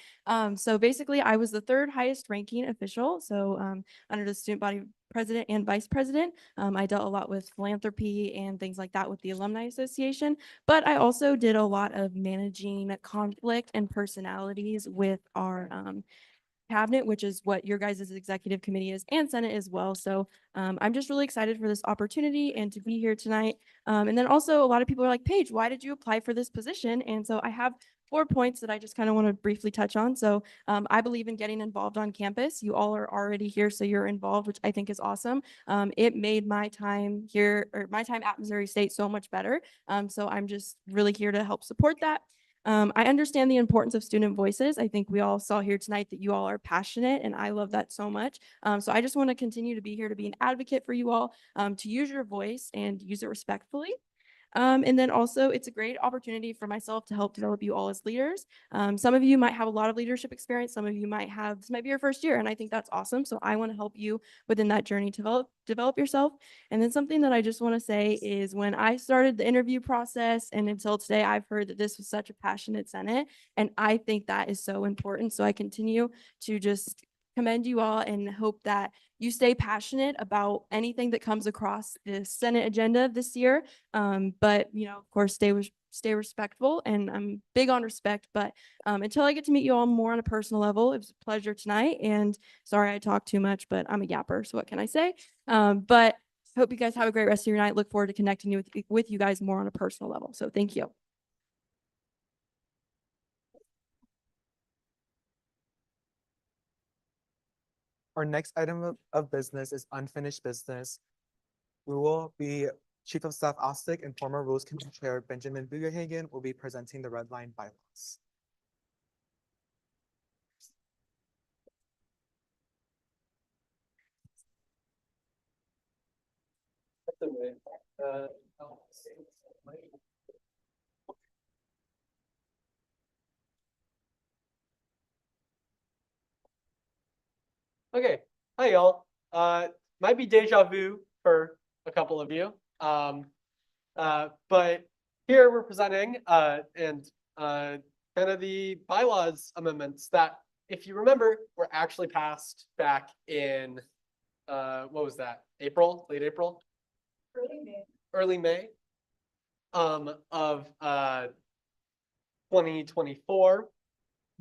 So basically, I was the third highest ranking official, so under the student body president and vice president. I dealt a lot with philanthropy and things like that with the Alumni Association, but I also did a lot of managing conflict and personalities with our cabinet, which is what your guys' executive committee is, and Senate as well. So I'm just really excited for this opportunity and to be here tonight. And then also a lot of people are like, Paige, why did you apply for this position? And so I have 4 points that I just kind of want to briefly touch on. So I believe in getting involved on campus. You all are already here, so you're involved, which I think is awesome. It made my time here, or my time at Missouri State, so much better. So I'm just really here to help support that. I understand the importance of student voices. I think we all saw here tonight that you all are passionate, and I love that so much. So I just want to continue to be here to be an advocate for you all, to use your voice and use it respectfully. And then also it's a great opportunity for myself to help develop you all as leaders. Some of you might have a lot of leadership experience. Some of you this might be your first year, and I think that's awesome. So I want to help you within that journey to develop yourself. And then something that I just want to say is when I started the interview process and until today, I've heard that this was such a passionate Senate, and I think that is so important. So I continue to just commend you all and hope that you stay passionate about anything that comes across the Senate agenda this year. But of course, stay respectful, and I'm big on respect. But until I get to meet you all more on a personal level, it was a pleasure tonight. And sorry I talked too much, but I'm a yapper, so what can I say? But hope you guys have a great rest of your night. Look forward to connecting with you guys more on a personal level. So thank you. Our next item of business is unfinished business. We will be Chief of Staff Ostick and former Rules Committee Chair Benjamin Bugerhagen will be presenting the red line bylaws. Okay, hi y'all. Might be deja vu for a couple of you. But here we're presenting kind of the bylaws amendments that, if you remember, were actually passed back in what was that? April, late April? Early May of 2024.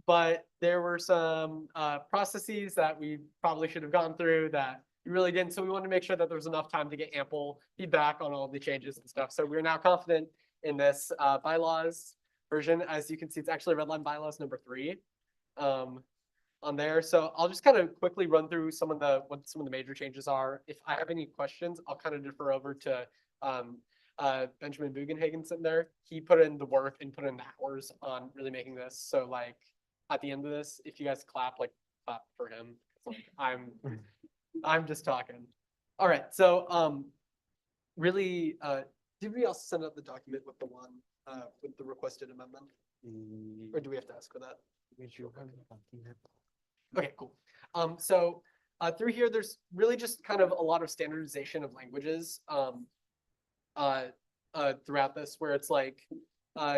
But there were some processes that we probably should have gone through that we really didn't. So we wanted to make sure that there was enough time to get ample feedback on all the changes and stuff. So we're now confident in this bylaws version. As you can see, it's actually redline bylaws number 3 on there. So I'll just kind of quickly run through what some of the major changes are. If I have any questions, I'll kind of defer over to Benjamin Bugenhagen sitting there. He put in the work and put in the hours on really making this. So like at the end of this, if you guys clap, like clap for him. Like, I'm just talking. All right. So really, did we also send out the document with the one with the requested amendment? Or do we have to ask for that? Okay, cool. So through here, there's really just kind of a lot of standardization of languages throughout this, where it's like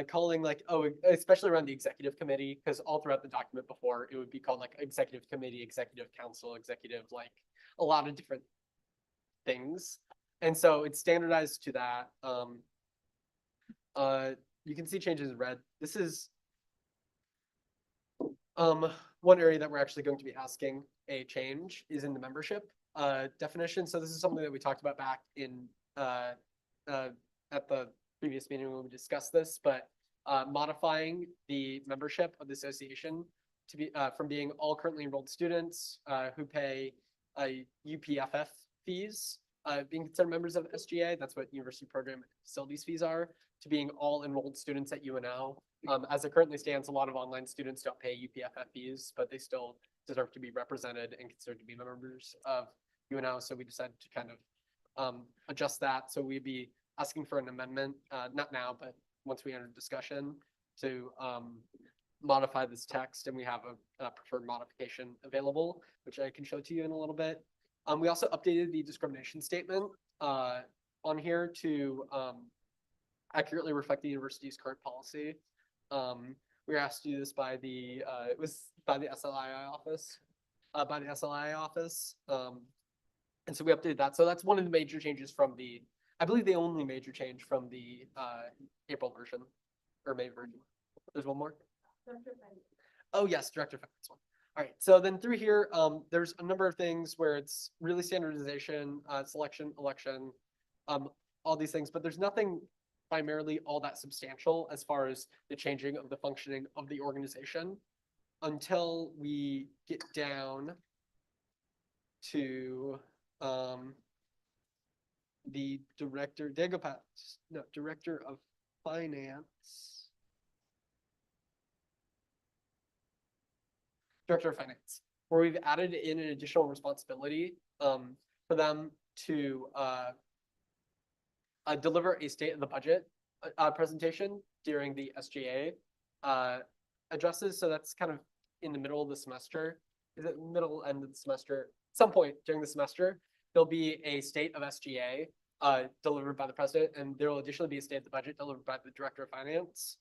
calling like, oh, especially around the executive committee, because all throughout the document before, it would be called like executive committee, executive council, executive, like a lot of different things. And so it's standardized to that. You can see changes in red. This is one area that we're actually going to be asking a change is in the membership definition. So this is something that we talked about back in at the previous meeting when we discussed this, but modifying the membership of the association to be from being all currently enrolled students who pay UPFF fees, being considered members of SGA. That's what university program facilities fees are, to being all enrolled students at UNO. As it currently stands, a lot of online students don't pay UPFF fees, but they still deserve to be represented and considered to be members of UNO. So we decided to kind of adjust that. So we'd be asking for an amendment, not now, but once we enter discussion, to modify this text, and we have a preferred modification available, which I can show to you in a little bit. We also updated the discrimination statement on here to accurately reflect the university's current policy. We were asked to do this by the it was by the SLII office, and so we updated that. So that's one of the major changes from the, I believe the only major change from the April version or May version. There's one more. Oh yes, director of finance one. All right, so then through here, there's a number of things where it's really standardization, selection, election, all these things, but there's nothing primarily all that substantial as far as the changing of the functioning of the organization until we get down to the director, director of finance. Director of Finance, where we've added in an additional responsibility for them to deliver a state of the budget presentation during the SGA addresses. So that's kind of in the middle of the semester. Is it middle end of the semester? Some point during the semester, there'll be a state of SGA delivered by the president, and there will additionally be a state of the budget delivered by the director of finance.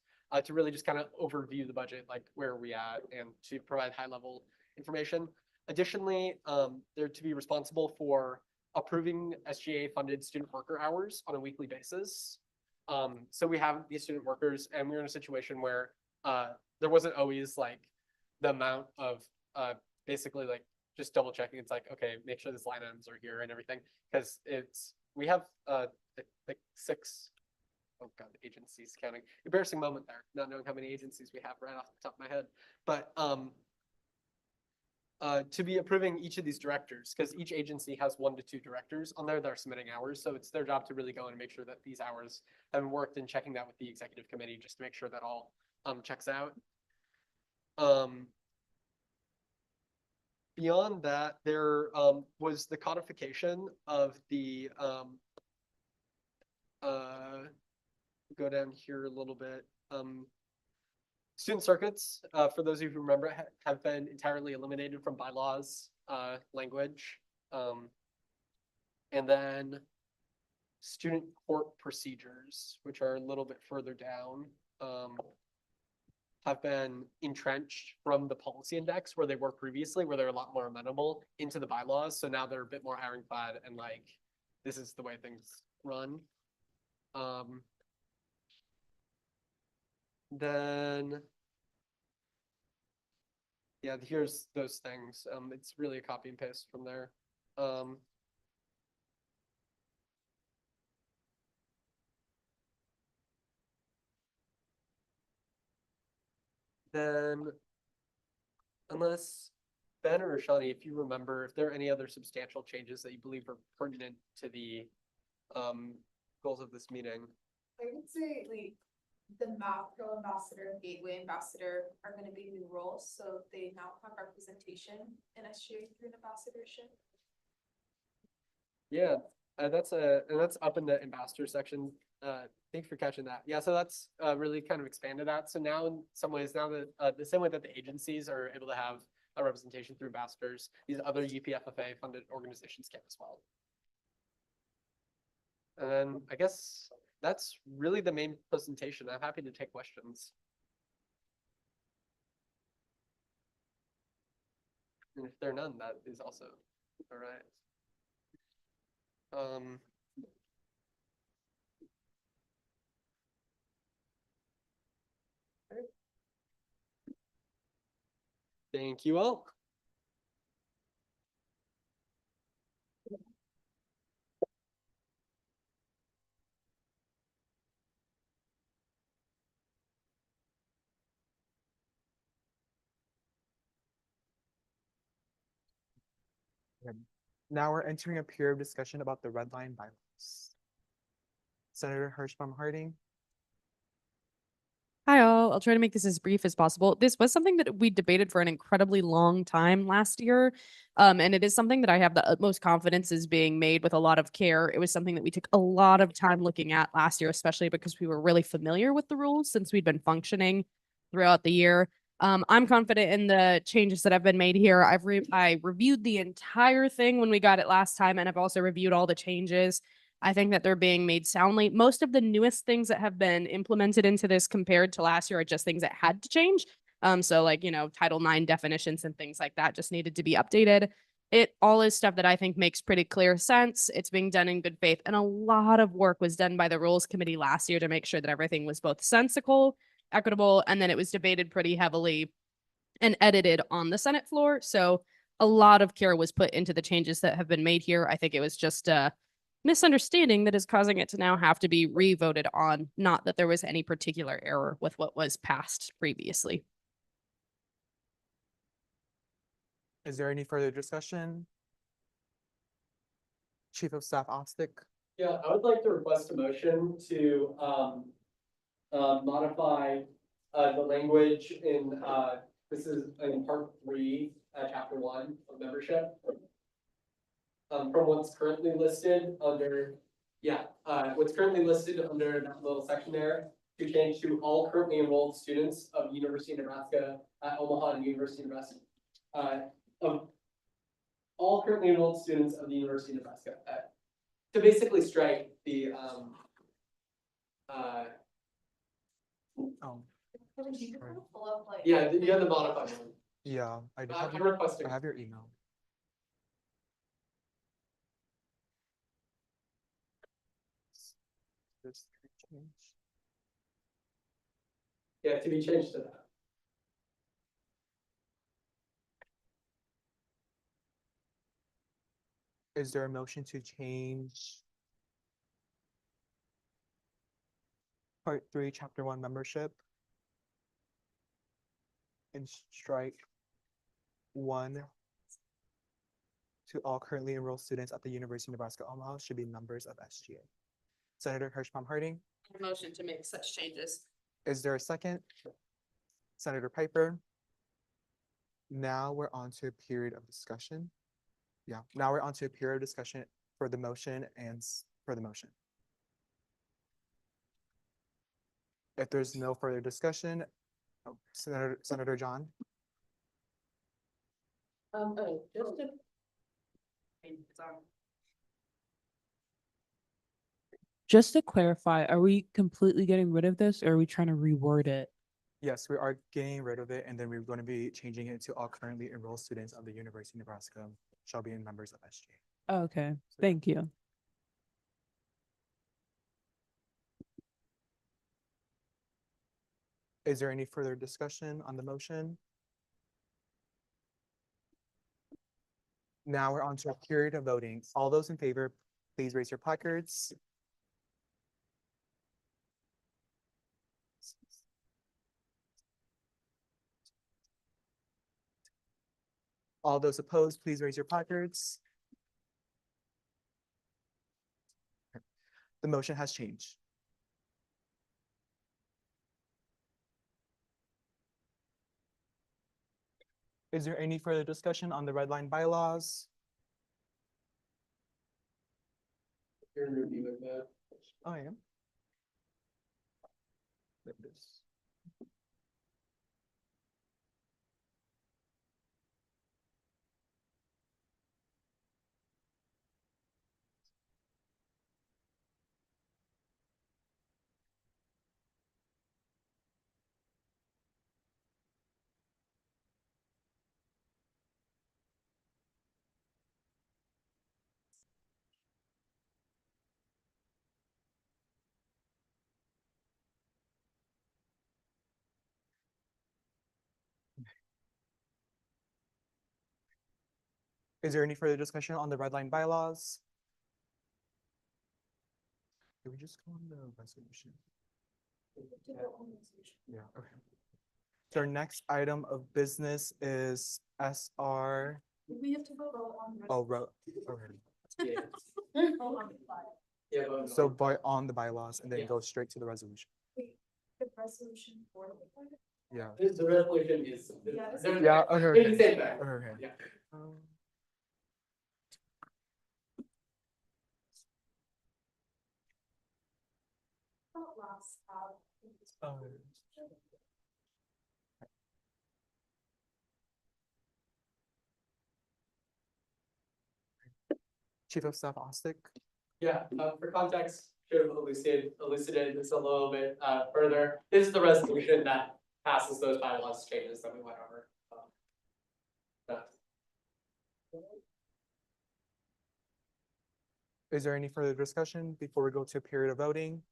To really just kind of overview the budget, like where are we at, and to provide high level information. Additionally, they're to be responsible for approving SGA funded student worker hours on a weekly basis. So we have these student workers, and we're in a situation where there wasn't always like the amount of basically like just double checking. It's like, okay, make sure these line items are here and everything, because we have like 6. Oh God, agencies counting. Embarrassing moment there, not knowing how many agencies we have right off the top of my head. But to be approving each of these directors, because each agency has 1 to 2 directors on there that are submitting hours. So it's their job to really go in and make sure that these hours have been worked, and checking that with the executive committee just to make sure that all checks out. Beyond that, there was the codification of the go down here a little bit. Student circuits, for those of you who remember, have been entirely eliminated from bylaws, language. And then student court procedures, which are a little bit further down, have been entrenched from the policy index where they were previously, where they're a lot more amenable into the bylaws. So now they're a bit more ironclad and like, this is the way things run. Then, yeah, here's those things. It's really a copy and paste from there. Then, unless Ben or Shani, if you remember, if there are any other substantial changes that you believe are pertinent to the goals of this meeting. I would say like the macro ambassador and gateway ambassador are gonna be new roles, so they now have representation in SGA through an ambassadorship. Yeah, and that's up in the ambassador section. Thanks for catching that. Yeah, so that's really kind of expanded that. So now in some ways, now that the same way that the agencies are able to have a representation through ambassadors, these other UPFFA funded organizations can as well. And then I guess that's really the main presentation. I'm happy to take questions. And if there are none, that is also all right. Okay. Thank you all. Now we're entering a period of discussion about the red line bylaws. Senator Hirschbaum Harding. Hi all, I'll try to make this as brief as possible. This was something that we debated for an incredibly long time last year. And it is something that I have the utmost confidence is being made with a lot of care. It was something that we took a lot of time looking at last year, especially because we were really familiar with the rules since we'd been functioning throughout the year. I'm confident in the changes that have been made here. I reviewed the entire thing when we got it last time, and I've also reviewed all the changes. I think that they're being made soundly. Most of the newest things that have been implemented into this compared to last year are just things that had to change. So like, Title IX definitions and things like that just needed to be updated. It all is stuff that I think makes pretty clear sense. It's being done in good faith. And a lot of work was done by the Rules Committee last year to make sure that everything was both sensical, equitable, and then it was debated pretty heavily and edited on the Senate floor. So a lot of care was put into the changes that have been made here. I think it was just misunderstanding that is causing it to now have to be re-voted on, not that there was any particular error with what was passed previously. Is there any further discussion? Chief of Staff Ostick. Yeah, I would like to request a motion to modify the language in this is in part 3, chapter 1 of membership. From what's currently listed under, what's currently listed under that little section there to change to all currently enrolled students of University of Nebraska at Omaha and University of Nebraska. Of all currently enrolled students of the University of Nebraska. To basically strike the yeah, you have the modified one. Yeah, I do I'm requesting. I have your email. This change. Yeah, to be changed to that. Is there a motion to change part 3, chapter 1 membership and strike 1 to all currently enrolled students at the University of Nebraska Omaha should be members of SGA? Senator Hirschbaum Harding. Motion to make such changes. Is there a second? Senator Piper. Now we're on to a period of discussion. Yeah, now we're on to a period of discussion for the motion and for the motion. If there's no further discussion, Oh, Senator John? Just to. Just to clarify, are we completely getting rid of this or are we trying to reword it? Yes, we are getting rid of it, and then we're going to be changing it to all currently enrolled students of the University of Nebraska shall be members of SGA. Okay, thank you. Is there any further discussion on the motion? Now we're on to a period of voting. All those in favor, please raise your placards. All those opposed, please raise your placards. The motion has changed. Is there any further discussion on the red line bylaws? You're reviewing that. I am. There it is. Is there any further discussion on the red line bylaws? Did we just go on the resolution? Yeah, okay. So our next item of business is SR. We have to vote on. Oh, okay. Yeah, but So vote on the bylaws and then go straight to the resolution. The resolution for the. Yeah. the resolution is. Yeah, this they're- is- Yeah, okay, they're okay. the same thing. Okay. Yeah. Chief of Staff Ostick. Yeah, for context, should have elucidated this a little bit further. This is the resolution that passes those bylaws changes that we went over. Is there any further discussion before we go to a period of voting?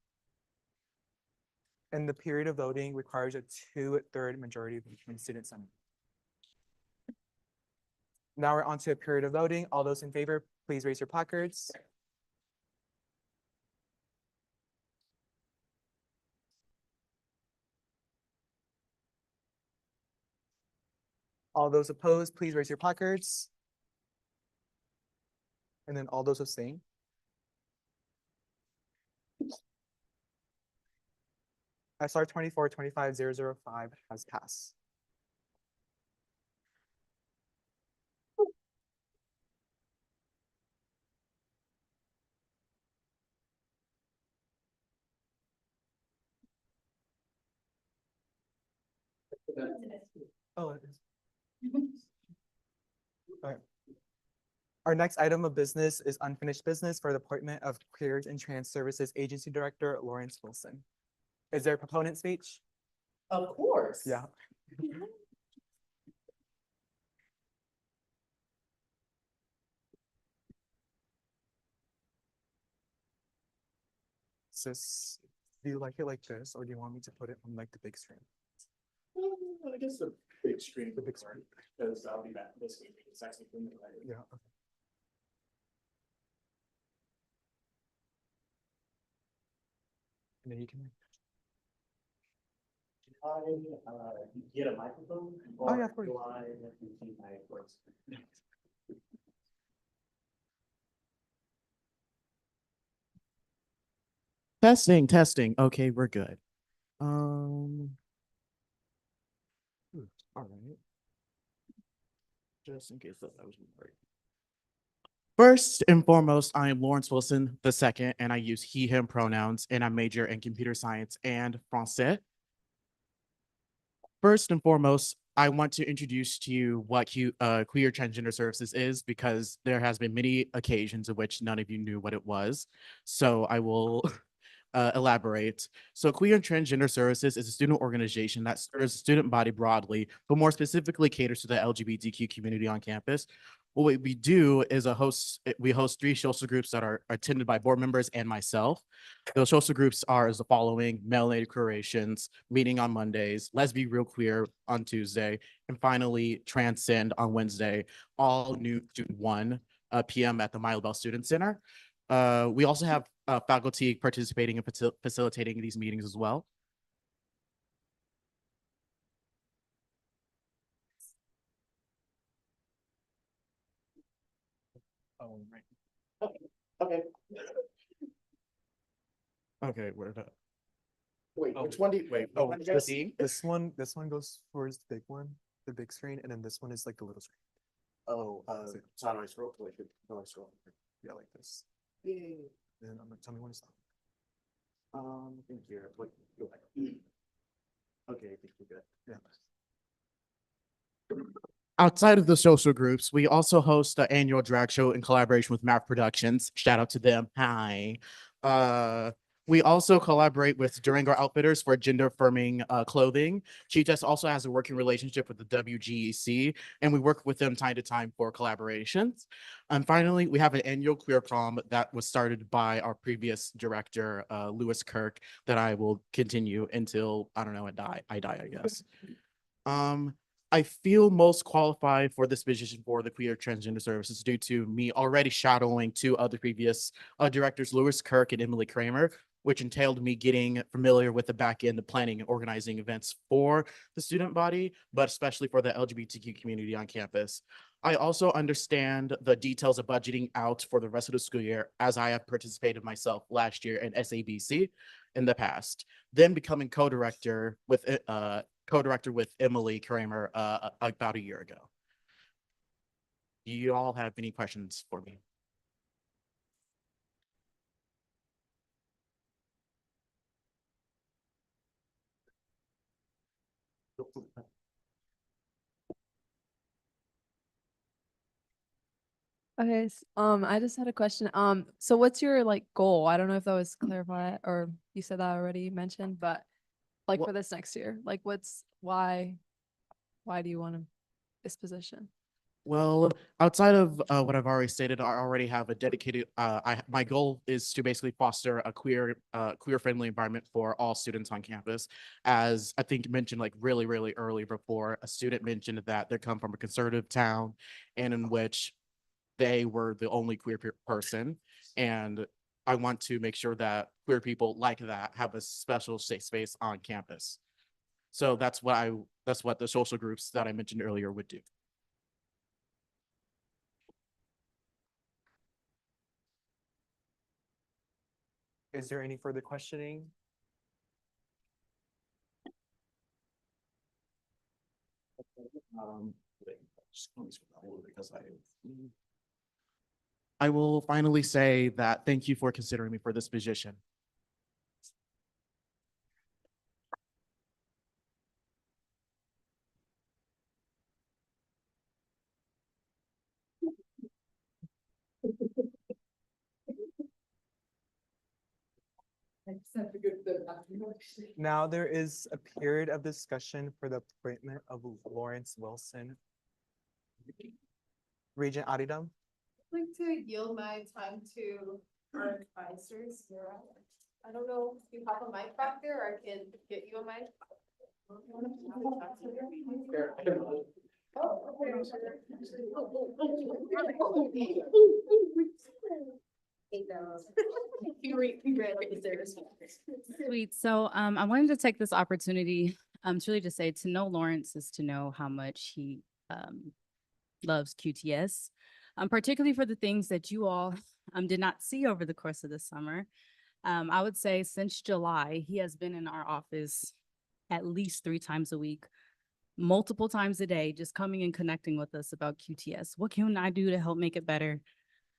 And the period of voting requires a 2/3 majority between student senate. Now we're on to a period of voting. All those in favor, please raise your placards. All those opposed, please raise your placards. And then all those abstain. SR 24-25-005 has passed. Oh, it is. All right. Our next item of business is unfinished business for the appointment of Careers and Trans Services Agency Director Lawrence Wilson. Is there a proponent speech? Of course. Yeah. Sis, do you like it like this, or do you want me to put it on like the big screen? I guess the big screen. The big screen. Because I'll be back this week. It's actually. Yeah. Okay. And then you can. Get a microphone? Oh, yeah, of course. Testing. Okay, we're good. All right. Just in case that was right. First and foremost, I am Lawrence Wilson II, and I use he, him pronouns, and I major in computer science and Francais. First and foremost, I want to introduce to you what queer transgender services is, because there has been many occasions in which none of you knew what it was. So I will elaborate. So Queer and Transgender Services is a student organization that serves the student body broadly, but more specifically caters to the LGBTQ community on campus. What we do is we host 3 social groups that are attended by board members and myself. Those social groups are as the following: Melanated Creations, Meeting on Mondays, Let's Be Real Queer on Tuesday, and finally Transcend on Wednesday, all new to 1 p.m. at the Milo Bell Student Center. We also have faculty participating and facilitating these meetings as well. Oh, right. Okay. Okay, where the wait, which one do you wait? Oh, this one goes towards the big one, the big screen, and then this one is like the little screen. Oh, so how do I scroll? Wait, how do I scroll? Yeah, like this. Yeah. Then I'm gonna tell me when to stop. Thank you. Wait, go back. Okay, I think we're good. Yeah. Outside of the social groups, we also host the annual drag show in collaboration with Math Productions. Shout out to them. Hi. We also collaborate with Durango Outfitters for gender affirming clothing. QTS also has a working relationship with the WGEC, and we work with them time to time for collaborations. And finally, we have an annual queer prom that was started by our previous director, Lewis Kirk, that I will continue until, I don't know, I die, I guess. I feel most qualified for this position for the Queer Transgender Services due to me already shadowing 2 other previous directors, Lewis Kirk and Emily Kramer, which entailed me getting familiar with the back end of planning and organizing events for the student body, but especially for the LGBTQ community on campus. I also understand the details of budgeting out for the rest of the school year, as I have participated myself last year in SABC in the past, then becoming co-director with Emily Kramer about a year ago. Do you all have any questions for me? Okay, I just had a question. So what's your like goal? I don't know if that was clarified or you said that already mentioned, but like for this next year, like why do you want this position? Well, outside of what I've already stated, I already have a dedicated. My goal is to basically foster a queer-friendly environment for all students on campus. As I think you mentioned, like really early before, a student mentioned that they come from a conservative town, and in which they were the only queer person, and I want to make sure that queer people like that have a special safe space on campus. So that's what the social groups that I mentioned earlier would do. Is there any further questioning? Because I will finally say that thank you for considering me for this position. Now there is a period of discussion for the appointment of Lawrence Wilson, Regent Adidam. I'd like to yield my time to our advisors. I don't know if you have a mic back there, or I can get you a mic. Sweet. So I wanted to take this opportunity to really just say to know Lawrence is to know how much he loves QTS, particularly for the things that you all did not see over the course of the summer. I would say since July, he has been in our office at least 3 times a week, multiple times a day, just coming and connecting with us about QTS. What can I do to help make it better?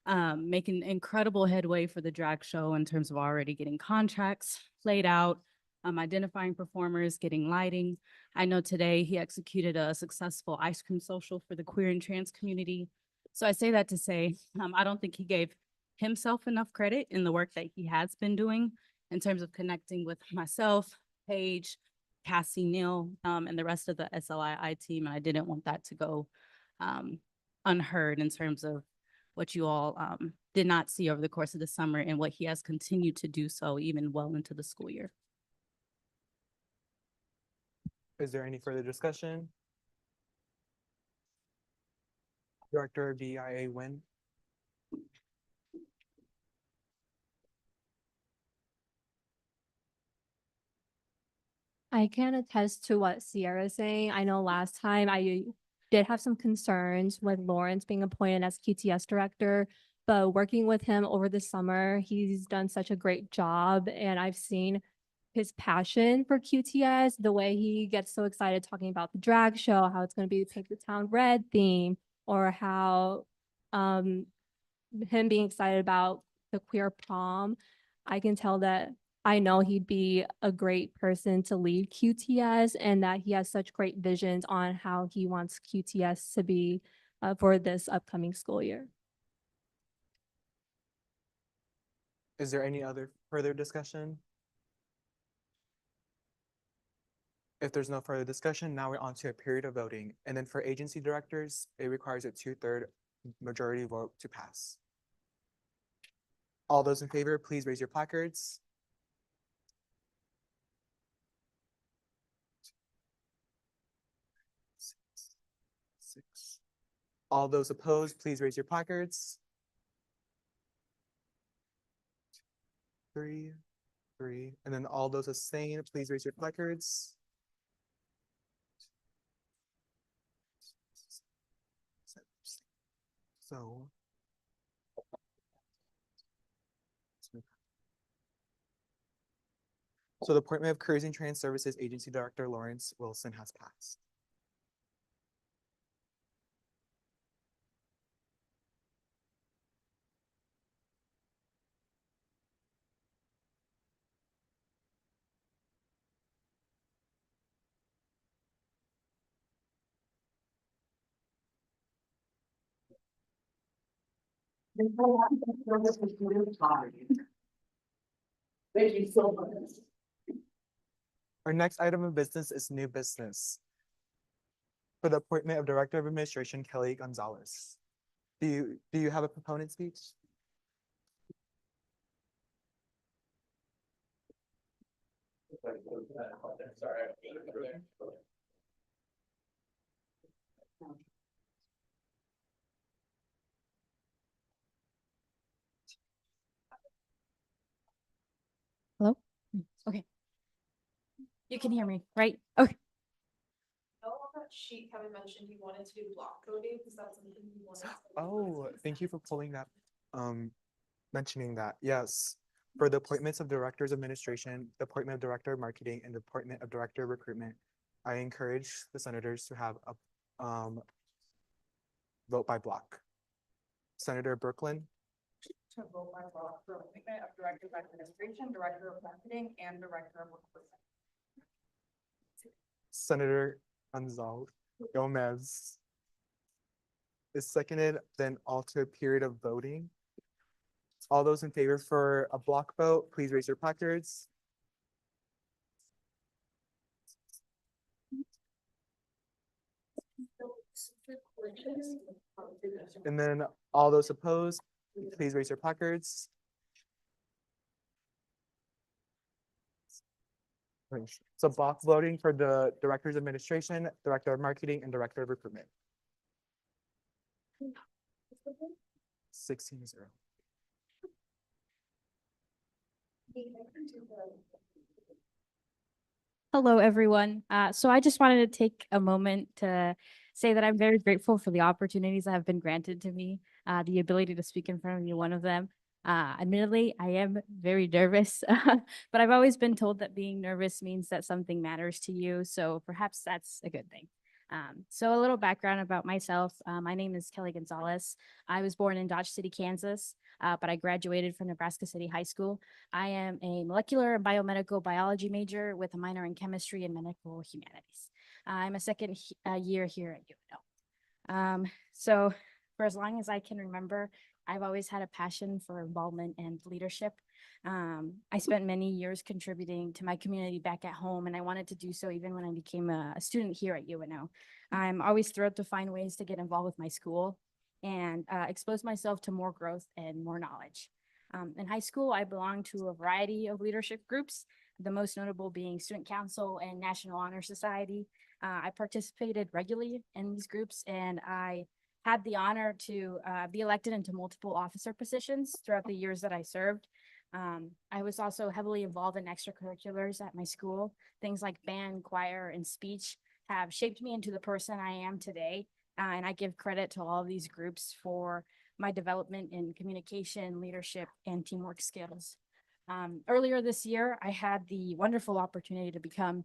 Making incredible headway for the drag show in terms of already getting contracts laid out, identifying performers, getting lighting. I know today he executed a successful ice cream social for the queer and trans community. So I say that to say, I don't think he gave himself enough credit in the work that he has been doing in terms of connecting with myself, Paige, Cassie, Neal, and the rest of the SLII team. And I didn't want that to go unheard in terms of what you all did not see over the course of the summer and what he has continued to do so even well into the school year. Is there any further discussion? Director of DIA Wynn? I can attest to what Sierra is saying. I know last time I did have some concerns with Lawrence being appointed as QTS director, but working with him over the summer, he's done such a great job. And I've seen his passion for QTS, the way he gets so excited talking about the drag show, how it's going to be the Paint the Town Red theme, or how him being excited about the queer prom. I can tell that I know he'd be a great person to lead QTS and that he has such great visions on how he wants QTS to be for this upcoming school year. Is there any other further discussion? If there's no further discussion, now we're on to a period of voting. And then for agency directors, it requires a 2/3 majority vote to pass. All those in favor, please raise your placards. Six. All those opposed, please raise your placards. 3, 3. And then all those abstain, please raise your placards. So. So the appointment of Careers and Trans Services Agency Director Lawrence Wilson has passed. Thank you so much. Our next item of business is new business. For the appointment of Director of Administration Kelly Gonzalez. Do you have a proponent speech? Hello? Okay. You can hear me, right? Okay. On that sheet, Kevin mentioned he wanted to do block coding. Is that something you wanted? Oh, thank you for pulling that, mentioning that. Yes. For the appointments of Directors of Administration, the appointment of Director of Marketing, and the appointment of Director of Recruitment, I encourage the senators to have a vote by block. Senator Brooklyn, To vote by block for appointment of Director of Administration, Director of Marketing, and Director of Recruitment. Senator Gonzalez Gomez is seconded, then all to a period of voting. All those in favor for a block vote, please raise your placards. And then all those opposed, please raise your placards. So block voting for the Director's Administration, Director of Marketing, and Director of Recruitment. 16-0. Hello, everyone. So I just wanted to take a moment to say that I'm very grateful for the opportunities that have been granted to me, the ability to speak in front of you, one of them. Admittedly, I am very nervous, but I've always been told that being nervous means that something matters to you. So perhaps that's a good thing. So a little background about myself. My name is Kelly Gonzalez. I was born in Dodge City, Kansas. but I graduated from Nebraska City High School. I am a molecular and biomedical biology major with a minor in chemistry and medical humanities. I'm a second year here at UNO. So for as long as I can remember, I've always had a passion for involvement and leadership. I spent many years contributing to my community back at home, and I wanted to do so even when I became a student here at UNO. I'm always thrilled to find ways to get involved with my school and expose myself to more growth and more knowledge. In high school, I belonged to a variety of leadership groups, the most notable being Student Council and National Honor Society. I participated regularly in these groups, and I had the honor to be elected into multiple officer positions throughout the years that I served. I was also heavily involved in extracurriculars at my school. Things like band, choir, and speech have shaped me into the person I am today. And I give credit to all of these groups for my development in communication, leadership, and teamwork skills. Earlier this year, I had the wonderful opportunity to become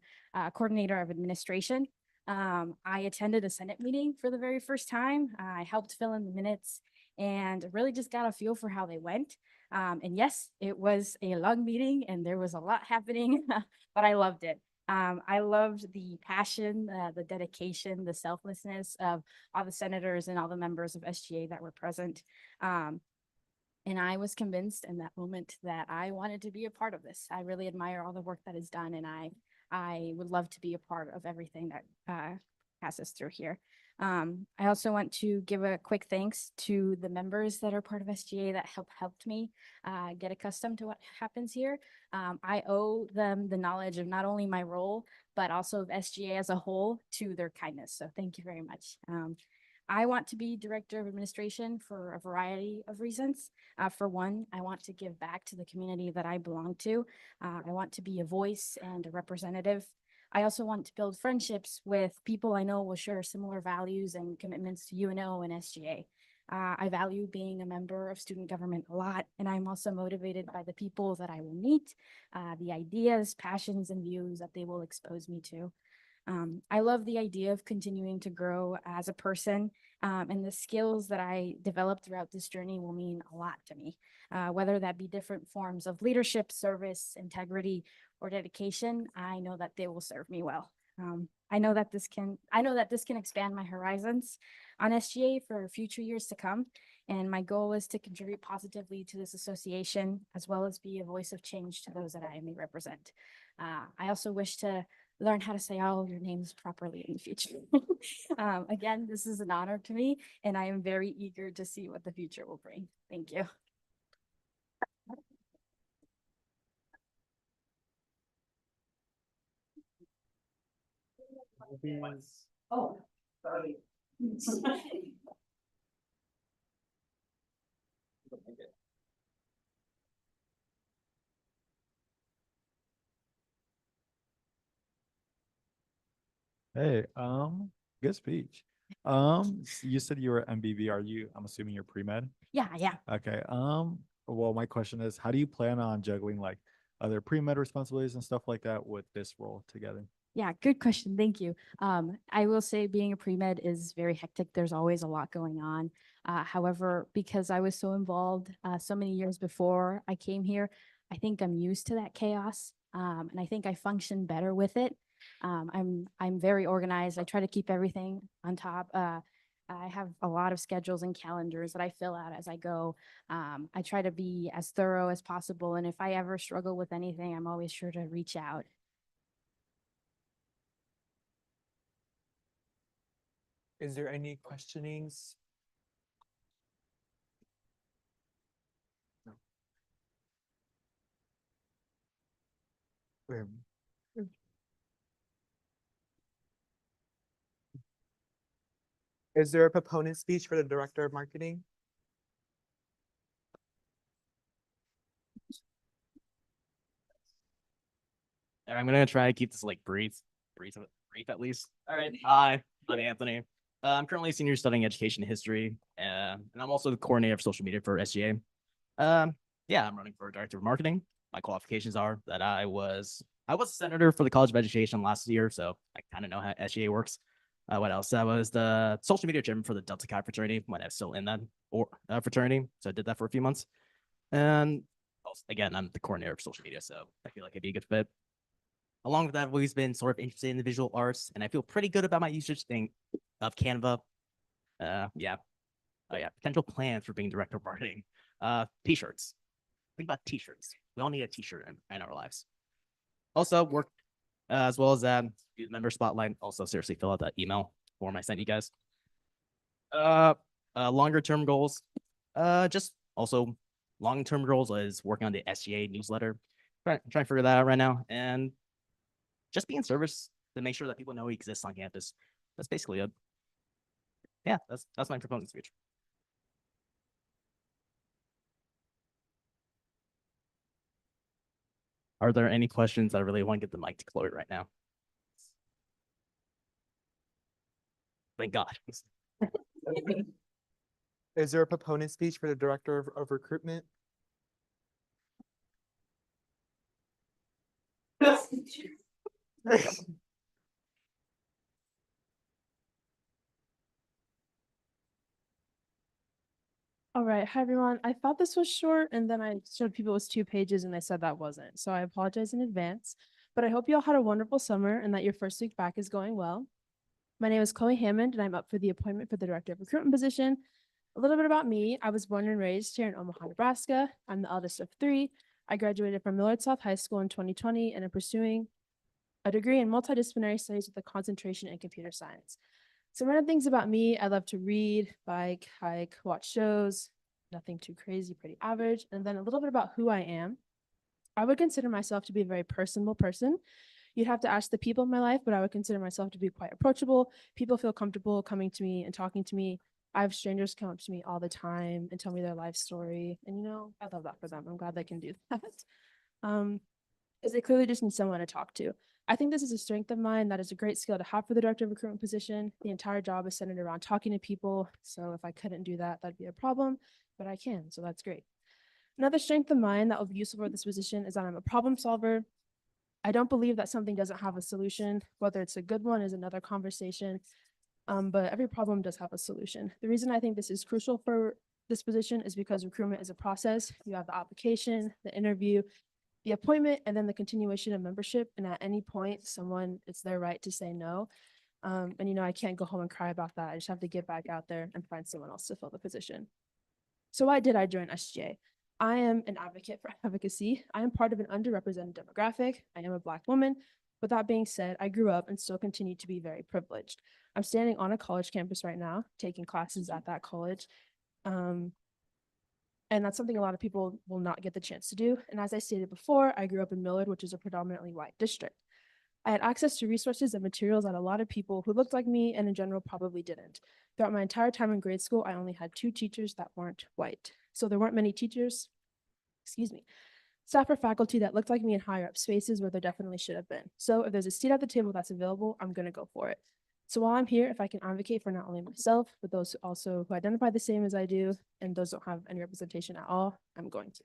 coordinator of administration. I attended a Senate meeting for the very first time. I helped fill in the minutes and really just got a feel for how they went. And yes, it was a long meeting and there was a lot happening, but I loved it. I loved the passion, the dedication, the selflessness of all the senators and all the members of SGA that were present. And I was convinced in that moment that I wanted to be a part of this. I really admire all the work that is done, and I would love to be a part of everything that passes through here. I also want to give a quick thanks to the members that are part of SGA that helped me get accustomed to what happens here. I owe them the knowledge of not only my role, but also of SGA as a whole to their kindness. So thank you very much. I want to be director of administration for a variety of reasons. For one, I want to give back to the community that I belong to. I want to be a voice and a representative. I also want to build friendships with people I know will share similar values and commitments to UNO and SGA. I value being a member of student government a lot, and I'm also motivated by the people that I will meet, the ideas, passions, and views that they will expose me to. I love the idea of continuing to grow as a person, and the skills that I develop throughout this journey will mean a lot to me, whether that be different forms of leadership, service, integrity, or dedication. I know that they will serve me well. I know that this can expand my horizons on SGA for future years to come. And my goal is to contribute positively to this association, as well as be a voice of change to those that I may represent. I also wish to learn how to say all of your names properly in the future. Again, this is an honor to me, and I am very eager to see what the future will bring. Thank you. Oh, sorry. Hey, good speech. You said you were MBB. I'm assuming you're pre-med? Yeah. Okay. Well, my question is, how do you plan on juggling like other pre-med responsibilities and stuff like that with this role together? Yeah, good question. Thank you. I will say being a pre-med is very hectic. There's always a lot going on. However, because I was so involved so many years before I came here, I think I'm used to that chaos. And I think I function better with it. I'm very organized. I try to keep everything on top. I have a lot of schedules and calendars that I fill out as I go. I try to be as thorough as possible. And if I ever struggle with anything, I'm always sure to reach out. Is there any questionings? No. Is there a proponent speech for the director of marketing? I'm gonna try to keep this like brief at least. All right. Hi, I'm Anthony. I'm currently a senior studying education history, and I'm also the coordinator of social media for SGA. Yeah, I'm running for director of marketing. My qualifications are that I was a senator for the College of Education last year, so I kind of know how SGA works. What else? I was the social media chairman for the Delta Chi fraternity when I was still in that fraternity, so I did that for a few months. And also, again, I'm the coordinator of social media, so I feel like I'd be a good fit. Along with that, I've always been sort of interested in the visual arts, and I feel pretty good about my usage thing of Canva. Yeah. Oh yeah, potential plans for being director of marketing. T-shirts. Think about t-shirts. We all need a t-shirt in our lives. Also, work as well as do the member spotlight. Also, seriously, fill out that email form I sent you guys. Longer term goals. Just also long-term goals is working on the SGA newsletter. Trying to figure that out right now, and just be in service to make sure that people know he exists on campus. That's basically it. Yeah, that's my proposed speech. Are there any questions? I really want to get the mic to Chloe right now. Thank God. Is there a proponent speech for the director of recruitment? All right, hi everyone. I thought this was short and then I showed people it was 2 pages and they said that wasn't. So I apologize in advance, but I hope you all had a wonderful summer and that your first week back is going well. My name is Chloe Hammond and I'm up for the appointment for the director of recruitment position. A little bit about me. I was born and raised here in Omaha, Nebraska. I'm the eldest of 3. I graduated from Millard South High School in 2020 and am pursuing a degree in multidisciplinary studies with a concentration in computer science. Some random things about me: I love to read, bike, hike, watch shows, nothing too crazy, pretty average. And then a little bit about who I am. I would consider myself to be a very personable person. You'd have to ask the people in my life, but I would consider myself to be quite approachable. People feel comfortable coming to me and talking to me. I have strangers come up to me all the time and tell me their life story. And, I love that for them. I'm glad they can do that. Because they clearly just need someone to talk to. I think this is a strength of mine. That is a great skill to have for the director of recruitment position. The entire job is centered around talking to people. So if I couldn't do that, that'd be a problem, but I can. So that's great. Another strength of mine that will be useful for this position is that I'm a problem solver. I don't believe that something doesn't have a solution. Whether it's a good one is another conversation. But every problem does have a solution. The reason I think this is crucial for this position is because recruitment is a process. You have the application, the interview, the appointment, and then the continuation of membership. And at any point, it's their right to say no. And I can't go home and cry about that. I just have to get back out there and find someone else to fill the position. So why did I join SGA? I am an advocate for advocacy. I am part of an underrepresented demographic. I am a Black woman. With that being said, I grew up and still continue to be very privileged. I'm standing on a college campus right now, taking classes at that college. And that's something a lot of people will not get the chance to do. And as I stated before, I grew up in Millard, which is a predominantly white district. I had access to resources and materials that a lot of people who looked like me and in general probably didn't. Throughout my entire time in grade school, I only had 2 teachers that weren't white. So there weren't many teachers, staff or faculty that looked like me in higher up spaces where there definitely should have been. So if there's a seat at the table that's available, I'm gonna go for it. So while I'm here, if I can advocate for not only myself, but those who identify the same as I do, and those don't have any representation at all, I'm going to.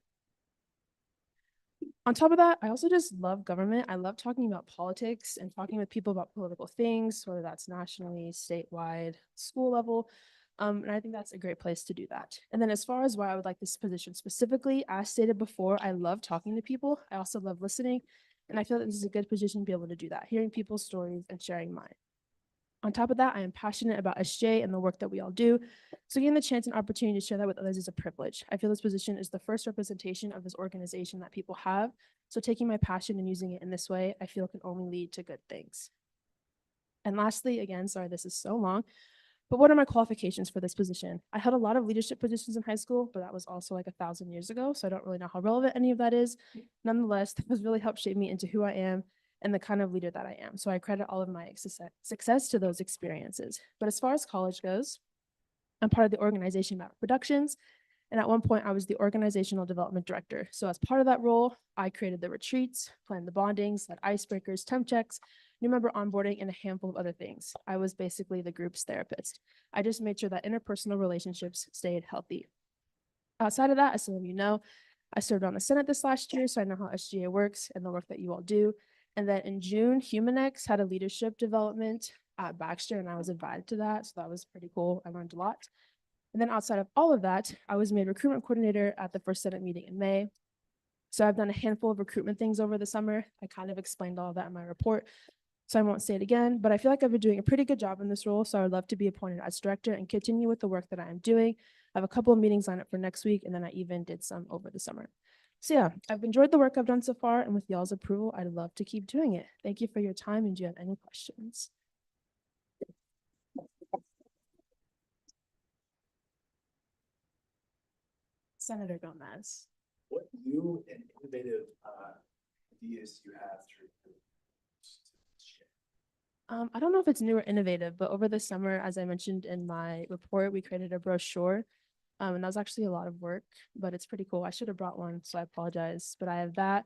On top of that, I also just love government. I love talking about politics and talking with people about political things, whether that's nationally, statewide, school level. And I think that's a great place to do that. And then as far as why I would like this position specifically, as stated before, I love talking to people. I also love listening. And I feel that this is a good position to be able to do that, hearing people's stories and sharing mine. On top of that, I am passionate about SJ and the work that we all do. So getting the chance and opportunity to share that with others is a privilege. I feel this position is the first representation of this organization that people have. So taking my passion and using it in this way, I feel can only lead to good things. And lastly, again, sorry, this is so long, but what are my qualifications for this position? I held a lot of leadership positions in high school, but that was also like 1,000 years ago. So I don't really know how relevant any of that is. Nonetheless, that has really helped shape me into who I am and the kind of leader that I am. So I credit all of my success to those experiences. But as far as college goes, I'm part of the organization Map Productions. And at one point I was the organizational development director. So as part of that role, I created the retreats, planned the bondings, led icebreakers, temp checks, new member onboarding, and a handful of other things. I was basically the group's therapist. I just made sure that interpersonal relationships stayed healthy. Outside of that, as some of you know, I served on the Senate this last year, so I know how SGA works and the work that you all do. And then in June, HumanX had a leadership development at Baxter, and I was invited to that. So that was pretty cool. I learned a lot. And then outside of all of that, I was made recruitment coordinator at the first Senate meeting in May. So I've done a handful of recruitment things over the summer. I kind of explained all of that in my report, so I won't say it again, but I feel like I've been doing a pretty good job in this role. So I would love to be appointed as director and continue with the work that I am doing. I have a couple of meetings lined up for next week, and then I even did some over the summer. So yeah, I've enjoyed the work I've done so far, and with y'all's approval, I'd love to keep doing it. Thank you for your time, and do you have any questions? Senator Gomez. What new and innovative ideas do you have to? I don't know if it's new or innovative, but over the summer, as I mentioned in my report, we created a brochure. And that was actually a lot of work, but it's pretty cool. I should have brought one, so I apologize, but I have that.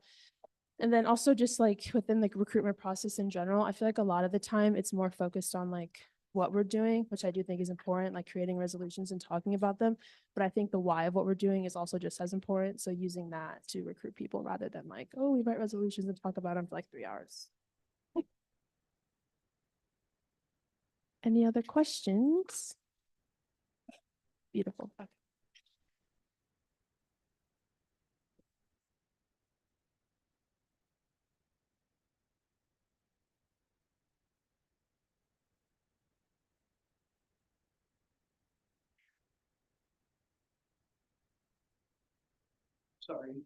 And then also just like within the recruitment process in general, I feel like a lot of the time it's more focused on like what we're doing, which I do think is important, like creating resolutions and talking about them. But I think the why of what we're doing is also just as important. So using that to recruit people rather than like, oh, we write resolutions and talk about them for like 3 hours. Any other questions? Beautiful. Okay. Sorry.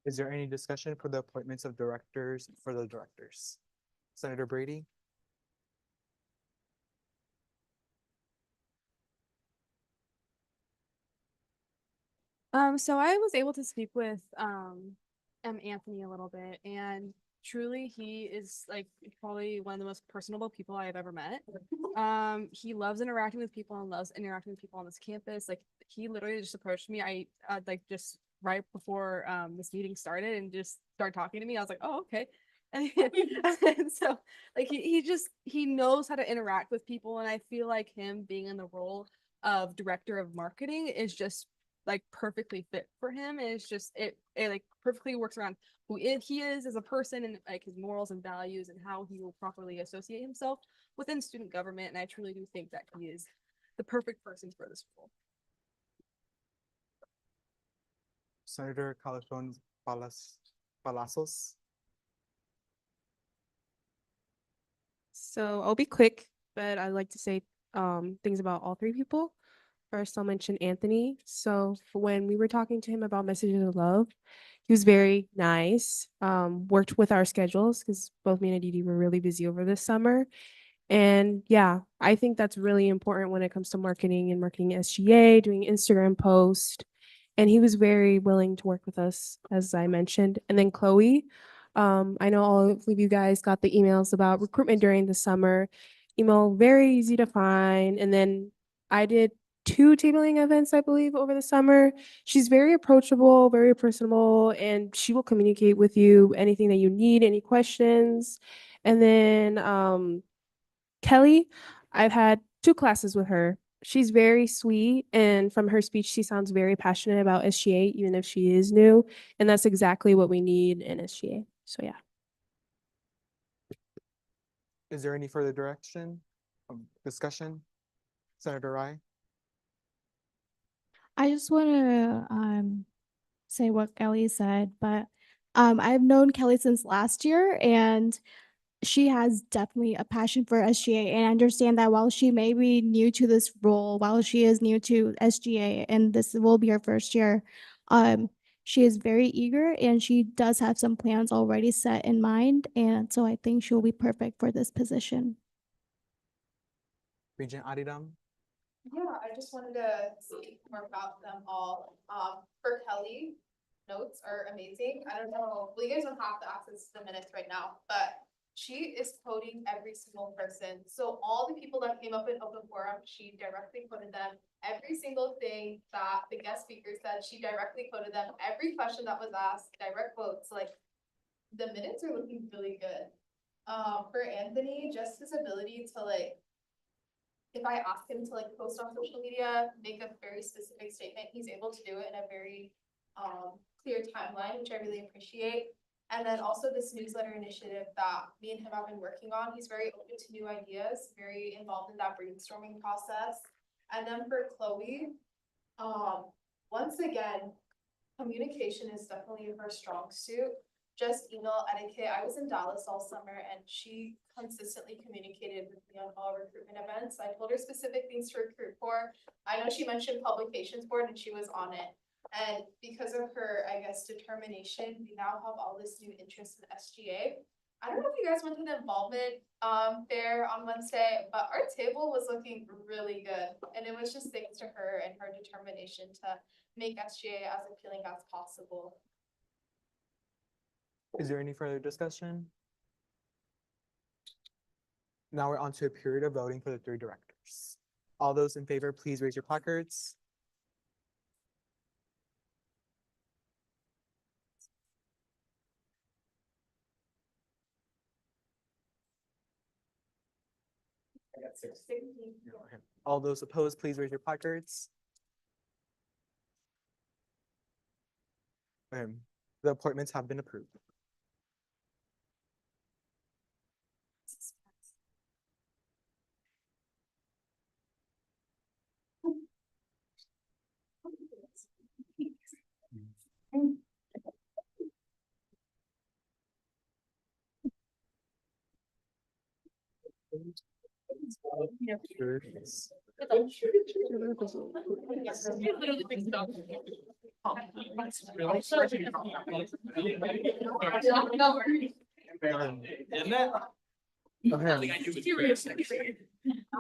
Is there any discussion for the appointments of directors for the directors? Senator Brady? So I was able to speak with Anthony a little bit, and truly he is like probably one of the most personable people I have ever met. He loves interacting with people and loves interacting with people on this campus. Like he literally just approached me. I like just right before this meeting started and just started talking to me. I was like, oh, okay. And so like he knows how to interact with people, and I feel like him being in the role of director of marketing is just like perfectly fit for him. And it's just it like perfectly works around who he is as a person and like his morals and values and how he will properly associate himself within student government. And I truly do think that he is the perfect person for this role. Senator Califon Palacios? So I'll be quick, but I'd like to say things about all three people. First, I'll mention Anthony. So when we were talking to him about messages of love, he was very nice, worked with our schedules because both me and Aditi were really busy over this summer. And yeah, I think that's really important when it comes to marketing and marketing SGA, doing Instagram post. And he was very willing to work with us, as I mentioned. And then Chloe, I know all of you guys got the emails about recruitment during the summer. Email very easy to find. And then I did 2 tabling events, I believe, over the summer. She's very approachable, very personable, and she will communicate with you anything that you need, any questions. And then Kelly, I've had 2 classes with her. She's very sweet, and from her speech, she sounds very passionate about SGA, even if she is new, and that's exactly what we need in SGA. So yeah. Is there any further discussion? Senator Rai? I just want to say what Kelly said, but I've known Kelly since last year, and she has definitely a passion for SGA. And I understand that while she may be new to this role, while she is new to SGA, and this will be her first year, she is very eager and she does have some plans already set in mind. And so I think she'll be perfect for this position. Regent Adidam? Yeah, I just wanted to speak more about them all. For Kelly, notes are amazing. I don't know, well, you guys don't have to access the minutes right now, but she is quoting every single person. So all the people that came up in open forum, she directly quoted them. Every single thing that the guest speaker said, she directly quoted them. Every question that was asked, direct quotes. Like the minutes are looking really good. For Anthony, just his ability to like, if I ask him to like post on social media, make a very specific statement, he's able to do it in a very clear timeline, which I really appreciate. And then also this newsletter initiative that me and him have been working on. He's very open to new ideas, very involved in that brainstorming process. And then for Chloe, once again, communication is definitely her strong suit. Just email etiquette. I was in Dallas all summer and she consistently communicated with me on all recruitment events. I told her specific things to recruit for. I know she mentioned publications board and she was on it. And because of her, I guess, determination, we now have all this new interest in SGA. I don't know if you guys went to the involvement fair on Wednesday, but our table was looking really good. And it was just thanks to her and her determination to make SGA as appealing as possible. Is there any further discussion? Now we're on to a period of voting for the 3 directors. All those in favor, please raise your placards. I got 6. Okay. All those opposed, please raise your placards. The appointments have been approved.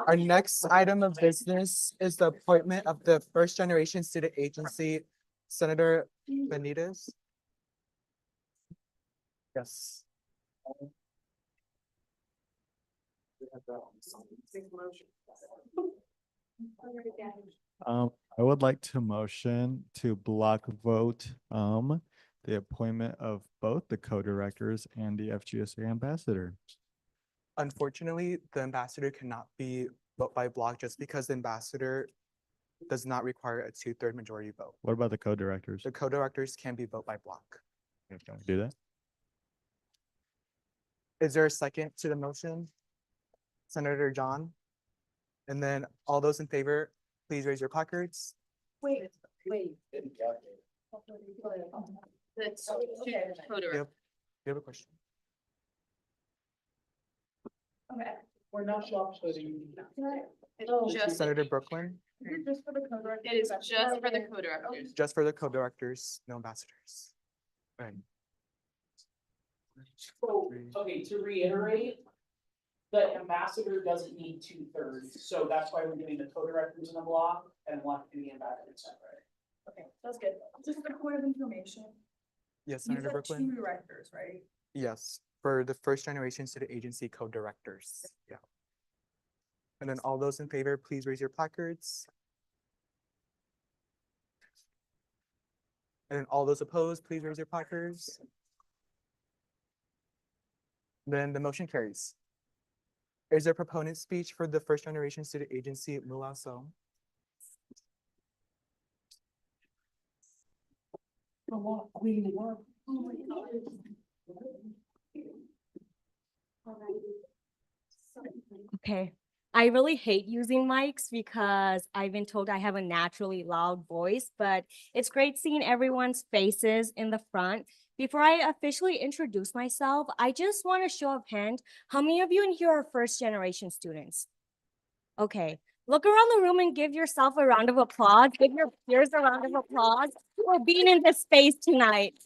Our next item of business is the appointment of the first generation student agency, Senator Benitez. Yes. I would like to motion to block vote, the appointment of both the co-directors and the FGSA ambassador. Unfortunately, the ambassador cannot be vote by block just because the ambassador does not require a 2/3 majority vote. What about the co-directors? The co-directors can be vote by block. Can we do that? Is there a second to the motion? Senator John? And then all those in favor, please raise your placards. Wait. You have a question? Okay. We're not sure. It's just, Senator Brooklyn, Just for the co-director. it is just for the co-directors. just for the co-directors, no ambassadors. Right. So, okay, to reiterate, the ambassador doesn't need 2/3, so that's why we're doing the co-directors in a block and one in the ambassador separate. Okay, that's good. Just for the point of information. Yes, You Senator said Brooklyn? 2 directors, right? Yes, for the first generation student agency co-directors, yeah. And then all those in favor, please raise your placards. And then all those opposed, please raise your placards. Then the motion carries. Is there a proponent speech for the first generation student agency, Mula So? Okay. I really hate using mics because I've been told I have a naturally loud voice, but it's great seeing everyone's faces in the front. Before I officially introduce myself, I just want to show of hand, how many of you in here are first generation students? Okay, look around the room and give yourself a round of applause. Give your peers a round of applause for being in this space tonight.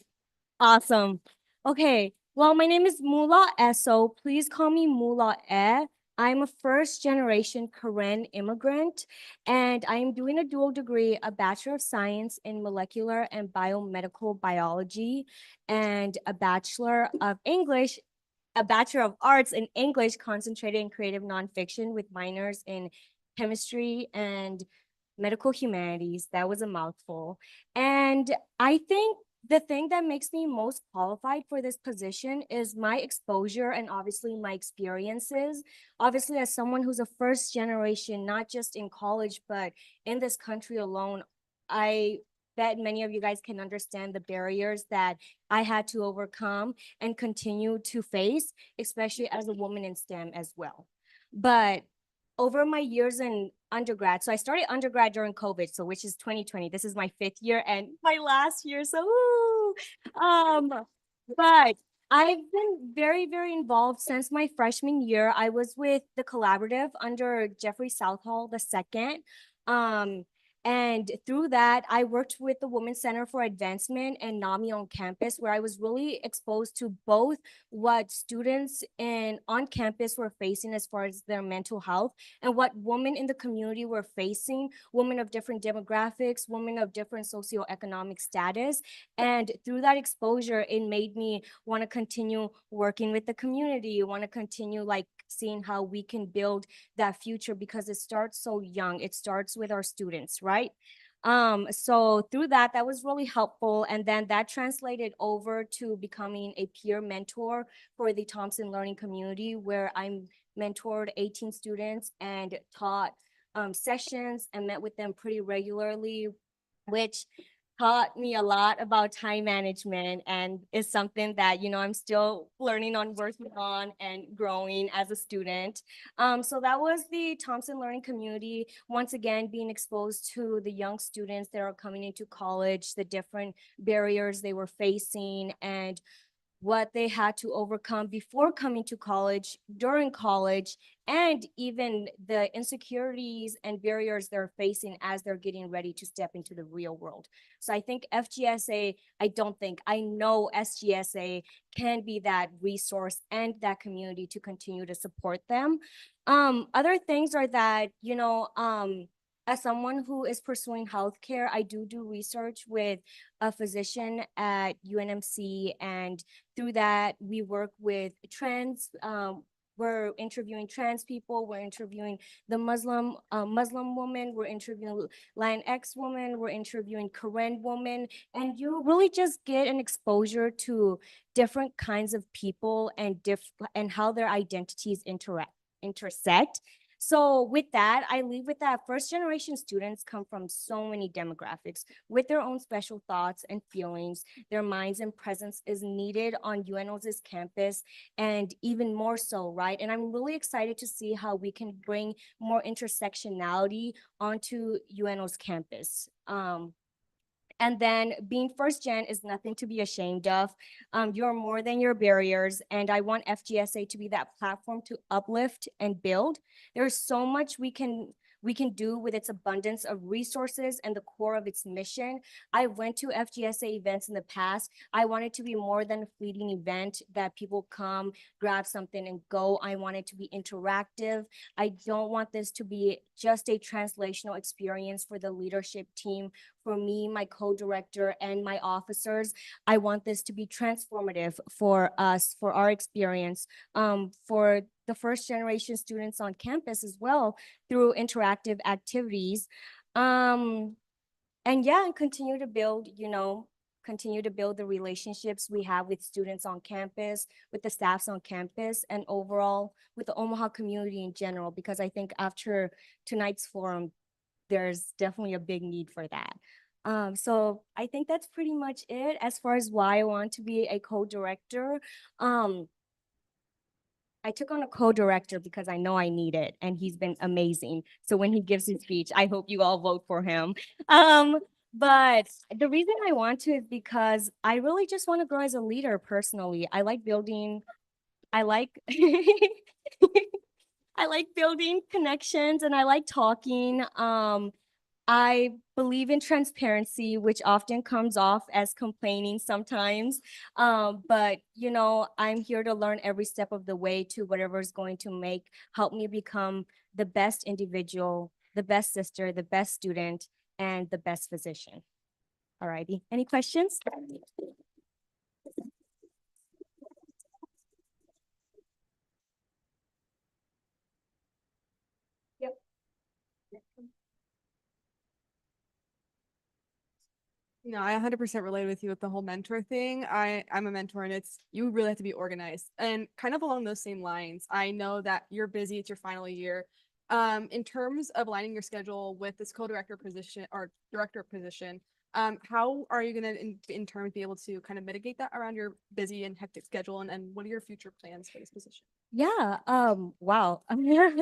Awesome. Okay, well, my name is Mula Eso. Please call me Mula E. I'm a first generation Karen immigrant, and I am doing a dual degree, a Bachelor of Science in Molecular and Biomedical Biology, and a Bachelor of English, a Bachelor of Arts in English concentrated in creative nonfiction with minors in chemistry and medical humanities. That was a mouthful. And I think the thing that makes me most qualified for this position is my exposure and obviously my experiences. Obviously, as someone who's a first generation, not just in college, but in this country alone, I bet many of you guys can understand the barriers that I had to overcome and continue to face, especially as a woman in STEM as well. But over my years in undergrad, so I started undergrad during COVID, so which is 2020. This is my 5th year and my last year, so but I've been very, very involved since my freshman year. I was with the collaborative under Jeffrey Southall II. And through that, I worked with the Women's Center for Advancement and NAMI on campus, where I was really exposed to both what students on campus were facing as far as their mental health and what women in the community were facing, women of different demographics, women of different socioeconomic status. And through that exposure, it made me want to continue working with the community, want to continue like seeing how we can build that future, because it starts so young. It starts with our students, right? So through that was really helpful. And then that translated over to becoming a peer mentor for the Thompson Learning Community, where I'm mentored 18 students and taught sessions and met with them pretty regularly, which taught me a lot about time management and is something that, you know, I'm still learning on, working on, and growing as a student. So that was the Thompson Learning Community. Once again, being exposed to the young students that are coming into college, the different barriers they were facing, and what they had to overcome before coming to college, during college, and even the insecurities and barriers they're facing as they're getting ready to step into the real world. So I think I know SGSA can be that resource and that community to continue to support them. Other things are that, you know, as someone who is pursuing healthcare, I do research with a physician at UNMC, and through that, we work with trans. We're interviewing trans people. We're interviewing the Muslim woman. We're interviewing Latinx woman. We're interviewing Karen woman, and you really just get an exposure to different kinds of people and how their identities intersect. So with that, I leave with that first generation students come from so many demographics with their own special thoughts and feelings. Their minds and presence is needed on UNO's campus, and even more so, right? And I'm really excited to see how we can bring more intersectionality onto UNO's campus. And then being first gen is nothing to be ashamed of. You're more than your barriers. And I want FGSA to be that platform to uplift and build. There's so much we can do with its abundance of resources and the core of its mission. I went to FGSA events in the past. I want it to be more than a fleeting event that people come, grab something and go. I want it to be interactive. I don't want this to be just a translational experience for the leadership team, for me, my co-director, and my officers. I want this to be transformative for us, for our experience, for the first generation students on campus as well, through interactive activities. And yeah, and continue to build, the relationships we have with students on campus, with the staffs on campus, and overall with the Omaha community in general, because I think after tonight's forum, there's definitely a big need for that. So I think that's pretty much it as far as why I want to be a co-director. I took on a co-director because I know I need it, and he's been amazing. So when he gives his speech, I hope you all vote for him. But the reason I want to is because I really just want to grow as a leader personally. I like building, I like I like building connections, and I like talking. I believe in transparency, which often comes off as complaining sometimes. But I'm here to learn every step of the way to whatever is going to help me become the best individual, the best sister, the best student, and the best physician. All righty. Any questions? Yep. No, I 100% relate with you with the whole mentor thing. I'm a mentor, and you really have to be organized. And kind of along those same lines, I know that you're busy, it's your final year. In terms of aligning your schedule with this co-director position or director position, How are you gonna in turn be able to kind of mitigate that around your busy and hectic schedule, and what are your future plans for this position? Yeah, wow.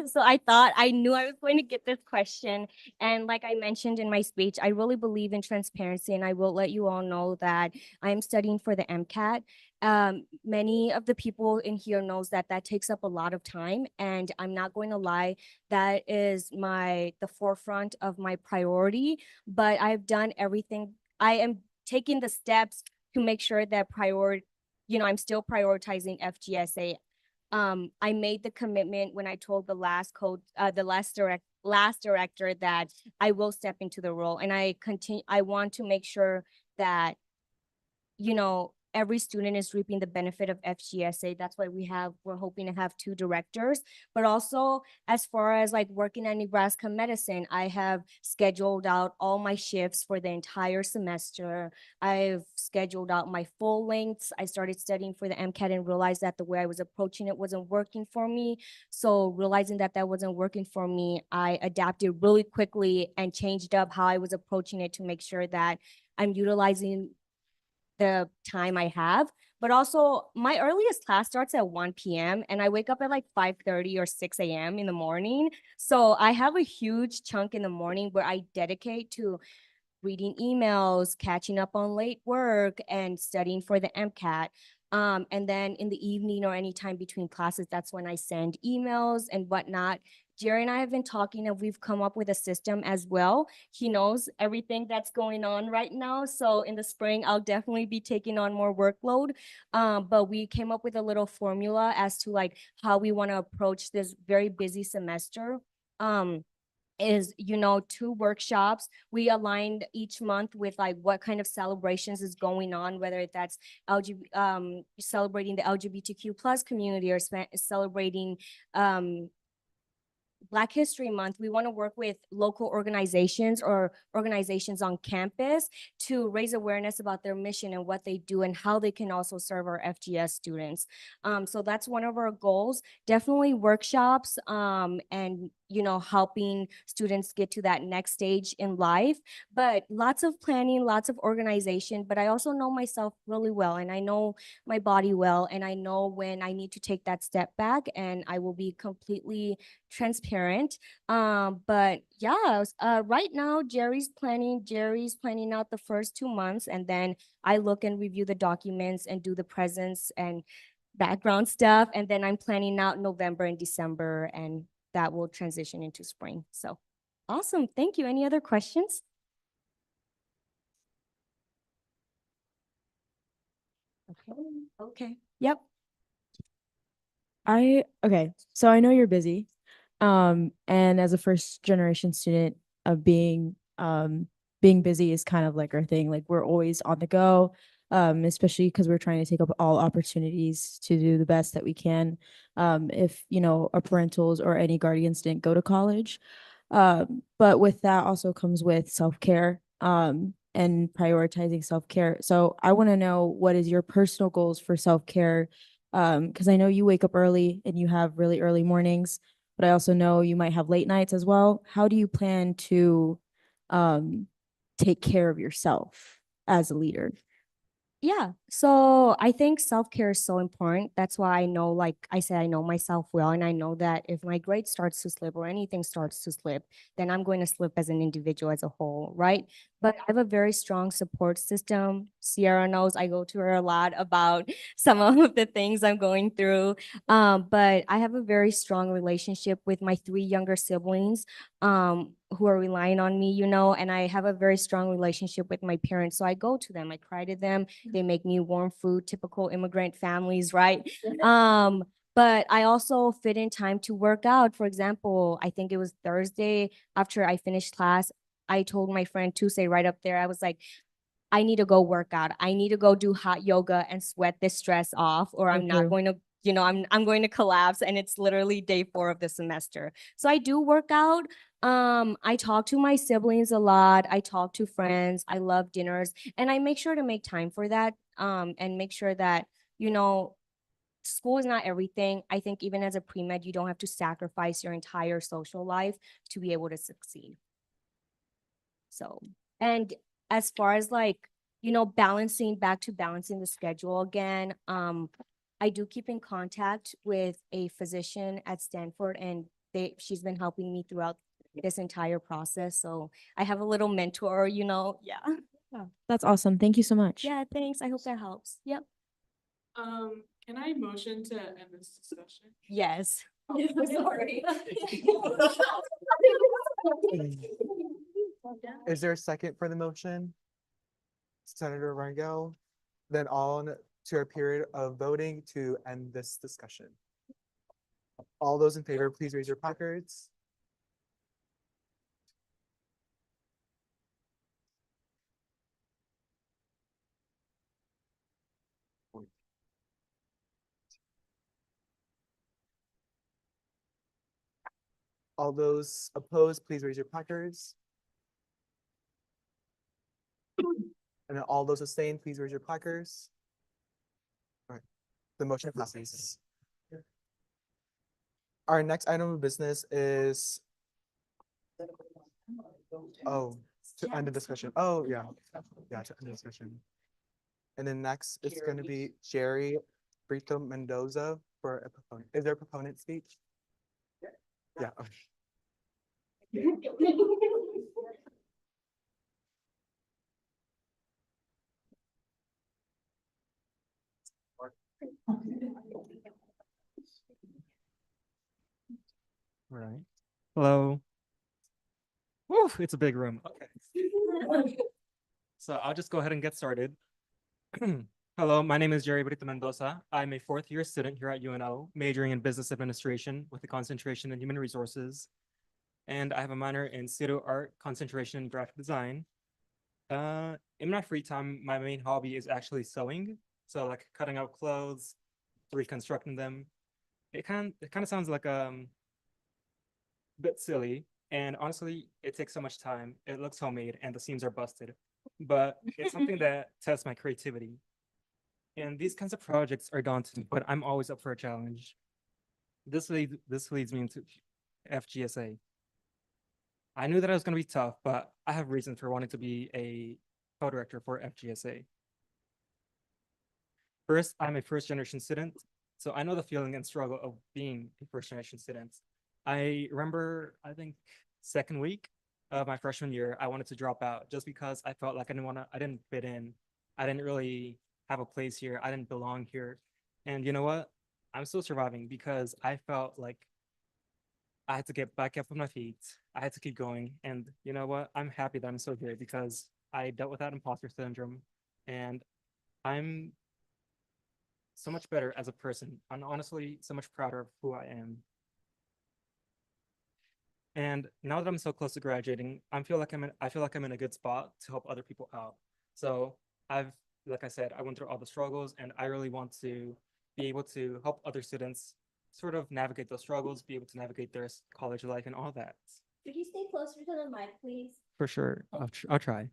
So I knew I was going to get this question. And like I mentioned in my speech, I really believe in transparency, and I will let you all know that I'm studying for the MCAT. Many of the people in here knows that that takes up a lot of time, and I'm not going to lie, that is the forefront of my priority, but I've done everything. I am taking the steps to make sure that I'm still prioritizing FGSA. I made the commitment when I told the last director that I will step into the role, and I want to make sure that, every student is reaping the benefit of FGSA. That's why we're hoping to have 2 directors. But also, as far as like working at Nebraska Medicine, I have scheduled out all my shifts for the entire semester. I've scheduled out my full lengths. I started studying for the MCAT and realized that the way I was approaching it wasn't working for me. So realizing that that wasn't working for me, I adapted really quickly and changed up how I was approaching it to make sure that I'm utilizing the time I have. But also, my earliest class starts at 1 p.m. and I wake up at like 5:30 or 6 a.m. in the morning. So I have a huge chunk in the morning where I dedicate to reading emails, catching up on late work, and studying for the MCAT. And then in the evening or anytime between classes, that's when I send emails and whatnot. Jerry and I have been talking, and we've come up with a system as well. He knows everything that's going on right now. So in the spring, I'll definitely be taking on more workload. But we came up with a little formula as to like how we want to approach this very busy semester. Is 2 workshops. We aligned each month with like what kind of celebrations is going on, whether that's celebrating the LGBTQ plus community or celebrating Black History Month. We want to work with local organizations or organizations on campus to raise awareness about their mission and what they do and how they can also serve our FGS students. So that's one of our goals. Definitely workshops and helping students get to that next stage in life. But lots of planning, lots of organization. But I also know myself really well, and I know my body well, and I know when I need to take that step back, and I will be completely transparent. But yeah, right now Jerry's planning out the first 2 months, and then I look and review the documents and do the presents and background stuff, and then I'm planning out November and December, and that will transition into spring. So awesome. Thank you. Any other questions? Okay. Yep. Okay, so I know you're busy. And as a first generation student of being busy is kind of like our thing. Like we're always on the go, especially because we're trying to take up all opportunities to do the best that we can. If our parentals or any guardians didn't go to college. But with that also comes with self-care, and prioritizing self-care. So I want to know, what is your personal goals for self-care? Because I know you wake up early and you have really early mornings, but I also know you might have late nights as well. How do you plan to take care of yourself as a leader? Yeah. So I think self-care is so important. That's why I know, like I said, I know myself well. And I know that if my grade starts to slip or anything starts to slip, then I'm going to slip as an individual as a whole, right? But I have a very strong support system. Sierra knows I go to her a lot about some of the things I'm going through. But I have a very strong relationship with my 3 younger siblings who are relying on me, and I have a very strong relationship with my parents. So I go to them, I cry to them. They make me warm food, typical immigrant families, right? But I also fit in time to work out. For example, I think it was Thursday after I finished class, I told my friend Tuesday right up there, I was like, I need to go work out. I need to go do hot yoga and sweat this stress off, or I'm not going to, I'm going to collapse. And it's literally day 4 of the semester. So I do work out. I talk to my siblings a lot. I talk to friends. I love dinners, and I make sure to make time for that. And make sure that, school is not everything. I think even as a pre-med, you don't have to sacrifice your entire social life to be able to succeed. So, and as far as like, balancing the schedule again, I do keep in contact with a physician at Stanford, and she's been helping me throughout this entire process. So I have a little mentor, yeah. Oh, that's awesome. Thank you so much. Yeah, thanks. I hope that helps. Yep. Can I motion to end this discussion? Yes. Sorry. Is there a second for the motion? Senator Rangel, then on to a period of voting to end this discussion. All those in favor, please raise your placards. All those opposed, please raise your placards. And then all those abstained, please raise your placards. All right, the motion passes. Our next item of business is, oh, to end the discussion. Oh, yeah, to end the discussion. And then next, it's going to be Jerry Brito Mendoza for a proponent. Is there a proponent speech? Yeah. Okay. All right. Hello. Woo, it's a big room. Okay. So I'll just go ahead and get started. Hello, my name is Jerry Brito Mendoza. I'm a fourth-year student here at UNO, majoring in business administration with a concentration in human resources. And I have a minor in studio art, concentration in graphic design. In my free time, my main hobby is actually sewing. So like cutting out clothes, reconstructing them. It kind of sounds like bit silly, and honestly, it takes so much time. It looks homemade and the seams are busted, but it's something that tests my creativity. And these kinds of projects are daunting, but I'm always up for a challenge. This leads me into FGSA. I knew that it was going to be tough, but I have reasons for wanting to be a co-director for FGSA. First, I'm a first generation student, so I know the feeling and struggle of being a first generation student. I remember, I think, second week of my freshman year, I wanted to drop out just because I felt like I didn't fit in. I didn't really have a place here. I didn't belong here. And you know what? I'm still surviving because I felt like I had to get back up on my feet. I had to keep going. And you know what? I'm happy that I'm still here because I dealt with that imposter syndrome, and I'm so much better as a person. I'm honestly so much prouder of who I am. And now that I'm so close to graduating, I feel like I'm in a good spot to help other people out. So like I said, I went through all the struggles, and I really want to be able to help other students sort of navigate those struggles, be able to navigate their college life and all that. Could you stay closer to the mic, please? For sure, I'll try.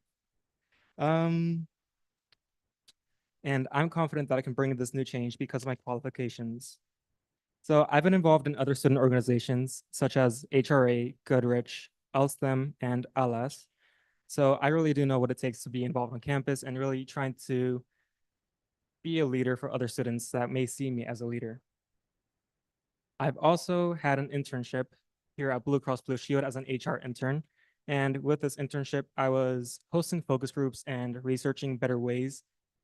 And I'm confident that I can bring this new change because of my qualifications. So I've been involved in other student organizations such as HRA, Goodrich, LSTEM, and LS. So I really do know what it takes to be involved on campus and really trying to be a leader for other students that may see me as a leader. I've also had an internship here at Blue Cross Blue Shield as an HR intern. And with this internship, I was hosting focus groups and researching better ways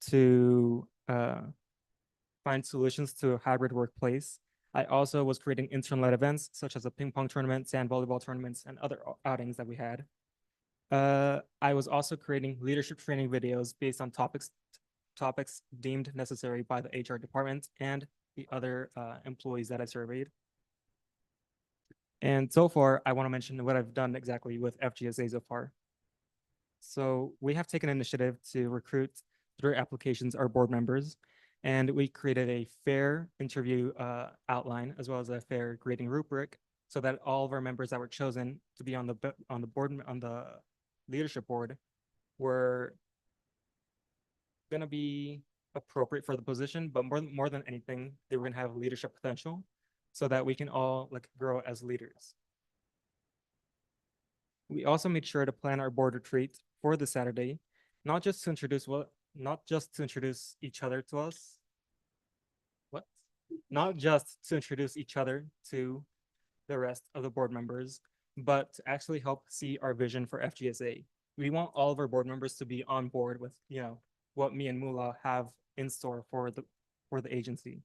to find solutions to a hybrid workplace. I also was creating intern-led events such as a ping pong tournament, sand volleyball tournaments, and other outings that we had. I was also creating leadership training videos based on topics deemed necessary by the HR department and the other employees that I surveyed. And so far, I want to mention what I've done exactly with FGSA so far. So we have taken initiative to recruit through applications our board members, and we created a fair interview outline as well as a fair grading rubric so that all of our members that were chosen to be on the leadership board were going to be appropriate for the position, but more than anything, they were going to have leadership potential so that we can all grow as leaders. We also made sure to plan our board retreat for the Saturday, not just to introduce each other to us. What? Not just to introduce each other to the rest of the board members, but to actually help see our vision for FGSA. We want all of our board members to be on board with, what me and Mula have in store for the agency.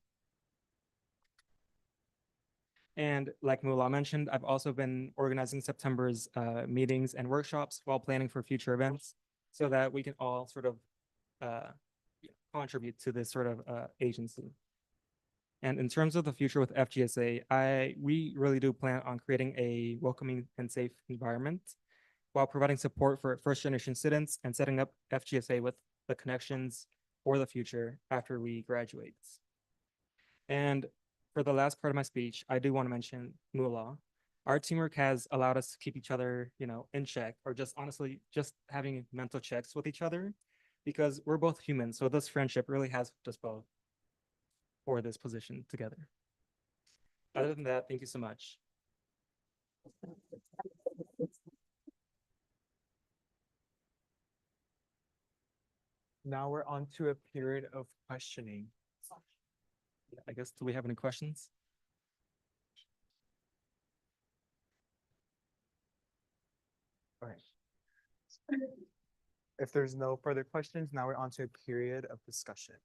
And like Mula mentioned, I've also been organizing September's meetings and workshops while planning for future events so that we can all sort of contribute to this sort of agency. And in terms of the future with FGSA, we really do plan on creating a welcoming and safe environment while providing support for first generation students and setting up FGSA with the connections for the future after we graduate. And for the last part of my speech, I do want to mention Mula. Our teamwork has allowed us to keep each other, in check, or just honestly, just having mental checks with each other, because we're both humans. So this friendship really has helped us both for this position together. Other than that, thank you so much. Now we're on to a period of questioning. I guess, do we have any questions? All right. If there's no further questions, now we're on to a period of discussion.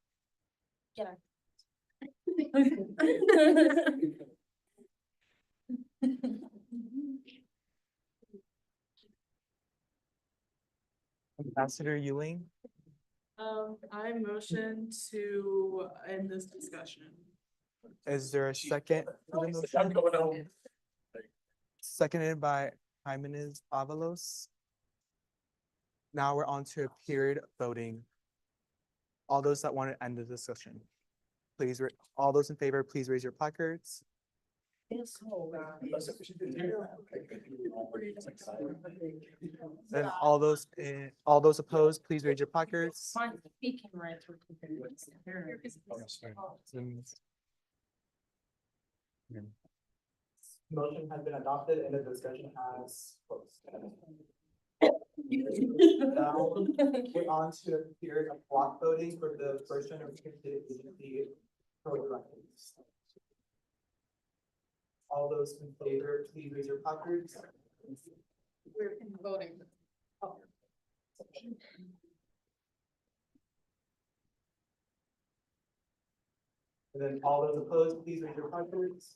Ambassador Ewing, I motion to end this discussion. is there a second to the motion? Seconded by Jimenez Avalos. Now we're on to a period of voting. All those that want to end the discussion, please, all those in favor, please raise your placards. And all those opposed, please raise your placards. Motion has been adopted and the discussion has closed. Now we're on to a period of block voting for the first generation agency co-directors. All those in favor, please raise your placards. We're voting. And then all those opposed, please raise your placards.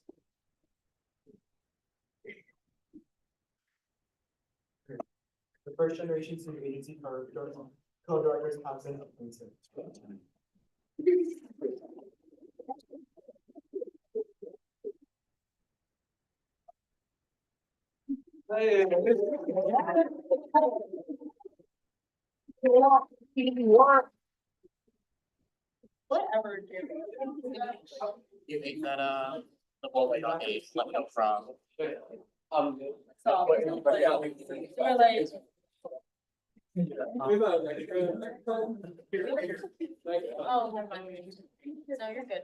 The first generation student agency co-directors have been appointed. Whatever. You think that the whole way on eight might come from? Oh, never mind. No, you're good.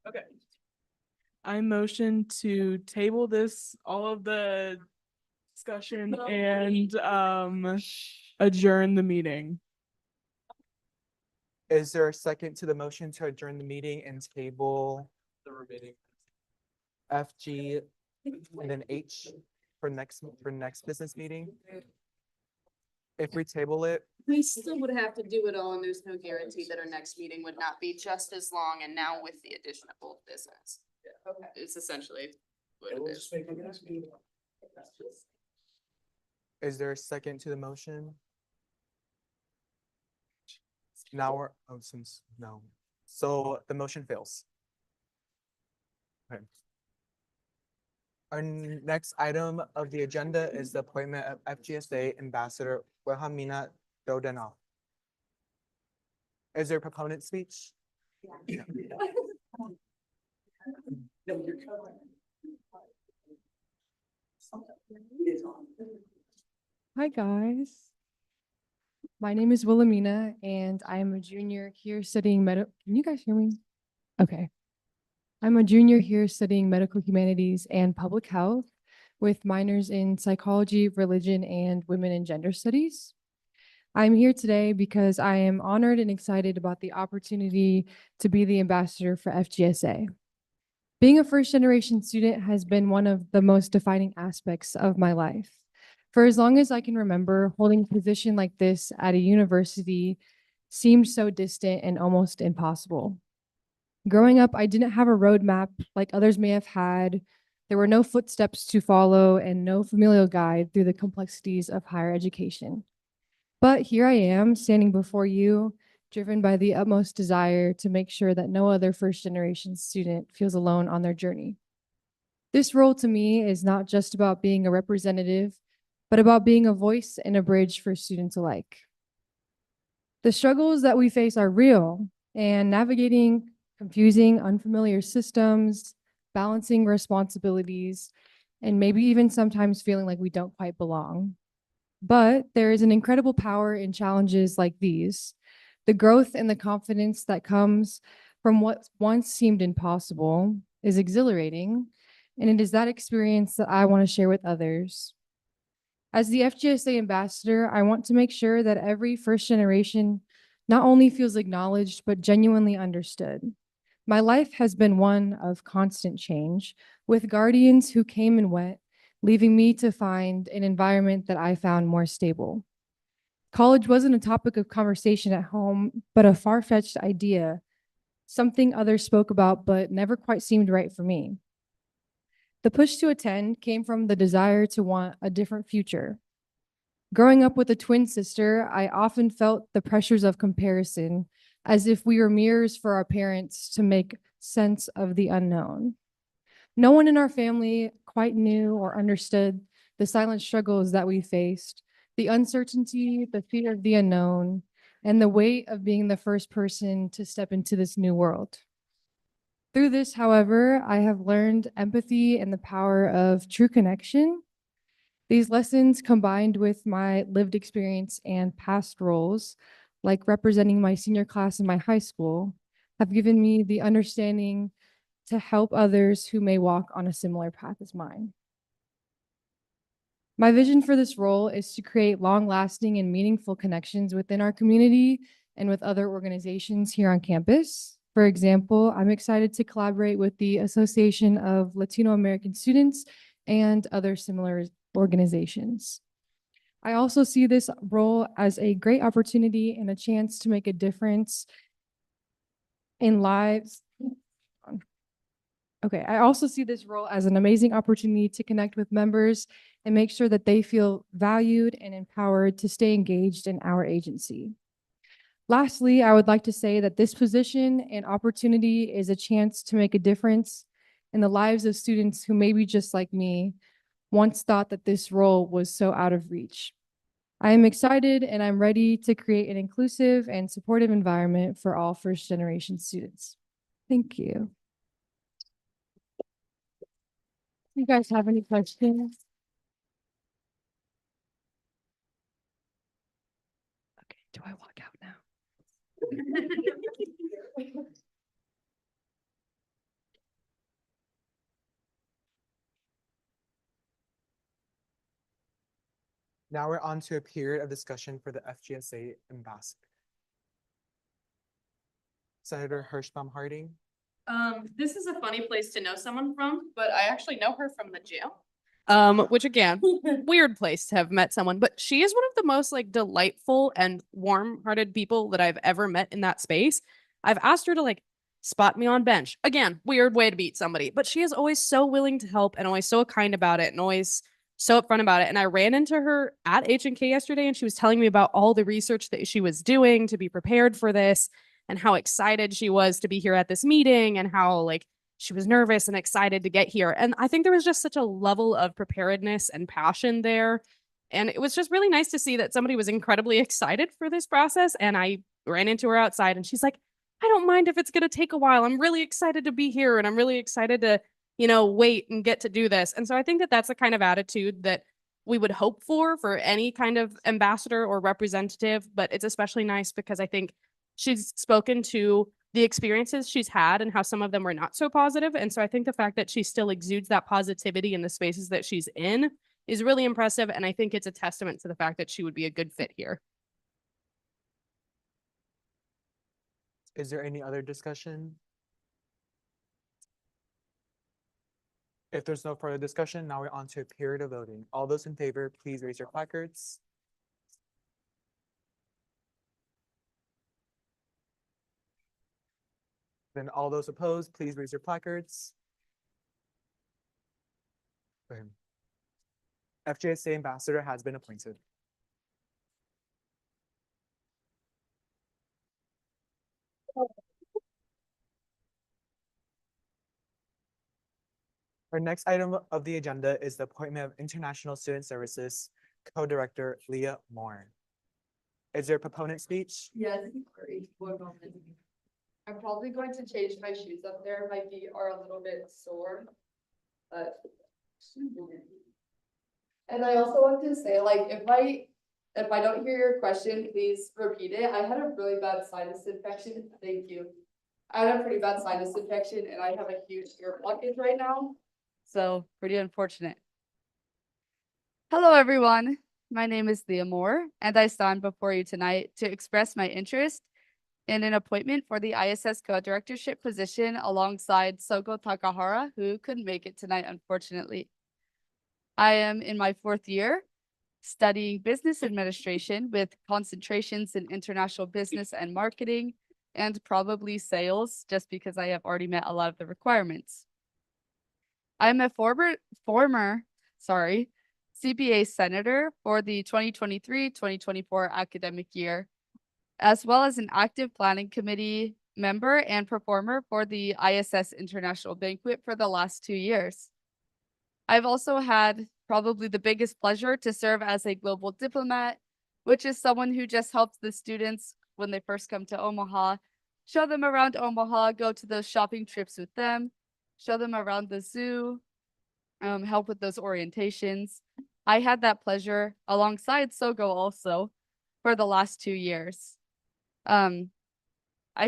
Okay. I motion to table this, all of the discussion and adjourn the meeting. Is there a second to the motion to adjourn the meeting and table The remaining. FG and then H for next business meeting? If we table it, We still would have to do it all, and there's no guarantee that our next meeting would not be just as long, and now with the addition of old business. Okay. It's essentially what it We'll is. just make it next meeting. is there a second to the motion? Now we're, no. So the motion fails. Okay. Our next item of the agenda is the appointment of FGSA Ambassador Wilhelmina Dodenoff. Is there a proponent speech? Hi, guys. My name is Wilhelmina, and I am a junior here studying Can you guys hear me? Okay. I'm a junior here studying medical humanities and public health with minors in psychology, religion, and women and gender studies. I'm here today because I am honored and excited about the opportunity to be the ambassador for FGSA. Being a first generation student has been one of the most defining aspects of my life. For as long as I can remember, holding a position like this at a university seemed so distant and almost impossible. Growing up, I didn't have a roadmap like others may have had. There were no footsteps to follow and no familial guide through the complexities of higher education. But here I am, standing before you, driven by the utmost desire to make sure that no other first generation student feels alone on their journey. This role to me is not just about being a representative, but about being a voice and a bridge for students alike. The struggles that we face are real, and navigating confusing, unfamiliar systems, balancing responsibilities, and maybe even sometimes feeling like we don't quite belong. But there is an incredible power in challenges like these. The growth and the confidence that comes from what once seemed impossible is exhilarating, and it is that experience that I want to share with others. As the FGSA ambassador, I want to make sure that every first generation not only feels acknowledged, but genuinely understood. My life has been one of constant change, with guardians who came and went, leaving me to find an environment that I found more stable. College wasn't a topic of conversation at home, but a far-fetched idea, something others spoke about but never quite seemed right for me. The push to attend came from the desire to want a different future. Growing up with a twin sister, I often felt the pressures of comparison, as if we were mirrors for our parents to make sense of the unknown. No one in our family quite knew or understood the silent struggles that we faced, the uncertainty, the fear of the unknown, and the weight of being the first person to step into this new world. Through this, however, I have learned empathy and the power of true connection. These lessons, combined with my lived experience and past roles, like representing my senior class in my high school, have given me the understanding to help others who may walk on a similar path as mine. My vision for this role is to create long-lasting and meaningful connections within our community and with other organizations here on campus. For example, I'm excited to collaborate with the Association of Latino American Students and other similar organizations. I also see this role as a great opportunity and a chance to make a difference in lives. Okay, I also see this role as an amazing opportunity to connect with members and make sure that they feel valued and empowered to stay engaged in our agency. Lastly, I would like to say that this position and opportunity is a chance to make a difference in the lives of students who maybe just like me once thought that this role was so out of reach. I am excited and I'm ready to create an inclusive and supportive environment for all first generation students. Thank you. You guys have any questions? Okay, do I walk out now? Now we're on to a period of discussion for the FGSA ambassador. Senator Hirschbaum Harding. This is a funny place to know someone from, but I actually know her from the jail. Which again, weird place to have met someone, but she is one of the most like delightful and warm-hearted people that I've ever met in that space. I've asked her to like spot me on bench. Again, weird way to meet somebody, but she is always so willing to help and always so kind about it and always so upfront about it. And I ran into her at H&K yesterday and she was telling me about all the research that she was doing to be prepared for this and how excited she was to be here at this meeting and how like she was nervous and excited to get here. And I think there was just such a level of preparedness and passion there. And it was just really nice to see that somebody was incredibly excited for this process. And I ran into her outside and she's like, I don't mind if it's going to take a while. I'm really excited to be here and I'm really excited to, you know, wait and get to do this. And so I think that that's the kind of attitude that we would hope for any kind of ambassador or representative. But it's especially nice because I think she's spoken to the experiences she's had and how some of them were not so positive. And so I think the fact that she still exudes that positivity in the spaces that she's in is really impressive. And I think it's a testament to the fact that she would be a good fit here. Is there any other discussion? If there's no further discussion, now we're on to a period of voting. All those in favor, please raise your placards. Then all those opposed, please raise your placards. Okay. FJSA ambassador has been appointed. Our next item of the agenda is the appointment of International Student Services Co-Director Leah Moore. Is there a proponent speech? Yes, great. One moment. I'm probably going to change my shoes up there. My feet are a little bit sore, but. And I also want to say, like, if I don't hear your question, please repeat it. I had a really bad sinus infection. Thank you. I had a pretty bad sinus infection and I have a huge ear blockage right now. So pretty unfortunate. Hello, everyone. My name is Leah Moore, and I stand before you tonight to express my interest in an appointment for the ISS co-directorship position alongside Soko Takahara, who couldn't make it tonight, unfortunately. I am in my 4th year studying business administration with concentrations in international business and marketing, and probably sales, just because I have already met a lot of the requirements. I'm a former CPA senator for the 2023-2024 academic year, as well as an active planning committee member and performer for the ISS International Banquet for the last 2 years. I've also had probably the biggest pleasure to serve as a global diplomat, which is someone who just helps the students when they first come to Omaha, show them around Omaha, go to those shopping trips with them, show them around the zoo, help with those orientations. I had that pleasure alongside Sogo also for the last 2 years. I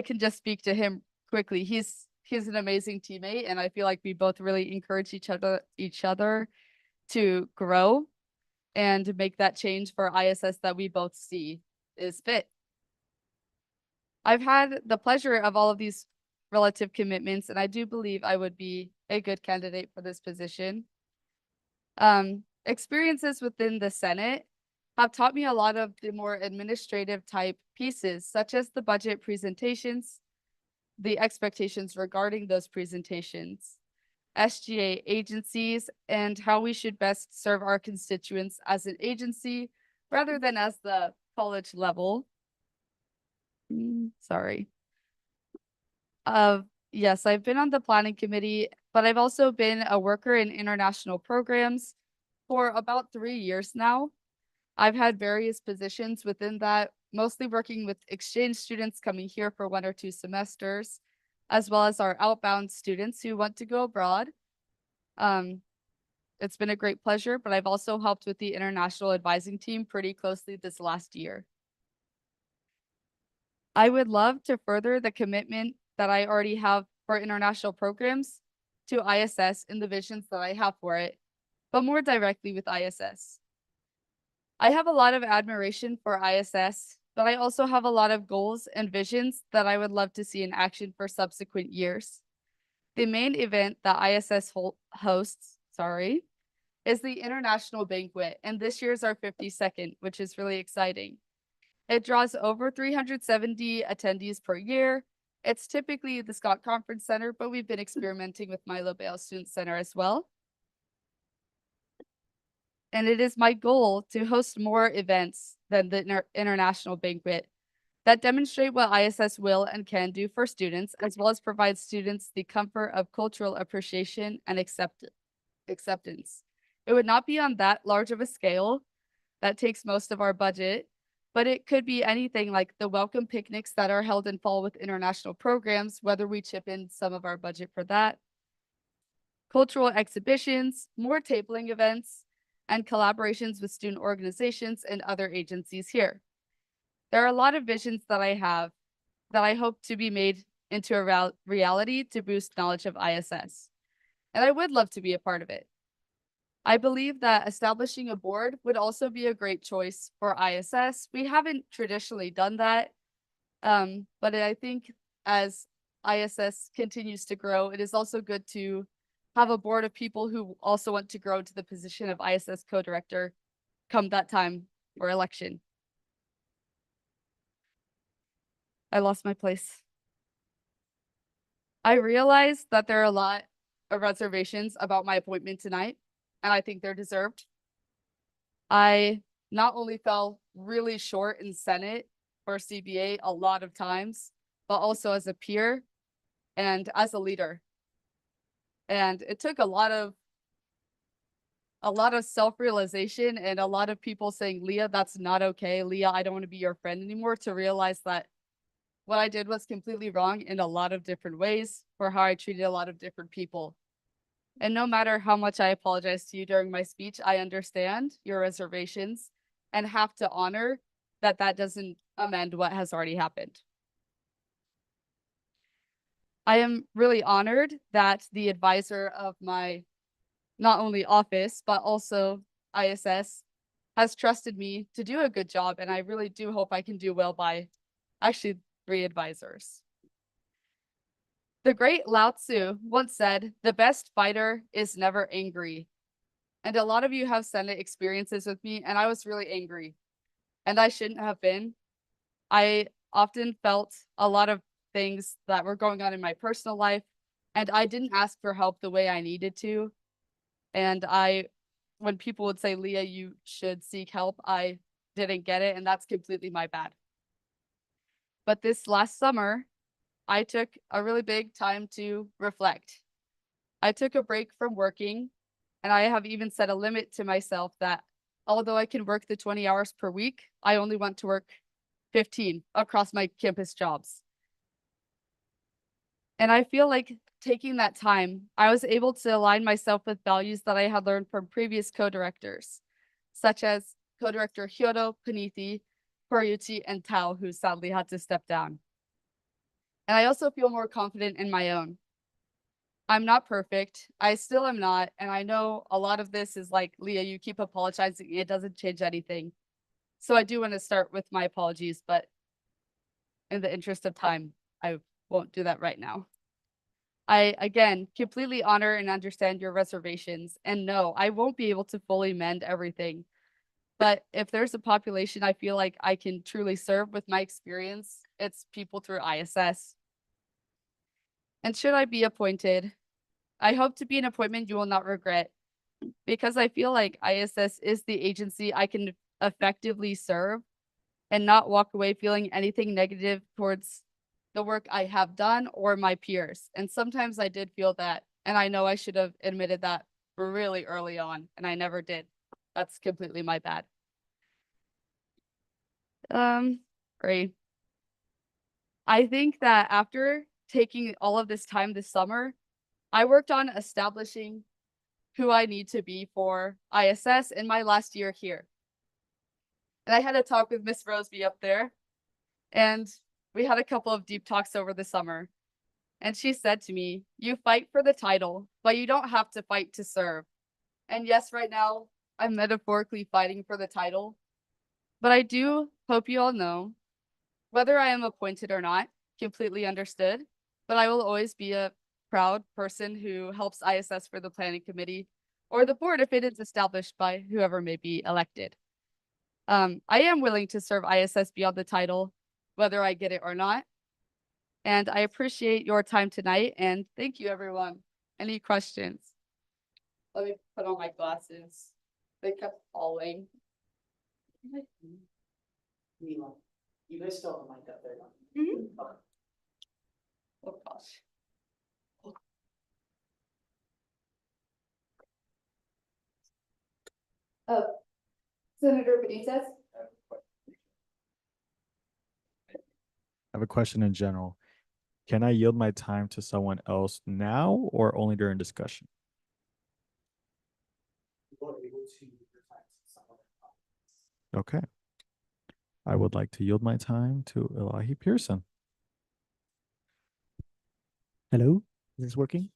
can just speak to him quickly. He's an amazing teammate, and I feel like we both really encourage each other to grow and make that change for ISS that we both see is fit. I've had the pleasure of all of these relative commitments, and I do believe I would be a good candidate for this position. Experiences within the Senate have taught me a lot of the more administrative type pieces, such as the budget presentations, the expectations regarding those presentations, SGA agencies, and how we should best serve our constituents as an agency rather than as the college level. Yes, I've been on the planning committee, but I've also been a worker in international programs for about 3 years now. I've had various positions within that, mostly working with exchange students coming here for 1 or 2 semesters, as well as our outbound students who want to go abroad. It's been a great pleasure, but I've also helped with the international advising team pretty closely this last year. I would love to further the commitment that I already have for international programs to ISS in the visions that I have for it, but more directly with ISS. I have a lot of admiration for ISS, but I also have a lot of goals and visions that I would love to see in action for subsequent years. The main event that ISS hosts, is the International Banquet, and this year is our 52nd, which is really exciting. It draws over 370 attendees per year. It's typically the Scott Conference Center, but we've been experimenting with Milo Bale Student Center as well. And it is my goal to host more events than the International Banquet that demonstrate what ISS will and can do for students, as well as provide students the comfort of cultural appreciation and acceptance. It would not be on that large of a scale. That takes most of our budget, but it could be anything like the welcome picnics that are held in fall with international programs, whether we chip in some of our budget for that, cultural exhibitions, more tabling events, and collaborations with student organizations and other agencies here. There are a lot of visions that I have that I hope to be made into a reality to boost knowledge of ISS. And I would love to be a part of it. I believe that establishing a board would also be a great choice for ISS. We haven't traditionally done that, but I think as ISS continues to grow, it is also good to have a board of people who also want to grow to the position of ISS co-director come that time for election. I lost my place. I realized that there are a lot of reservations about my appointment tonight, and I think they're deserved. I not only fell really short in Senate for CBA a lot of times, but also as a peer and as a leader. And it took a lot of self-realization and a lot of people saying, Leah, that's not okay. Leah, I don't want to be your friend anymore, to realize that what I did was completely wrong in a lot of different ways for how I treated a lot of different people. And no matter how much I apologize to you during my speech, I understand your reservations and have to honor that that doesn't amend what has already happened. I am really honored that the advisor of my not only office, but also ISS has trusted me to do a good job. And I really do hope I can do well by actually 3 advisors. The great Lao Tzu once said, "The best fighter is never angry." And a lot of you have Senate experiences with me, and I was really angry. And I shouldn't have been. I often felt a lot of things that were going on in my personal life, and I didn't ask for help the way I needed to. And when people would say, Leah, you should seek help, I didn't get it, and that's completely my bad. But this last summer, I took a really big time to reflect. I took a break from working, and I have even set a limit to myself that although I can work the 20 hours per week, I only want to work 15 across my campus jobs. And I feel like taking that time, I was able to align myself with values that I had learned from previous co-directors, such as co-director Hyodo, Panithi, Koryuchi, and Tao, who sadly had to step down. And I also feel more confident in my own. I'm not perfect. I still am not. And I know a lot of this is like, Leah, you keep apologizing. It doesn't change anything. So I do want to start with my apologies, but in the interest of time, I won't do that right now. I, again, completely honor and understand your reservations. And no, I won't be able to fully mend everything. But if there's a population I feel like I can truly serve with my experience, it's people through ISS. And should I be appointed, I hope to be an appointment you will not regret, because I feel like ISS is the agency I can effectively serve and not walk away feeling anything negative towards the work I have done or my peers. And sometimes I did feel that, and I know I should have admitted that really early on, and I never did. That's completely my bad. Great. I think that after taking all of this time this summer, I worked on establishing who I need to be for ISS in my last year here. And I had a talk with Miss Roseby up there, and we had a couple of deep talks over the summer. And she said to me, you fight for the title, but you don't have to fight to serve. And yes, right now, I'm metaphorically fighting for the title. But I do hope you all know, whether I am appointed or not, completely understood, but I will always be a proud person who helps ISS for the planning committee or the board if it is established by whoever may be elected. I am willing to serve ISS beyond the title, whether I get it or not. And I appreciate your time tonight, and thank you, everyone. Any questions? Let me put on my glasses. They kept falling. You guys still have a mic up there, don't Mhm. you? Okay. Oh, gosh. Senator Benitez? I have a question in general. Can I yield my time to someone else now or only during discussion? Okay. I would like to yield my time to Elahi Pearson. Hello, is this working?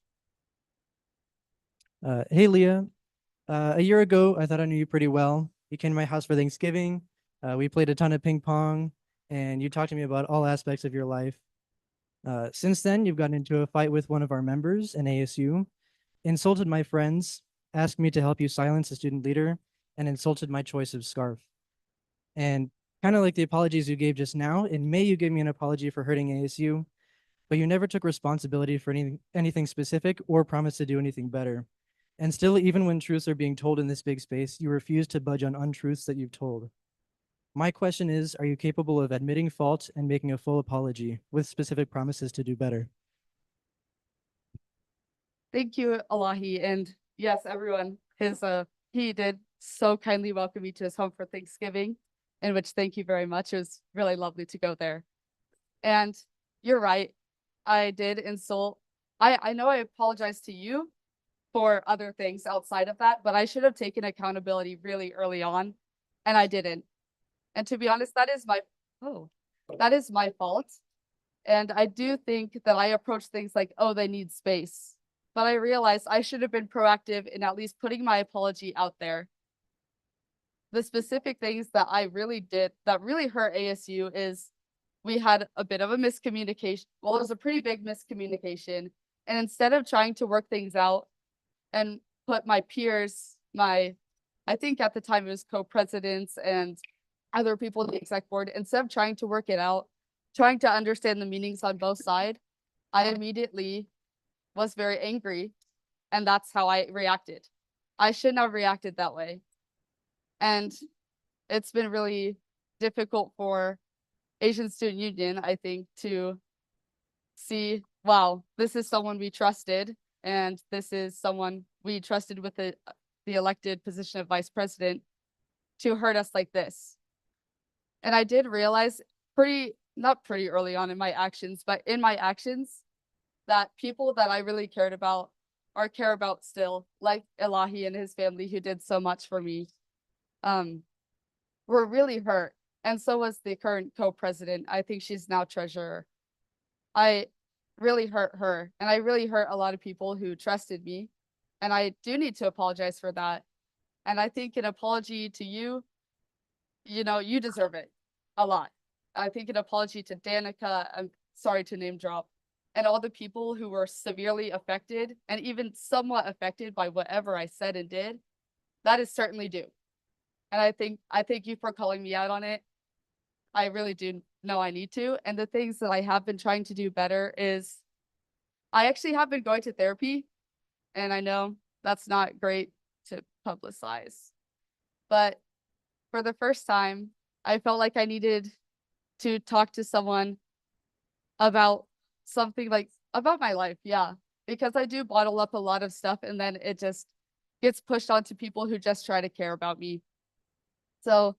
Hey Leah, a year ago, I thought I knew you pretty well. You came to my house for Thanksgiving. We played a ton of ping pong, and you talked to me about all aspects of your life. Since then, you've gotten into a fight with one of our members in ASU, insulted my friends, asked me to help you silence a student leader, and insulted my choice of scarf. And kind of like the apologies you gave just now, in May, you gave me an apology for hurting ASU, but you never took responsibility for anything specific or promised to do anything better. And still, even when truths are being told in this big space, you refuse to budge on untruths that you've told. My question is, are you capable of admitting fault and making a full apology with specific promises to do better? Thank you, Elahi. And yes, everyone, he did so kindly welcome me to his home for Thanksgiving, in which thank you very much. It was really lovely to go there. And you're right. I did insult. I know I apologize to you for other things outside of that, but I should have taken accountability really early on, and I didn't. And to be honest, that is my fault. And I do think that I approach things like, oh, they need space. But I realized I should have been proactive in at least putting my apology out there. The specific things that I really did that really hurt ASU is we had a bit of a miscommunication. Well, it was a pretty big miscommunication. And instead of trying to work things out and put my peers, I think at the time it was co-presidents and other people in the exec board, instead of trying to work it out, trying to understand the meanings on both sides, I immediately was very angry, and that's how I reacted. I shouldn't have reacted that way. And it's been really difficult for Asian Student Union, I think, to see, wow, this is someone we trusted, and this is someone we trusted with the elected position of vice president to hurt us like this. And I did realize not pretty early on in my actions, but in my actions, that people that I really cared about or care about still, like Elahi and his family who did so much for me, were really hurt. And so was the current co-president. I think she's now treasurer. I really hurt her, and I really hurt a lot of people who trusted me. And I do need to apologize for that. And I think an apology to you, you deserve it a lot. I think an apology to Danica, I'm sorry to name drop, and all the people who were severely affected and even somewhat affected by whatever I said and did, that is certainly due. And I thank you for calling me out on it. I really do know I need to. And the things that I have been trying to do better is I actually have been going to therapy, and I know that's not great to publicize, but for the first time, I felt like I needed to talk to someone about something like about my life. Yeah, because I do bottle up a lot of stuff, and then it just gets pushed onto people who just try to care about me. So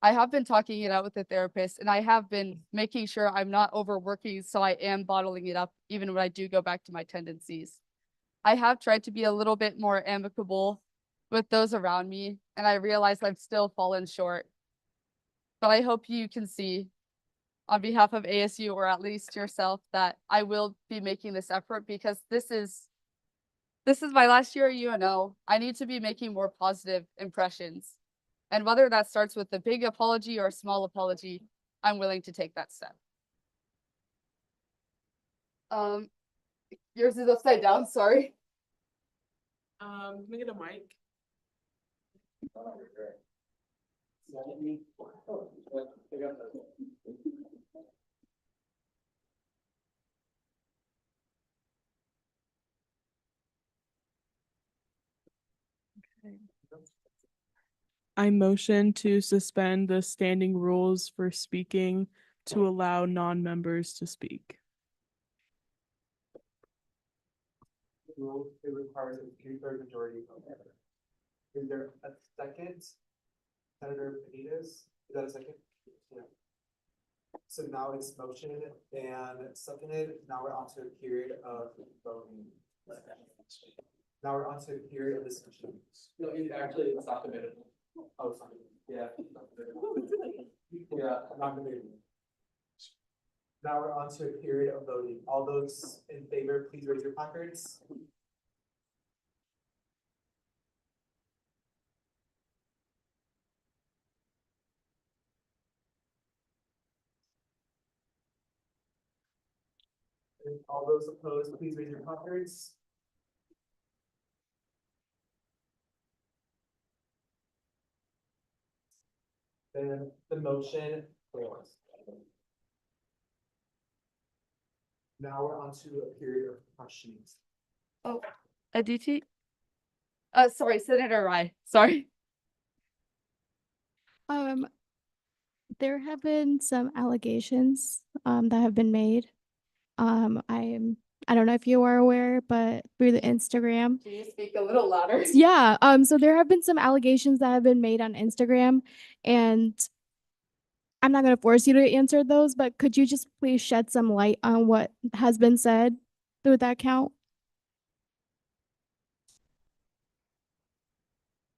I have been talking it out with the therapist, and I have been making sure I'm not overworking, so I am bottling it up even when I do go back to my tendencies. I have tried to be a little bit more amicable with those around me, and I realize I've still fallen short. But I hope you can see on behalf of ASU, or at least yourself, that I will be making this effort, because this is my last year at UNO. I need to be making more positive impressions. And whether that starts with a big apology or a small apology, I'm willing to take that step. Yours is upside down, sorry. Can we get a mic? I motion to suspend the standing rules for speaking to allow non-members to speak. Rule, it requires a 2/3 majority vote. Is there a second? Senator Benitez, is that a second? Yeah. So now it's motion and seconded. Now we're on to a period of voting. Now we're on to a period of discussion. No, it's not debatable. Oh, sorry. Yeah. Yeah, not debatable. Now we're on to a period of voting. All those in favor, please raise your placards. And all those opposed, please raise your placards. Then the motion fails. Now we're on to a period of questions. Oh, Aditi? Sorry, Senator Rai, sorry. There have been some allegations that have been made. I don't know if you are aware, but through the Instagram. Can you speak a little louder? Yeah, so there have been some allegations that have been made on Instagram, and I'm not gonna force you to answer those, but could you just please shed some light on what has been said through that account?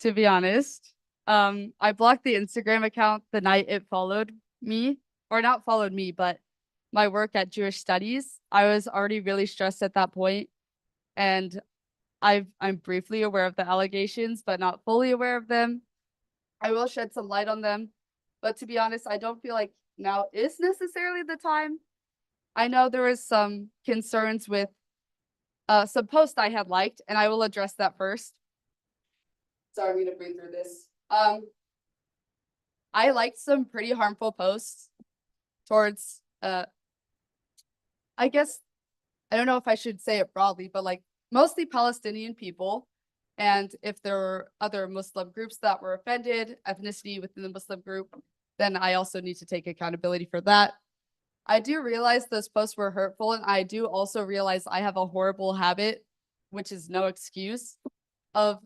To be honest, I blocked the Instagram account the night it followed me, or not followed me, but my work at Jewish Studies. I was already really stressed at that point, and I'm briefly aware of the allegations, but not fully aware of them. I will shed some light on them, but to be honest, I don't feel like now is necessarily the time. I know there was some concerns with some posts I had liked, and I will address that first. Sorry, I'm gonna breathe through this. I liked some pretty harmful posts towards I guess I don't know if I should say it broadly, but like mostly Palestinian people. And if there were other Muslim groups that were offended, ethnicity within the Muslim group, then I also need to take accountability for that. I do realize those posts were hurtful, and I do also realize I have a horrible habit, which is no excuse, of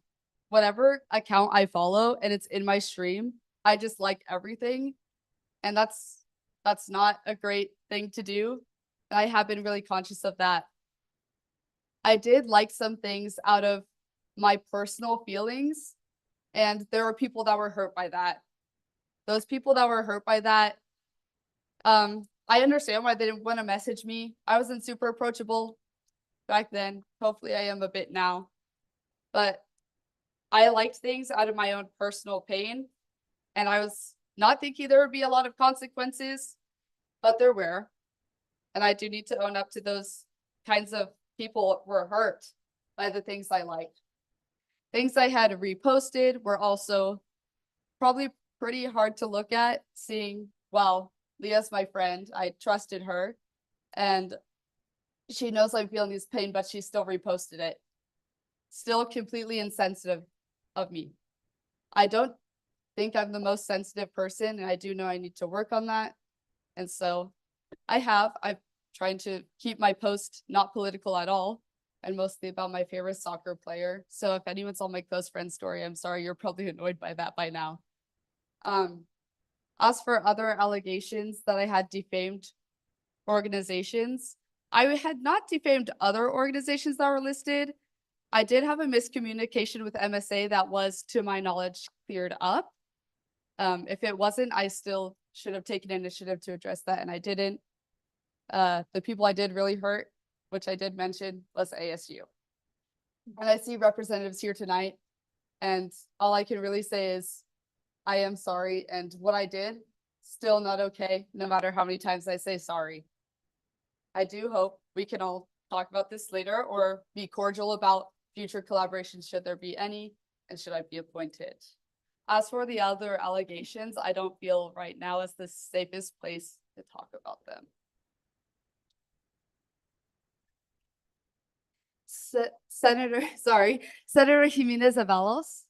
whatever account I follow and it's in my stream, I just like everything. And that's not a great thing to do. And I have been really conscious of that. I did like some things out of my personal feelings, and there were people that were hurt by that. Those people that were hurt by that, I understand why they didn't want to message me. I wasn't super approachable back then. Hopefully I am a bit now. But I liked things out of my own personal pain, and I was not thinking there would be a lot of consequences, but there were. And I do need to own up to those kinds of people were hurt by the things I liked. Things I had reposted were also probably pretty hard to look at, seeing, well, Leah's my friend. I trusted her, and she knows I'm feeling this pain, but she still reposted it. Still completely insensitive of me. I don't think I'm the most sensitive person, and I do know I need to work on that. And so I'm trying to keep my post not political at all, and mostly about my favorite soccer player. So if anyone's on my close friend story, I'm sorry, you're probably annoyed by that by now. As for other allegations that I had defamed organizations, I had not defamed other organizations that were listed. I did have a miscommunication with MSA that was, to my knowledge, cleared up. If it wasn't, I still should have taken initiative to address that, and I didn't. The people I did really hurt, which I did mention, was ASU. And I see representatives here tonight, and all I can really say is I am sorry, and what I did, still not okay, no matter how many times I say sorry. I do hope we can all talk about this later or be cordial about future collaborations should there be any, and should I be appointed. As for the other allegations, I don't feel right now is the safest place to talk about them. Senator Jimenez Avalos.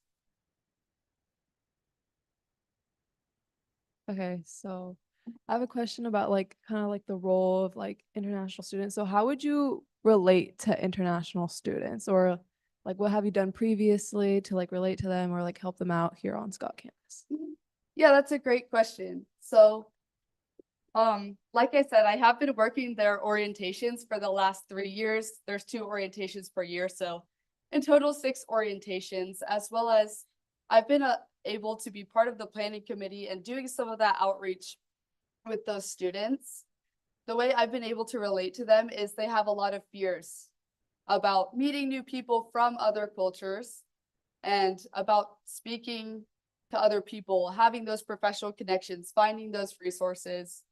Okay, so I have a question about like kind of like the role of like international students. So how would you relate to international students, or like what have you done previously to like relate to them or like help them out here on Scott campus? Yeah, that's a great question. So, like I said, I have been working their orientations for the last 3 years. There's 2 orientations per year, so in total 6 orientations, as well as I've been able to be part of the planning committee and doing some of that outreach with those students. the way I've been able to relate to them is they have a lot of fears about meeting new people from other cultures and about speaking to other people, having those professional connections, finding those resources.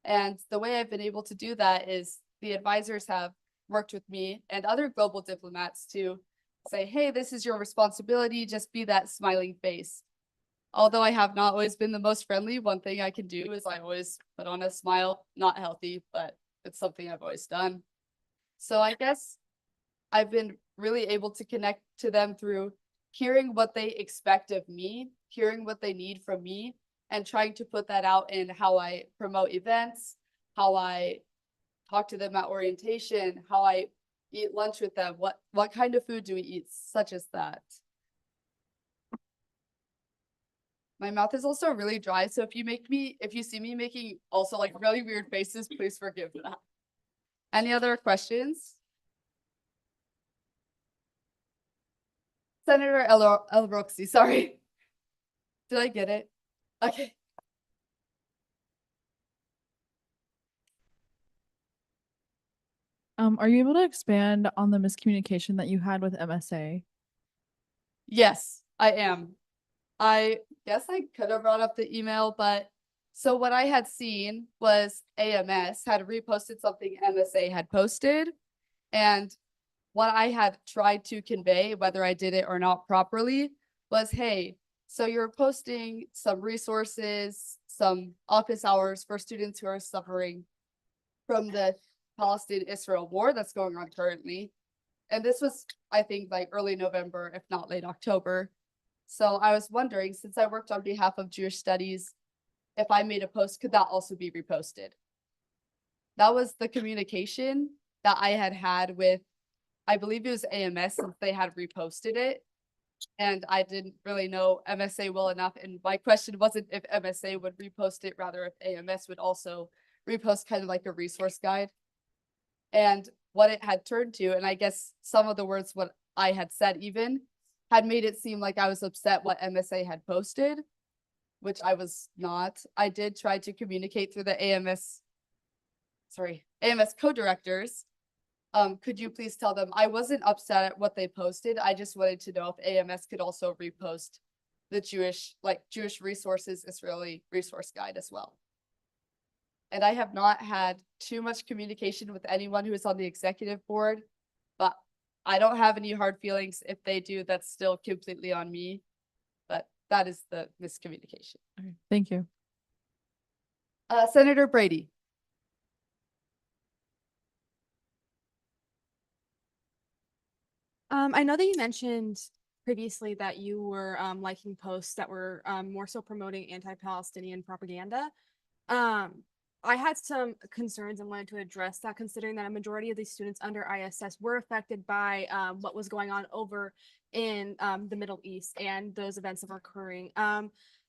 And the way I've been able to do that is the advisors have worked with me and other global diplomats to say, hey, this is your responsibility, just be that smiling face. Although I have not always been the most friendly, one thing I can do is I always put on a smile, not healthy, but it's something I've always done. So I guess I've been really able to connect to them through hearing what they expect of me, hearing what they need from me, and trying to put that out in how I promote events, how I talk to them at orientation, how I eat lunch with them, what kind of food do we eat, such as that. My mouth is also really dry, so if you see me making also like really weird faces, please forgive that. Any other questions? Senator El Roxy, sorry. Did I get it? Okay. Are you able to expand on the miscommunication that you had with MSA? Yes, I am. I guess I could have brought up the email, but so what I had seen was AMS had reposted something MSA had posted, and what I had tried to convey, whether I did it or not properly, was, hey, so you're posting some resources, some office hours for students who are suffering from the Palestine-Israel war that's going on currently. And this was, I think, like early November, if not late October. So I was wondering, since I worked on behalf of Jewish Studies, if I made a post, could that also be reposted? That was the communication that I had with, I believe it was AMS, since they had reposted it. And I didn't really know MSA well enough. And my question wasn't if MSA would repost it, rather if AMS would also repost kind of like a resource guide. And what it had turned to, and I guess some of the words what I had said even, had made it seem like I was upset what MSA had posted, which I was not. I did try to communicate through the AMS co-directors. Could you please tell them I wasn't upset at what they posted. I just wanted to know if AMS could also repost the Jewish resources, Israeli resource guide as well. And I have not had too much communication with anyone who is on the executive board, but I don't have any hard feelings. If they do, that's still completely on me. But that is the miscommunication. Okay, thank you. Senator Brady. I know that you mentioned previously that you were liking posts that were more so promoting anti-Palestinian propaganda. I had some concerns and wanted to address that, considering that a majority of these students under ISS were affected by what was going on over in the Middle East and those events that were occurring.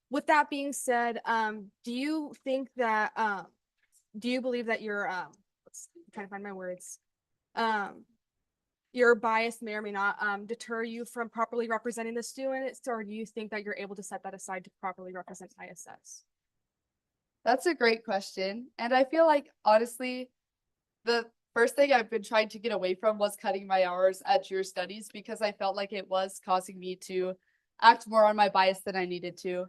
With that being said, do you think that, do you believe that your, I'm trying to find my words, your bias may or may not deter you from properly representing the students, or do you think that you're able to set that aside to properly represent ISS? That's a great question. And I feel like, honestly, the first thing I've been trying to get away from was cutting my hours at Jewish Studies, because I felt like it was causing me to act more on my bias than I needed to.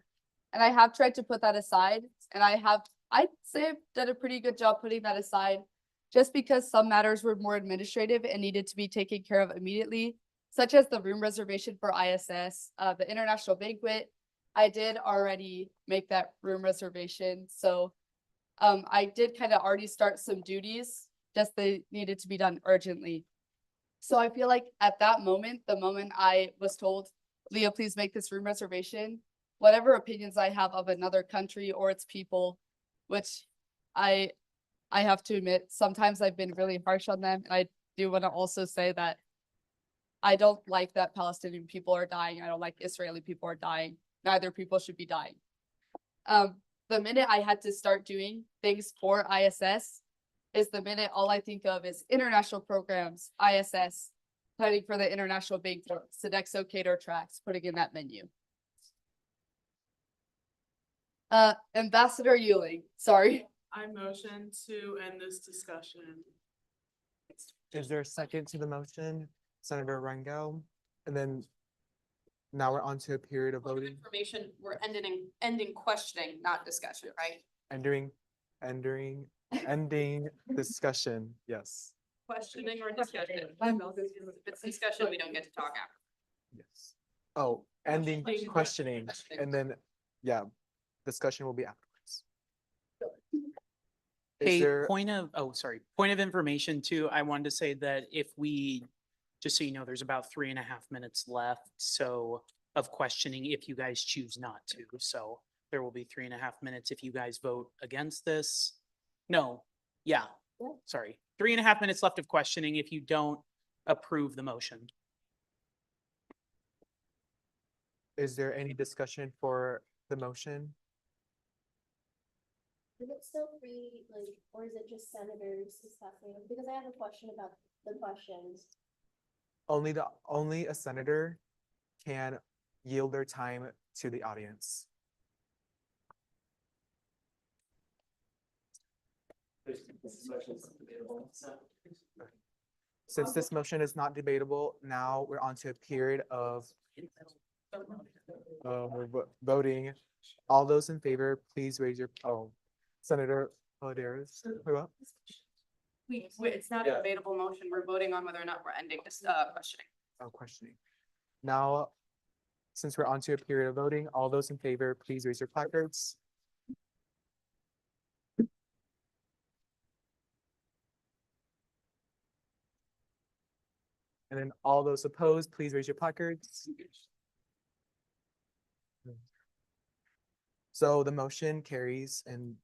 And I have tried to put that aside. And I'd say I've done a pretty good job putting that aside, just because some matters were more administrative and needed to be taken care of immediately, such as the room reservation for ISS, the international banquet. I did already make that room reservation. So I did kind of already start some duties, just they needed to be done urgently. So I feel like at that moment, the moment I was told, Leah, please make this room reservation, whatever opinions I have of another country or its people, which I have to admit, sometimes I've been really harsh on them. And I do want to also say that I don't like that Palestinian people are dying. I don't like Israeli people are dying. Neither people should be dying. The minute I had to start doing things for ISS is the minute all I think of is international programs, ISS, planning for the international banquet, Sodexo cater tracks, putting in that menu. Ambassador Euling, sorry. I motion to end this discussion. Is there a second to the motion? Senator Rangel? And then now we're on to a period of voting, Information, we're ending questioning, not discussion, right? ending discussion, yes, Questioning or discussion. If it's discussion, we don't get to talk after. yes. Oh, ending questioning, and then, yeah, discussion will be afterwards. Is Hey, there, point of information too. I wanted to say that if we, just so you know, there's about 3.5 minutes left. So of questioning, if you guys choose not to. So there will be 3.5 minutes if you guys vote against this. No, yeah, sorry. 3.5 minutes left of questioning if you don't approve the motion. is there any discussion for the motion? Is it still free, like, or is it just senators discussing? Because I have a question about the questions. Only a senator can yield their time to the audience. Since this motion is not debatable, now we're on to a period of voting. All those in favor, please raise your, Senator Oladeras. It's not a debatable motion. We're voting on whether or not we're ending this questioning. Oh, questioning. Now, since we're on to a period of voting, all those in favor, please raise your placards. And then all those opposed, please raise your placards. So the motion carries, and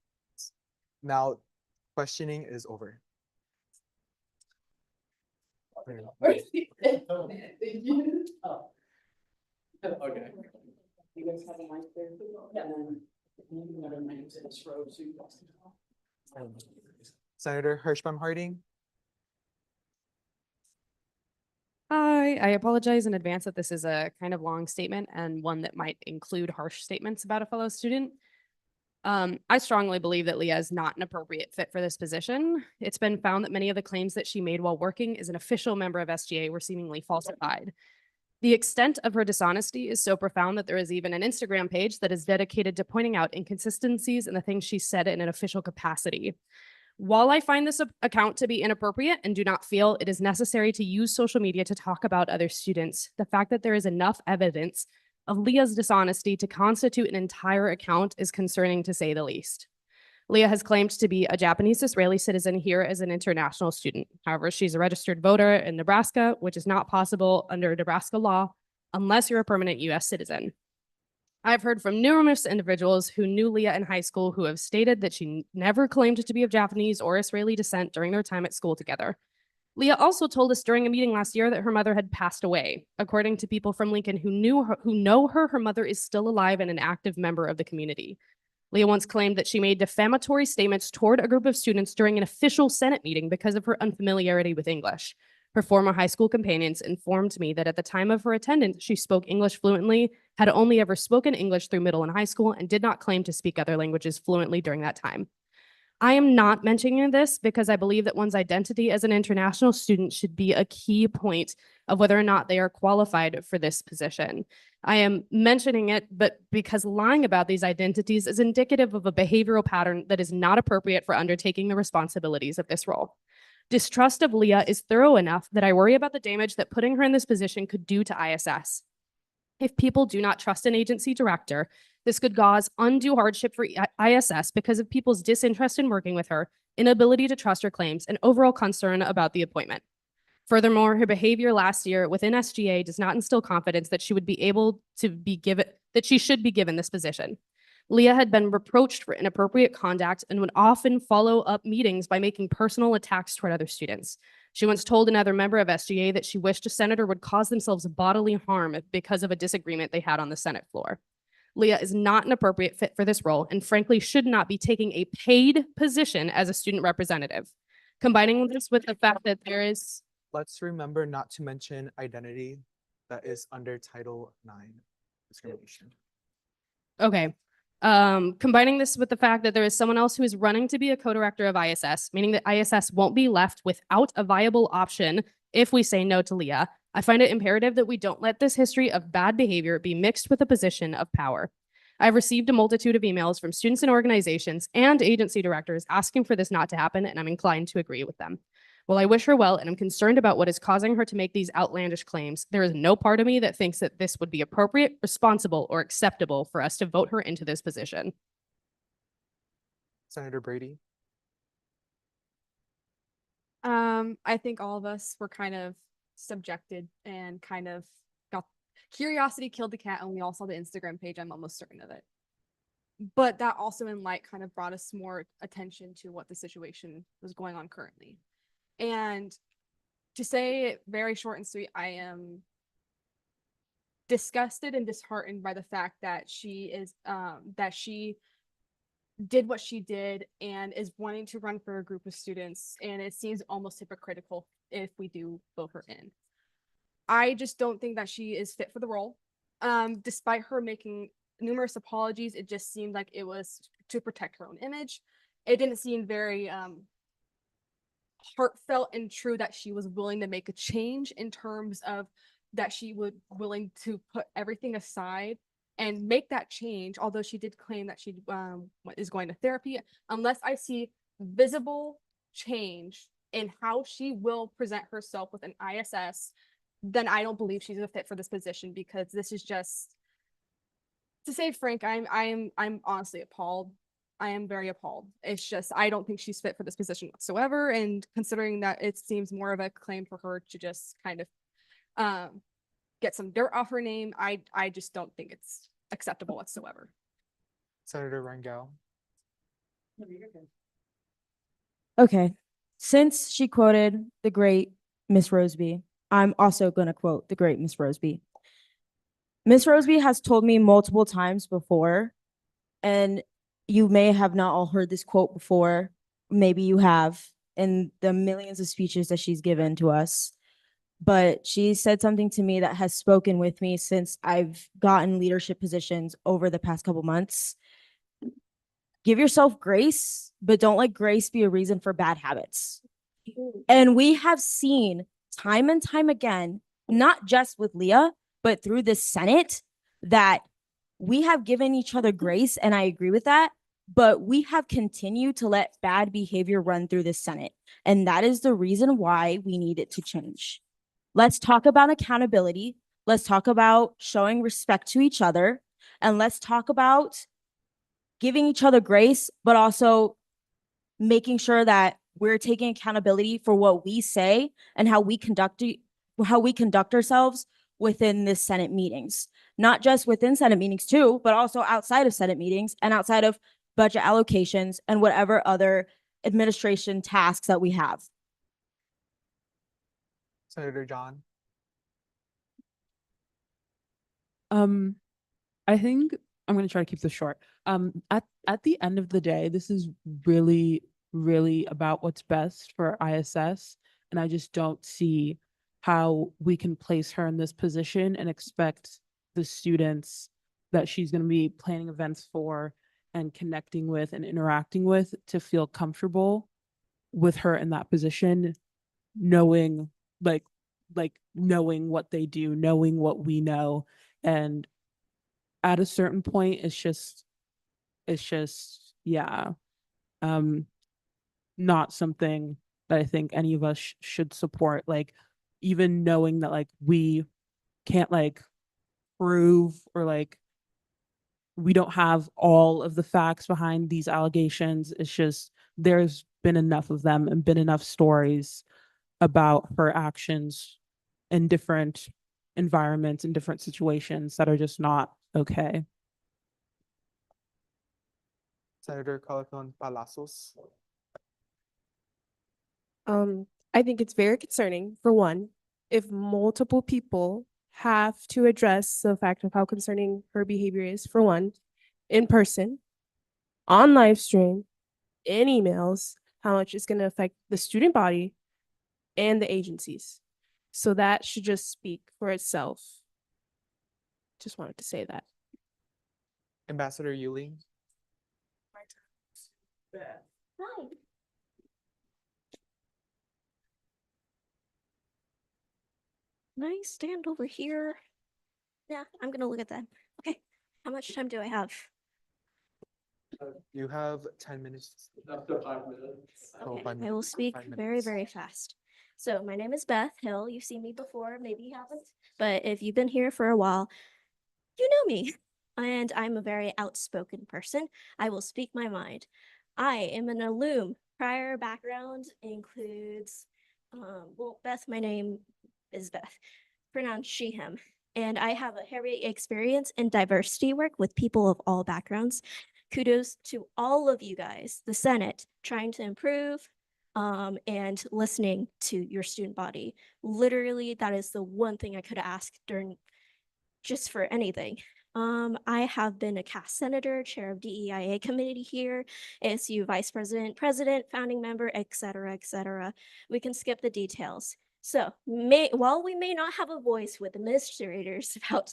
now questioning is over. Thank you. Okay. You guys have a mic there? And then you have a mic to this row, so you guys can talk. Senator Hirschbaum Harding. Hi, I apologize in advance that this is a kind of long statement and one that might include harsh statements about a fellow student. I strongly believe that Leah is not an appropriate fit for this position. It's been found that many of the claims that she made while working as an official member of SGA were seemingly falsified. The extent of her dishonesty is so profound that there is even an Instagram page that is dedicated to pointing out inconsistencies in the things she said in an official capacity. While I find this account to be inappropriate and do not feel it is necessary to use social media to talk about other students, the fact that there is enough evidence of Leah's dishonesty to constitute an entire account is concerning to say the least. Leah has claimed to be a Japanese Israeli citizen here as an international student. However, she's a registered voter in Nebraska, which is not possible under Nebraska law unless you're a permanent US citizen. I've heard from numerous individuals who knew Leah in high school who have stated that she never claimed to be of Japanese or Israeli descent during their time at school together. Leah also told us during a meeting last year that her mother had passed away. According to people from Lincoln who know her, her mother is still alive and an active member of the community. Leah once claimed that she made defamatory statements toward a group of students during an official Senate meeting because of her unfamiliarity with English. Her former high school companions informed me that at the time of her attendance, she spoke English fluently, had only ever spoken English through middle and high school, and did not claim to speak other languages fluently during that time. I am not mentioning this because I believe that one's identity as an international student should be a key point of whether or not they are qualified for this position. I am mentioning it, but because lying about these identities is indicative of a behavioral pattern that is not appropriate for undertaking the responsibilities of this role. Distrust of Leah is thorough enough that I worry about the damage that putting her in this position could do to ISS. If people do not trust an agency director, this could cause undue hardship for ISS because of people's disinterest in working with her, inability to trust her claims, and overall concern about the appointment. Furthermore, her behavior last year within SGA does not instill confidence that she would be able to be given, that she should be given this position. Leah had been reproached for inappropriate conduct and would often follow up meetings by making personal attacks toward other students. She once told another member of SGA that she wished a senator would cause themselves bodily harm because of a disagreement they had on the Senate floor. Leah is not an appropriate fit for this role and frankly should not be taking a paid position as a student representative. Combining this with the fact that there is... Let's remember not to mention identity that is under Title IX discrimination. Okay. Combining this with the fact that there is someone else who is running to be a co-director of ISS, meaning that ISS won't be left without a viable option if we say no to Leah, I find it imperative that we don't let this history of bad behavior be mixed with a position of power. I've received a multitude of emails from students and organizations and agency directors asking for this not to happen, and I'm inclined to agree with them. While I wish her well and I'm concerned about what is causing her to make these outlandish claims, there is no part of me that thinks that this would be appropriate, responsible, or acceptable for us to vote her into this position. Senator Brady. I think all of us were kind of subjected and kind of got curiosity killed the cat, and we all saw the Instagram page. I'm almost certain of it. But that also in light kind of brought us more attention to what the situation was going on currently. And to say it very short and sweet, I am disgusted and disheartened by the fact that she did what she did and is wanting to run for a group of students, and it seems almost hypocritical if we do vote her in. I just don't think that she is fit for the role. Despite her making numerous apologies, it just seemed like it was to protect her own image. It didn't seem very heartfelt and true that she was willing to make a change in terms of that she would willing to put everything aside and make that change, although she did claim that she is going to therapy. Unless I see visible change in how she will present herself with an ISS, then I don't believe she's a fit for this position, because this is just, to say frank, I'm honestly appalled. I am very appalled. It's just, I don't think she's fit for this position whatsoever. And considering that it seems more of a claim for her to just kind of get some dirt off her name, I just don't think it's acceptable whatsoever. Senator Rangel. Okay, since she quoted the great Miss Roseby, I'm also going to quote the great Miss Roseby. Miss Roseby has told me multiple times before, and you may have not all heard this quote before, maybe you have, in the millions of speeches that she's given to us, but she said something to me that has spoken with me since I've gotten leadership positions over the past couple months. Give yourself grace, but don't let grace be a reason for bad habits. And we have seen time and time again, not just with Leah, but through the Senate, that we have given each other grace, and I agree with that, but we have continued to let bad behavior run through the Senate. And that is the reason why we need it to change. Let's talk about accountability. Let's talk about showing respect to each other. And let's talk about giving each other grace, but also making sure that we're taking accountability for what we say and how we conduct ourselves within the Senate meetings. Not just within Senate meetings too, but also outside of Senate meetings and outside of budget allocations and whatever other administration tasks that we have. Senator John. I think I'm going to try to keep this short. At the end of the day, this is really, really about what's best for ISS. And I just don't see how we can place her in this position and expect the students that she's going to be planning events for and connecting with and interacting with to feel comfortable with her in that position, knowing knowing what they do, knowing what we know. And at a certain point, it's just yeah, not something that I think any of us should support. Like, even knowing that like we can't like prove or like we don't have all of the facts behind these allegations. It's just there's been enough of them and been enough stories about her actions in different environments and different situations that are just not okay. Senator Califon Palacios. I think it's very concerning, for one, if multiple people have to address the fact of how concerning her behavior is, for one, in person, on live stream, in emails, how much it's going to affect the student body and the agencies. So that should just speak for itself. Just wanted to say that. Ambassador Yuling. Hi. Can I stand over here? Yeah, I'm gonna look at them. Okay, how much time do I have? You have 10 minutes. Up to 5 minutes. Oh, Okay, 5 I will minutes. speak 5 very, minutes. very fast. So my name is Beth Hill. You've seen me before, maybe you haven't, but if you've been here for a while, you know me. And I'm a very outspoken person. I will speak my mind. I am an alum. Prior background includes, well, Beth, my name is Beth, pronounced she, him. And I have a heavy experience in diversity work with people of all backgrounds. Kudos to all of you guys, the Senate, trying to improve and listening to your student body. Literally, that is the one thing I could ask during just for anything. I have been a CAST senator, chair of DEIA committee here, ASU vice president, president, founding member, etc., etc. We can skip the details. So while we may not have a voice with administrators about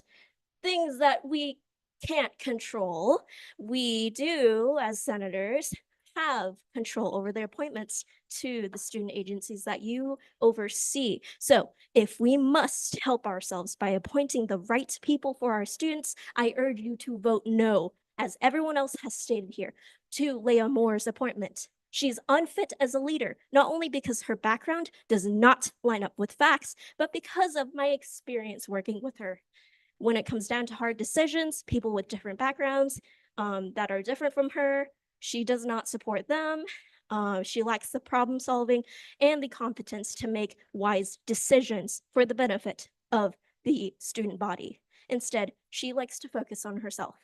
things that we can't control, we do, as senators, have control over their appointments to the student agencies that you oversee. So if we must help ourselves by appointing the right people for our students, I urge you to vote no, as everyone else has stated here, to Leah Moore's appointment. She's unfit as a leader, not only because her background does not line up with facts, but because of my experience working with her. When it comes down to hard decisions, people with different backgrounds that are different from her, she does not support them. She lacks the problem solving and the competence to make wise decisions for the benefit of the student body. Instead, she likes to focus on herself.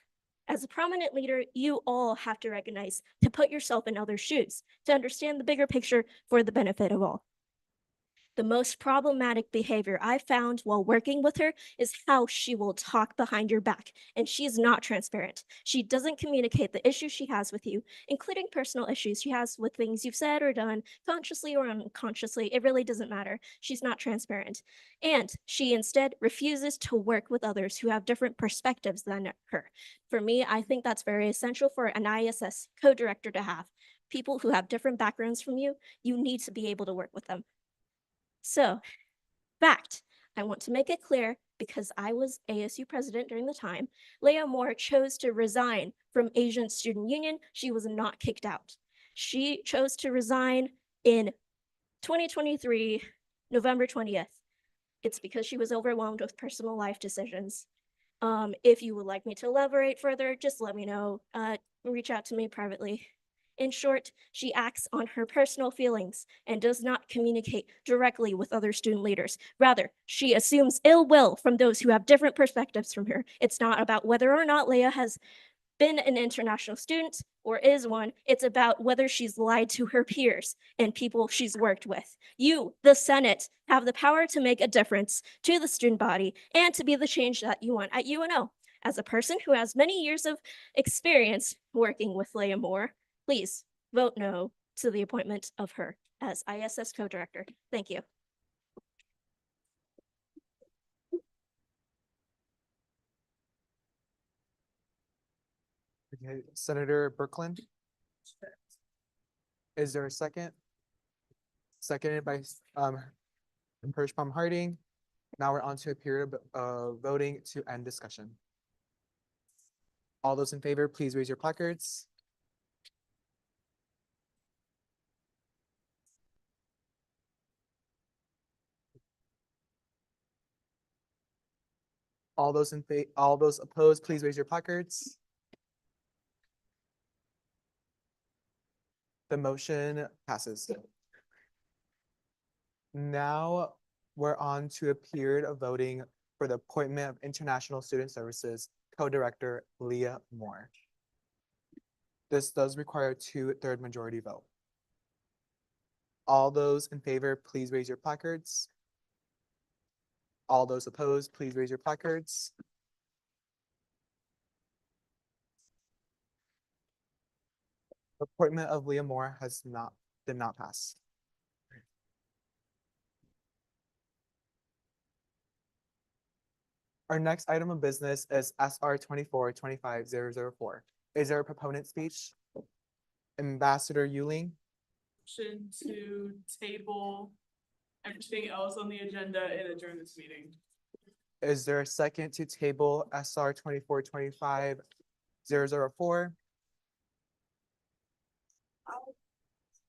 As a prominent leader, you all have to recognize to put yourself in others' shoes, to understand the bigger picture for the benefit of all. The most problematic behavior I found while working with her is how she will talk behind your back, and she is not transparent. She doesn't communicate the issues she has with you, including personal issues she has with things you've said or done, consciously or unconsciously. It really doesn't matter. She's not transparent. And she instead refuses to work with others who have different perspectives than her. For me, I think that's very essential for an ISS co-director to have. People who have different backgrounds from you, you need to be able to work with them. So, fact, I want to make it clear because I was ASU president during the time, Leah Moore chose to resign from Asian Student Union. She was not kicked out. She chose to resign in 2023, November 20th. It's because she was overwhelmed with personal life decisions. If you would like me to elaborate further, just let me know. Reach out to me privately. In short, she acts on her personal feelings and does not communicate directly with other student leaders. Rather, she assumes ill will from those who have different perspectives from her. It's not about whether or not Leah has been an international student or is one. It's about whether she's lied to her peers and people she's worked with. You, the Senate, have the power to make a difference to the student body and to be the change that you want at UNO. As a person who has many years of experience working with Leah Moore, please vote no to the appointment of her as ISS co-director. Thank you. Okay, Senator Birkeland. Is there a second? Seconded by Hirschbaum Harding. Now we're on to a period of voting to end discussion. All those in favor, please raise your placards. All those opposed, please raise your placards. The motion passes. Now we're on to a period of voting for the appointment of International Student Services Co-Director Leah Moore. This does require a 2/3 majority vote. All those in favor, please raise your placards. All those opposed, please raise your placards. Appointment of Leah Moore did not pass. Our next item of business is SR 24-25004. Is there a proponent speech? Ambassador Yuling, Motion to table everything else on the agenda and adjourn this meeting. is there a second to table SR 2425-004?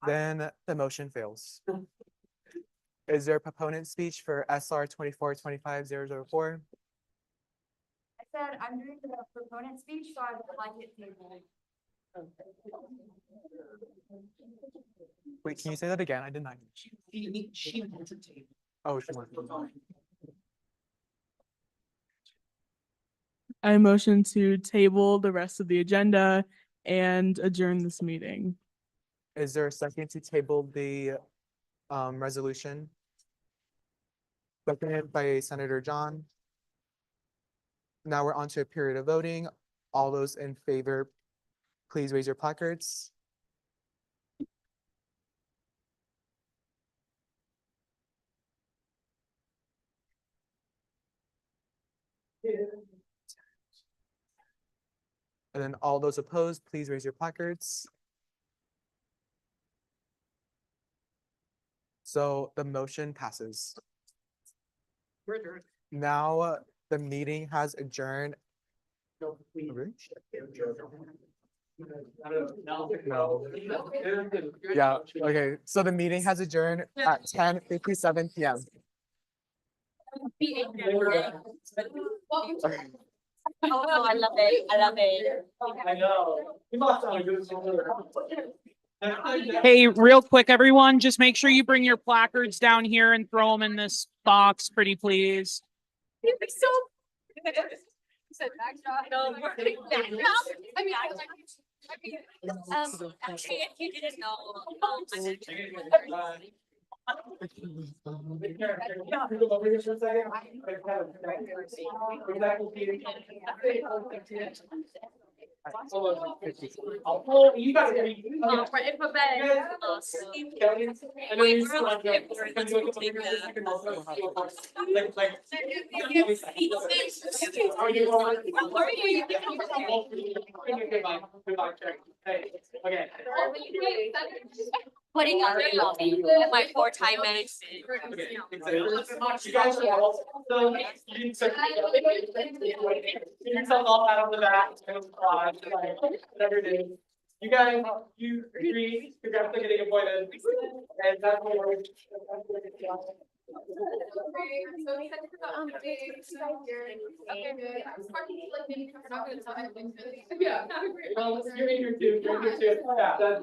Then the motion fails. Is there a proponent speech for SR 2425-004? I said I'm doing the proponent speech, so I would like it tabled. Wait, can you say that again? I did not. She wants a table. Oh, she wants. I motion to table the rest of the agenda and adjourn this meeting. Is there a second to table the resolution? Seconded by Senator John. Now we're on to a period of voting. All those in favor, please raise your placards. And then all those opposed, please raise your placards. So the motion passes. Now the meeting has adjourned. Really? No. Yeah, okay, so the meeting has adjourned at 10:57 PM. Oh, I love it. I love it. I know. You must have a good. Hey, real quick, everyone, just make sure you bring your placards down here and throw them in this box, pretty please. Said backdrop. No, actually, if you didn't know, You guys are. putting up my 4-time management. You guys are all. You can tell all that on the back. Whatever it is. You guys, you agree, congrats on getting appointed. And that's what we're. Yeah. Well, you're in your two, you're in your two. Yeah, that's.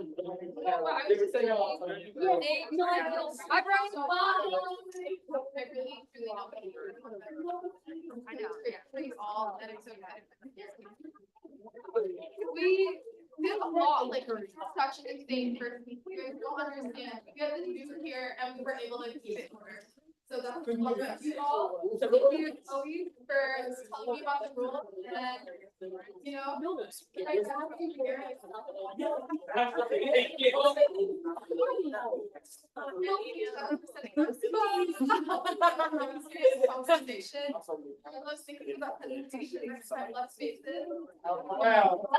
They were saying a lot. I brought some I know, yeah, please all, and it's okay. We have a lot, like, such a thing for, you guys don't understand, we have this view here and we were able to keep it in order. So that's what you all, thank you always for telling me about the rules and, you know, I don't have to hear it. Conversation. Let's think about presentation next time, let's face it. Wow.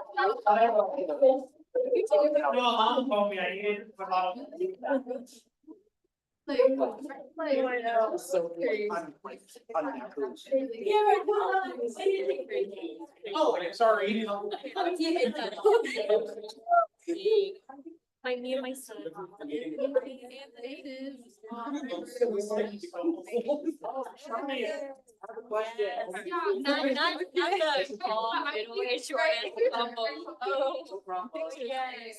No, mom told me I needed a lot of. So. Oh, sorry. Me and my son. Not the middle-aged or. Oh, yes.